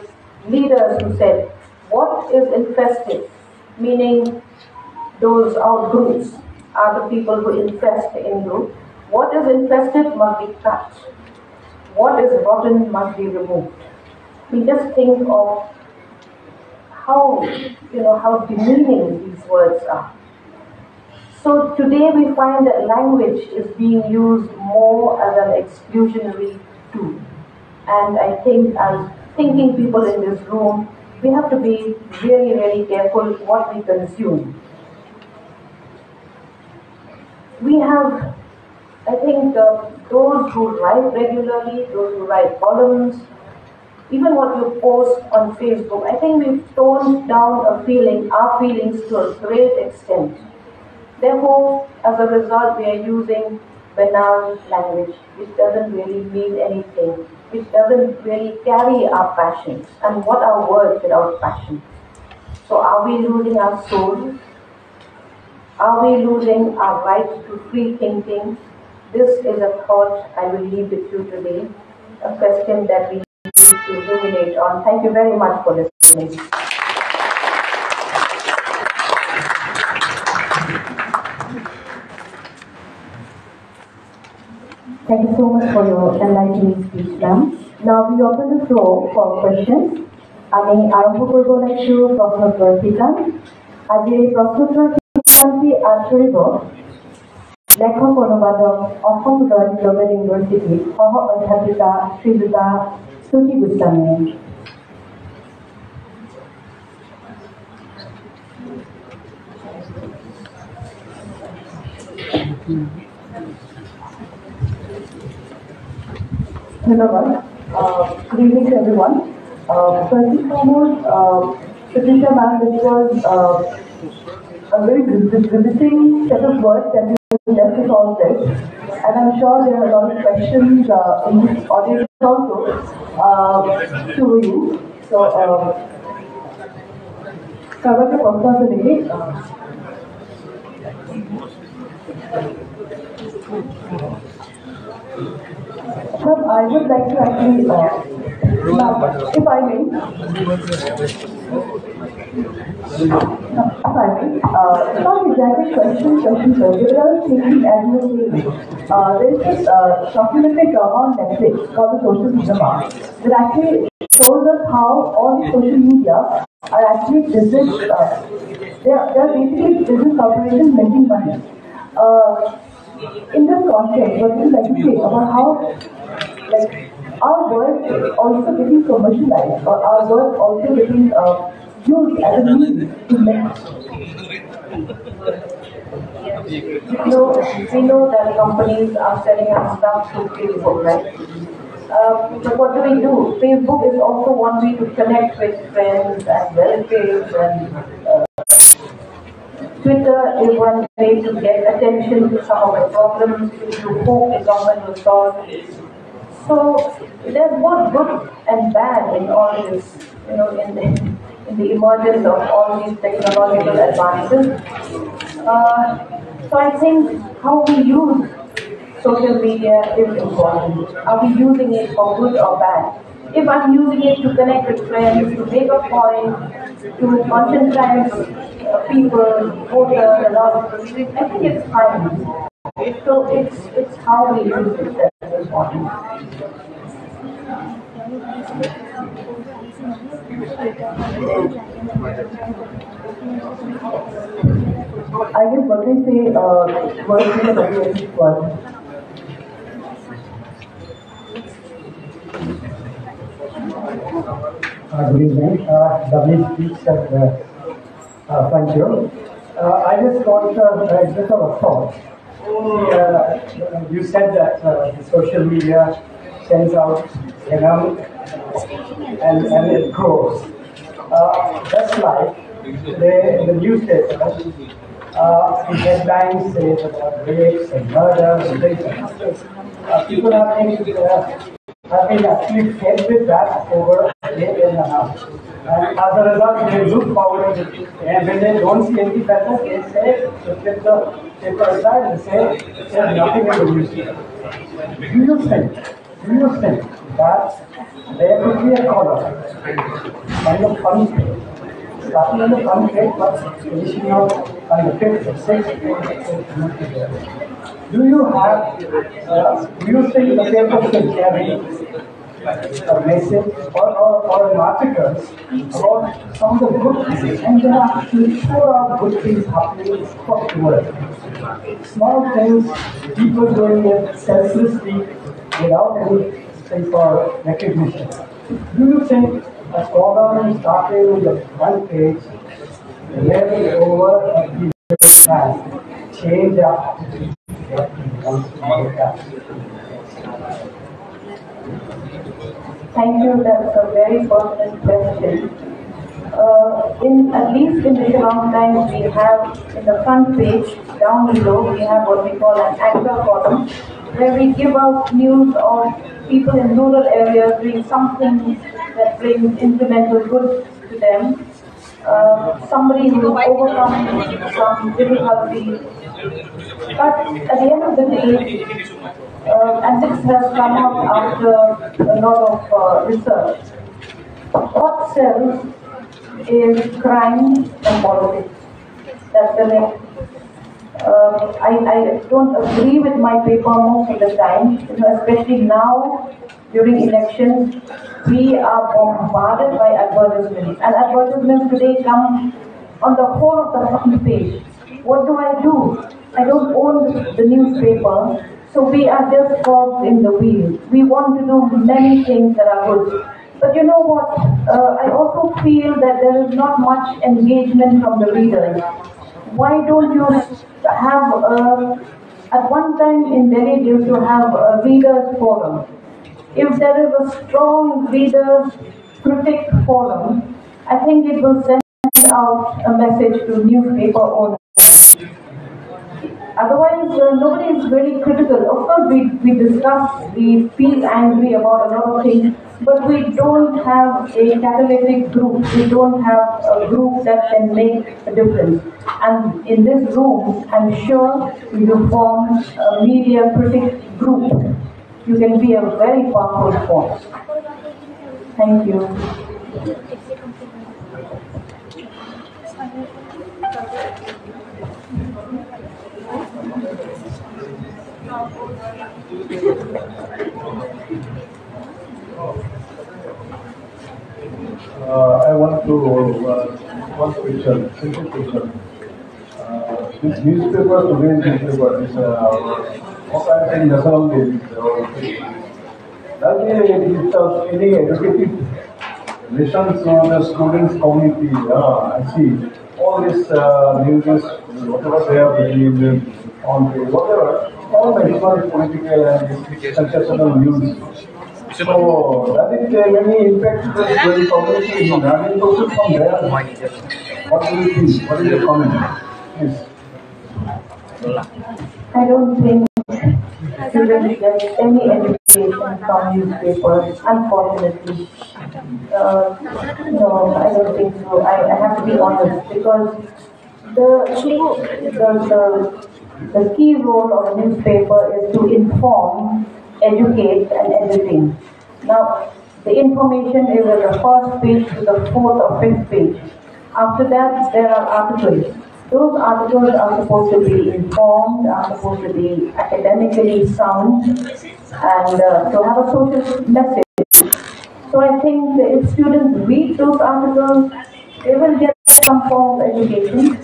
leaders who said, what is infested, meaning those out-groups are the people who infest the in-group. What is infested must be cut. What is rotten must be removed. We just think of how demeaning these words are. So today we find that language is being used more as an exclusionary tool. And I think as thinking people in this room, we have to be really, really careful what we consume. We have, I think, those who write regularly, those who write columns, even what you post on Facebook, I think we've toned down our feelings to a great extent. Therefore, as a result, we are using banal language, which doesn't really mean anything, which doesn't really carry our passions. And what are words without passion? So are we losing our soul? Are we losing our right to free thinking? This is a thought I will leave with you today, a question that we need to ruminate on. Thank you very much for listening. Thank you so much for your enlightening speech, ma'am. Now we open the floor for questions. আমি আরম্ভ করব একটু প্রশ্নোত্তর ঠিকান। আজ এই প্রশ্নোত্তর ঠিকানটি আচরিত লেখক অনুবাদক অসম রয়্যাল গ্লোবেল ইউনিভার্সিটির সহ অধ্যাপিকা শ্রীযুতা শ্ৰুতি গোস্বামী। ধন্যবাদ। Good evening to everyone. First and foremost, Patricia ma'am, this was a very riveting set of words that you left us all with, and I'm sure there are a lot of questions in this audience also to you. So, cover the question today. Sir, I would like to actually, if I may, it's not exactly question, sir. But I was thinking as you were saying, there's this documentary drama on Netflix called The Social Dilemma that actually shows us how all the social media are actually business, they're basically business corporations making money. In this context, what would you like to say about how, like, our work is also getting commercialized, or our work also getting used as a means to make? We know that companies are selling us stuff through Facebook, right? But what do? Facebook is also one way to connect with friends and relatives, and Twitter is one way to get attention to some of the problems which you hope the government will solve. So there's both good and bad in all this, in the emergence of all these technological advances. So I think how we use social media is important. Are we using it for good or bad? If I'm using it to connect with friends, to make a point, to conscientize people, voters, and all, I think it's fine. So it's how we use it that's important. I guess what we say, words is a very basic word. Good evening. W speaks at thank you. I just got a bit of a thought. You said that the social media sends out venom and it grows. Just like the newspaper, the headlines say about rapes and murders and things. People have been actually fed with that over a day and a half. And as a result, they look forward to it. And when they don't see any better, they say, they flip the paper aside and say, there's nothing in the newspaper. Do you think that there could be a column, kind of funny page, starting on the front page, but finishing out on the 5th or 6th? Do you think the paper should carry a message or an article about some of the good things, and there are actually 4 good things happening across the world? Small things, people doing it selflessly without any sense for recognition. Do you think a scholar starting with the front page, really over a period of time, change our attitude? Thank you. That's a very pertinent question. At least in the Shillong Times, we have in the front page, down below, we have what we call an anchor column, where we give out news of people in rural areas doing something that brings incremental good to them. Somebody who overcomes some difficulty. But at the end of the day, and this has come out after a lot of research, what sells is crime and politics. That's the next. I don't agree with my paper most of the time, especially now during elections. We are bombarded by advertisements, and advertisements today come on the whole of the front page. What do? I don't own the newspaper, so we are just cogs in the wheel. We want to do many things that are good. But you know what? I also feel that there is not much engagement from the readers. Why don't you have, at one time in Delhi, they used to have a readers forum. If there is a strong readers critic forum, I think it will send out a message to newspaper owners. Otherwise, nobody is really critical. Of course, we discuss, we feel angry about a lot of things, but we don't have a catalytic group. We don't have a group that can make a difference. And in this room, I'm sure if you form a media critic group, you can be a very powerful force. Thank you. I want to one question, simple question. This newspaper, today's newspaper, is what I think national daily. That is any educative lessons on the students' community. I see all this news, whatever they are believing on whatever, all the historic, political and sensational news. So that is any impact to the community in learning process from there. What do you think? What is your comment? Yes. I don't think students get any education from newspapers, unfortunately. No, I don't think so. I have to be honest, because the The key role of a newspaper is to inform, educate, and entertain. Now, the information is at the first page to the fourth or fifth page. After that, there are articles. Those articles are supposed to be informed, are supposed to be academically sound, and to have a social message. So I think that if students read those articles, they will get some form of education.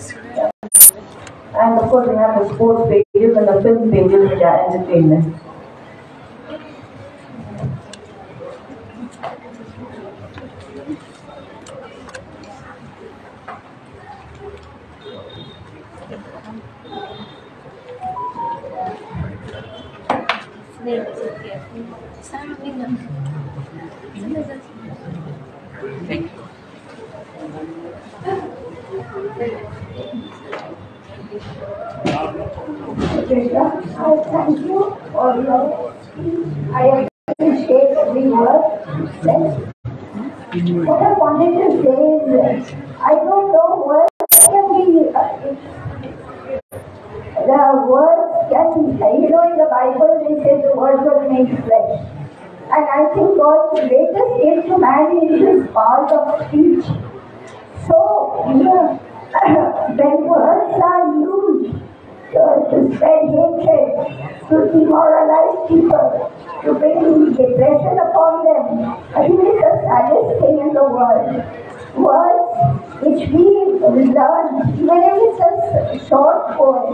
And of course, we have the sports pages and the film pages, which are entertainment. I thank you for your speech. I appreciate every word said. What I wanted to say is, I don't know what can be, the words can, in the Bible they say the word was made flesh. And I think God's greatest gift to man is his power of speech. So, when words are used to spread hatred, to demoralize people, to bring depression upon them, I think it's the saddest thing in the world. Words which we learn, even if it's a short poem,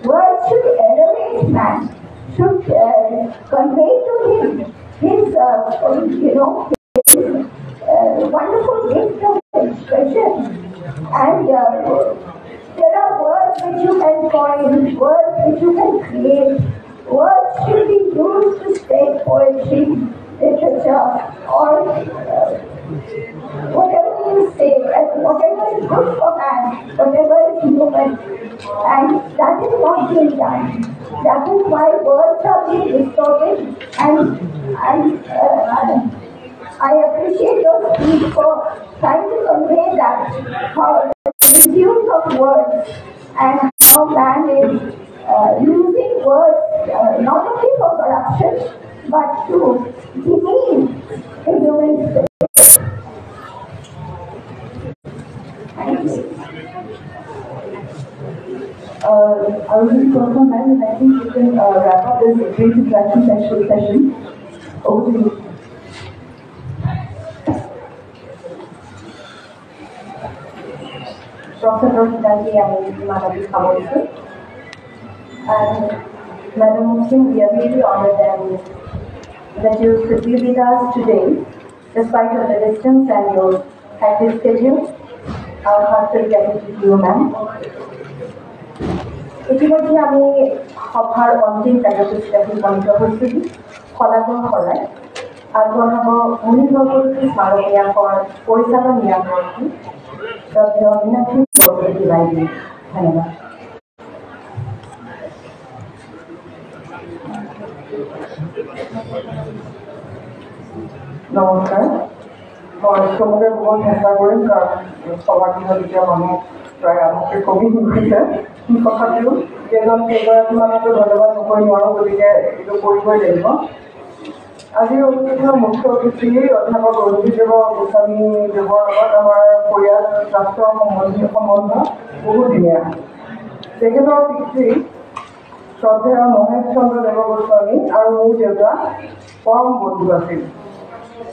words should elevate man, should convey to him his, wonderful gift of expression. And there are words which you can coin, words which you can create. Words should be used to spread poetry, literature, or whatever you say, whatever is good for man, whatever is human. And that is not being done. That is why words are being distorted, and I appreciate your speech for trying to convey that, how the misuse of words and how man is using words not only for corruption but to demean the human spirit. Thank you. I will be personal, and I think you can wrap up this great interaction session. Over to you. Professor Rohitaki and Madam Kamolkar. And Madam Muslim, we are really honored that you could be with us today, despite of the distance and your hectic schedule. Our heartfelt gratitude to you, ma'am. ইতিমধ্যে আমি সভাৰ অন্তিম কাৰ্যসূচীত আহি উপনীত হৈছিলোঁ। সদাগৰ শৰাই আগবঢ়াব মুনিন বৰকটকী স্মাৰক ন্যাসৰ পৰিচালন ন্যাসগৰাকী ডক্টৰ মীনাক্ষী বৰকটকী বাইদেউ। ধন্যবাদ। নমস্কাৰ। মই চমুকৈ বহুত চেষ্টা কৰিম, কাৰণ সভাগৃহত এতিয়া মানুহ প্ৰায় আমাতকৈ কমি গৈছে। তথাপিও কেইগৰাকীমানকো ধন্যবাদ নকৰি নোৱাৰোঁ, গতিকে এইটো কৰিবই লাগিব। আজিৰ অনুষ্ঠানৰ মুখ্য অতিথি অধ্যাপক ৰঞ্জিতদেৱ গোস্বামীদেৱৰ লগত আমাৰ পৰিয়াল ৰাষ্ট্ৰৰ সম্বন্ধ বহুত ধুনীয়া। তেখেতৰ পিতৃ শ্ৰদ্ধেয় মহেশ চন্দ্ৰ দেৱ গোস্বামী আৰু মোৰ দেউতা পৰম বন্ধু আছিল।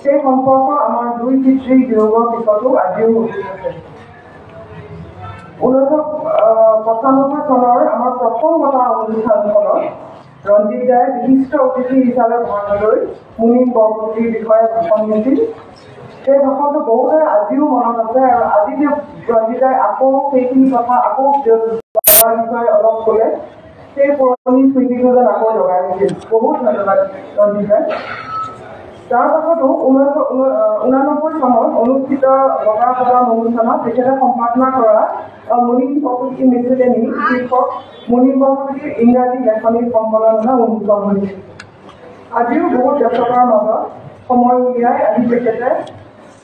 সেই সম্পৰ্ক আমাৰ দুই পিতৃৰ বিয়োগৰ পিছতো আজিও উঠি আছে। 1995 চনৰ আমাৰ প্ৰথম বঁটা অনুষ্ঠানখনত ৰঞ্জিত দাই বিশিষ্ট অতিথি হিচাপে ভাগ লৈ মুনিন বৰকটকীৰ বিষয়ে ভাষণ দিছিল। সেই ভাষণটো বহুতৰে আজিও মনত আছে, আৰু আজি যে ৰঞ্জিত দাই আকৌ সেইখিনি কথা আকৌ বিষয়ে অলপ ক'লে, সেই পুৰণি স্মৃতিটো যেন আকৌ জগাই দিছিল। বহুত ধন্যবাদ ৰঞ্জিত দাই। তাৰ পাছতো 1989 চনত অনুষ্ঠিত বঁটা প্ৰদান অনুষ্ঠানত তেখেতে সম্পাদনা কৰা মুনিন বৰকটকী মিছলেনি শীৰ্ষক মুনিন বৰকটকীৰ ইংৰাজী লেখনিৰ সম্পাদনা উন্মোচন হৈছিল। আজিও বহুত ব্যস্ততাৰ মাজত সময় উলিয়াই আজি তেখেতে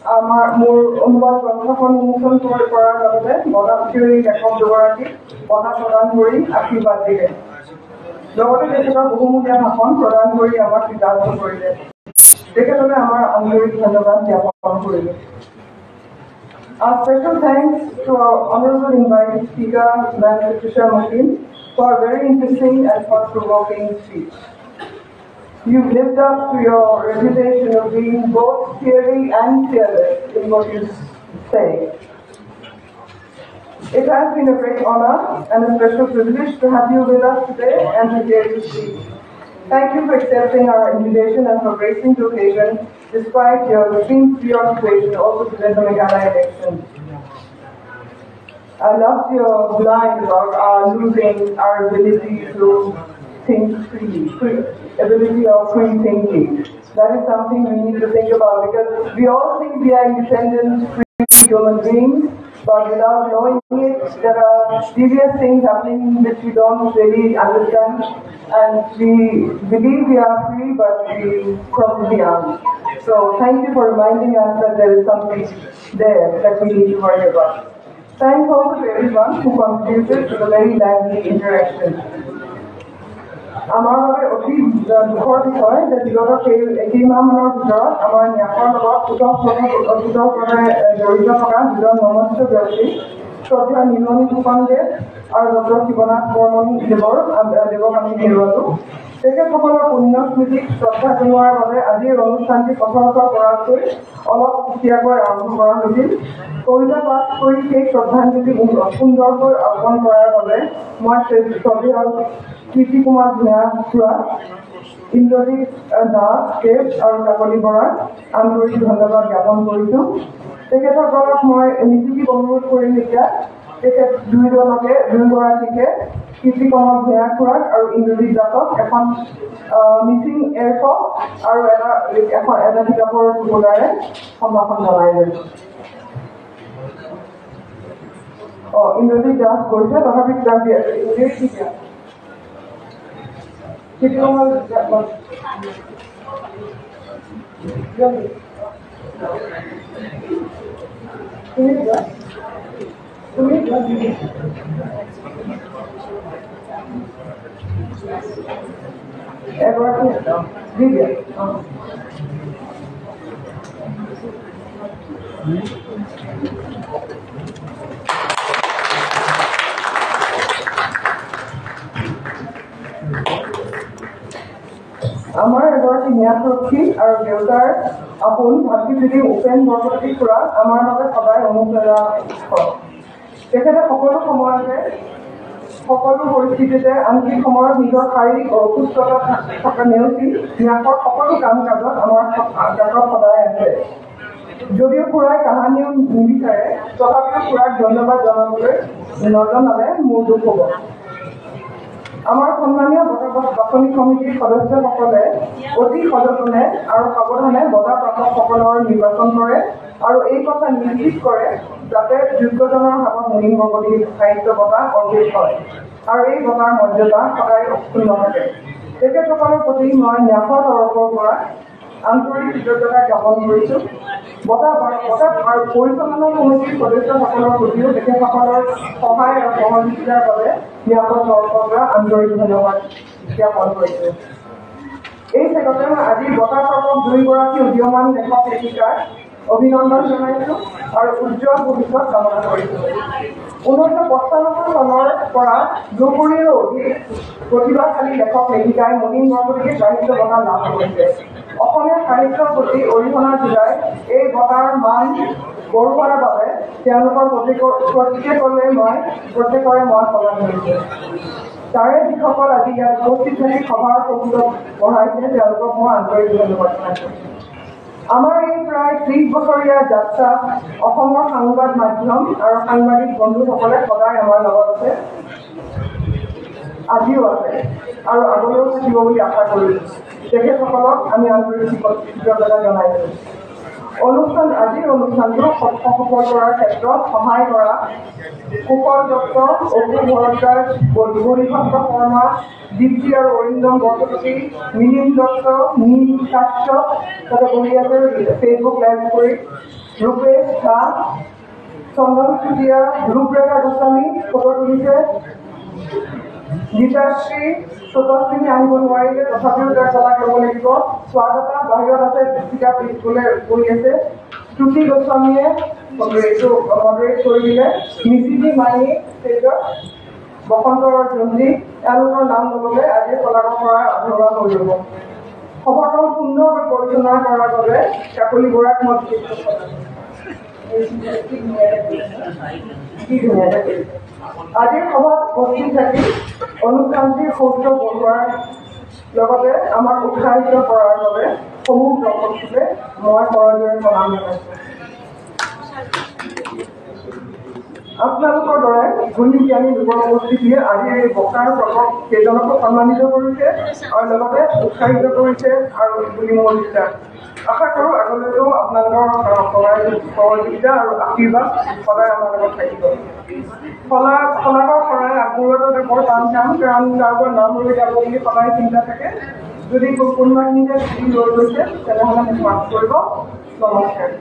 মোৰ অনুবাদ গ্ৰন্থখন উন্মোচন কৰাৰ লগতে বঁটাবিজয়ী লেখক দুগৰাকীক বঁটা প্ৰদান কৰি আশীৰ্বাদ দিলে। লগতে তেখেতৰ বহুমূলীয়া ভাষণ প্ৰদান কৰি আমাক কৃতাৰ্থ কৰিলে। তেখেতলৈ আমাৰ আন্তৰিক ধন্যবাদ জ্ঞাপন কৰিলে। A special thanks to our honorable invited speaker, Ms. Patricia Munin, for a very interesting and thought-provoking speech. You've lived up to your reputation of being both fiery and fearless in what you say. It has been a great honor and a special privilege to have you with us today and to hear you speak. Thank you for accepting our invitation and for gracing the occasion despite your extreme preoccupation also to the Meghalaya election. I loved your line about our losing our ability to think freely, ability of free thinking. That is something we need to think about because we all think we are independent, free human beings, but without knowing it, there are serious things happening which we don't really understand, and we believe we are free, but we probably aren't. So thank you for reminding us that there is something there that we need to worry about. Thanks also to everyone who contributed to the very lively interaction. আমাৰ বাবে অতি দুখৰ বিষয় যে বিগত কেইমাহমানৰ ভিতৰত আমাৰ ন্যাসৰ লগত ওতঃপ্ৰোতভাৱে জড়িত থকা দুজন মনস্য ব্যক্তি শ্ৰদ্ধা নীলমণি ফুকনদেৱ আৰু ডক্টৰ শিৱনাথ বৰ্মন দেৱক আমি হেৰুৱালোঁ। তেখেতসকলৰ পুণ্য স্মৃতিক শ্ৰদ্ধা জনোৱাৰ বাবে আজিৰ অনুষ্ঠানটি সচৰাচৰ কৰাতকৈ অলপ সুকীয়াকৈ আৰম্ভ কৰা হৈছিল। কবিতা পাঠ কৰি সেই শ্ৰদ্ধাঞ্জলি সুন্দৰকৈ অৰ্পণ কৰাৰ বাবে মই শ্ৰদ্ধেয় কীৰ্তি কুমাৰ ভূঞা খুৰা, ইন্দ্ৰজিৎ দাস কেব আৰু কাকলি বৰাক আন্তৰিক ধন্যবাদ জ্ঞাপন কৰিছোঁ। তেখেতসকলক মই নিশ্চিত অনুৰোধ কৰিম এতিয়া তেখেত দুয়োগৰাকীকে কীৰ্তি কুমাৰ ভূঞা খুৰাক আৰু ইন্দ্ৰজিৎ দাসক এখন মিচিং এয়াৰফক আৰু এটা কিতাপৰ টুকুৰাৰে সম্ভাষণ জনাই লৈছোঁ। ইন্দ্ৰজিৎ দাস কৈছে তথাপি কিতাপ দিয়া আমাৰ এগৰাকী ন্যাসৰক্ষী আৰু দেউতাৰ আপোন ভাতৃ উপেন বৰকটকী খুৰা আমাৰ বাবে সদায় অনুপ্ৰেৰণা। তেখেতে সকলো সময়তে সকলো পৰিস্থিতিতে আনকি সময়ত নিজৰ শাৰীৰিক অসুস্থতা থকা নেওচি ন্যাসৰ সকলো কাম কাজত আমাৰ কাষত সদায় আছে। যদিও খুৰাই কাহানিও নিবিচাৰে তথাপিও খুৰাক ধন্যবাদ নজনালে মোৰ দুখ হ'ব। আমাৰ সন্মানীয় বঁটা বাছনি সমিতিৰ সদস্যসকলে অতি সযতনে আৰু সাৱধানে বঁটা প্ৰাপকসকলৰ নিৰ্বাচন কৰে আৰু এই কথা নিশ্চিত কৰে যাতে যোগ্যজনৰ হাতত মুনিন বৰকটকী সাহিত্য বঁটা অৰ্পিত হয় আৰু এই বঁটাৰ মৰ্যাদা সদায় অক্ষুণ্ণ থাকে। তেখেতসকলৰ প্ৰতি মই ন্যাসৰ তৰফৰ পৰা আন্তৰিক কৃতজ্ঞতা জ্ঞাপন কৰিছোঁ। বঁটা পৰিচালনা সমিতিৰ সদস্যসকলৰ প্ৰতিও তেখেতসকলৰ সহায় আৰু সহযোগিতাৰ বাবে ন্যাসৰ তৰফৰ পৰা আন্তৰিক ধন্যবাদ জ্ঞাপন কৰিছোঁ। এই চেগতে মই আজি বঁটা প্ৰাপক দুয়োগৰাকী উদীয়মান লেখক লেখিকাক অভিনন্দন জনাইছোঁ আৰু উজ্জ্বল ভৱিষ্যত কামনা কৰিছোঁ। 1995 চনৰ পৰা দুকুৰিৰো অধিক প্ৰতিভাশালী লেখক লেখিকাই মুনিন বৰকটকী সাহিত্য বঁটা লাভ কৰিছে। অসমীয়া সাহিত্যৰ প্ৰতি অৰিহণা যোগাই এই বঁটাৰ মান বঢ়োৱাৰ বাবে তেওঁলোকৰ প্ৰত্যেকৰে মই সলাগ ধৰিছোঁ। তাৰে যিসকল আজি ইয়াত উপস্থিত থাকি সভাৰ প্ৰকৃতত বঢ়াইছে তেওঁলোকক মই আন্তৰিক ধন্যবাদ জনাইছোঁ। আমাৰ এই প্ৰায় 30 বছৰীয়া যাত্ৰা অসমৰ সংবাদ মাধ্যম আৰু সাংবাদিক বন্ধুসকলে সদায় আমাৰ লগত আছে, আজিও আছে আৰু আগলৈও থাকিব বুলি আশা কৰিছোঁ। তেখেতসকলক আমি আন্তৰিক কৃতজ্ঞতা জনাইছোঁ। আজিৰ অনুষ্ঠানটো সফল কৰাৰ ক্ষেত্ৰত সহায় কৰা কুশল দত্ত, অপু ভৰদ্বাজ, গৰিভদ্ৰ শৰ্মা, দীপ্তি আৰু অৰিন্দম বৰকটকী, মিলিন দত্ত, নীল কাশ্যপ তাতে বহি আছে ফেচবুক লাইভ কৰি, ৰূপেশ দাস, চন্দন চুতীয়া, ৰূপৰেখা গোস্বামী ফটো তুলিছে। গীতাশ্ৰী স্বতঃশ্ৰী আহিব নোৱাৰিলে, তথাপিও তাৰ শলাগ ল'ব লাগিব। স্বাগতা বাহিৰত আছে, দীপিকা পিছফালে কৰি আছে। শ্ৰুতি গোস্বামীয়ে এইটো মডাৰেট কৰি দিলে। মিচিটি মাইনী ষ্টেজত, বসন্ত জঞ্জী, এওঁলোকৰ নাম ল'বলৈ আজি শলাগৰ পৰা আধৰুৱা হৈ যাব। সভাখন সুন্দৰকৈ পৰিচালনা কৰাৰ বাবে কাকলি বৰাক মই আজিৰ সভাত উপস্থিত থাকি অনুষ্ঠানটিৰ সৌন্দৰ্য বঢ়োৱাৰ লগতে আমাক উৎসাহিত কৰাৰ বাবে সমূহ দৰ্শককে মই কৰজোৰে প্ৰণাম জনাইছোঁ। আপোনালোকৰ দৰে গুণী জ্ঞানী লোকৰ উপস্থিতিয়ে আজি এই বক্তাৰ প্ৰভাৱ কেইজনকো সন্মানিত কৰিছে আৰু লগতে উৎসাহিত কৰিছে আৰু বুলি মোৰ বিশ্বাস। আশা কৰোঁ আগলৈও আপোনালোকৰ সহযোগিতা আৰু আশীৰ্বাদ সদায় আমাৰ লগত থাকিব। শলাগৰ শৰাই আগবঢ়োৱাটো বৰ টান কাম, কাৰণ কাৰোবাৰ নাম লৈ যাব বুলি সদায় চিন্তা থাকে। যদি কোনোবাখিনিতে লৈ গৈছে তেনেহ'লে মাফ কৰিব। নমস্কাৰ।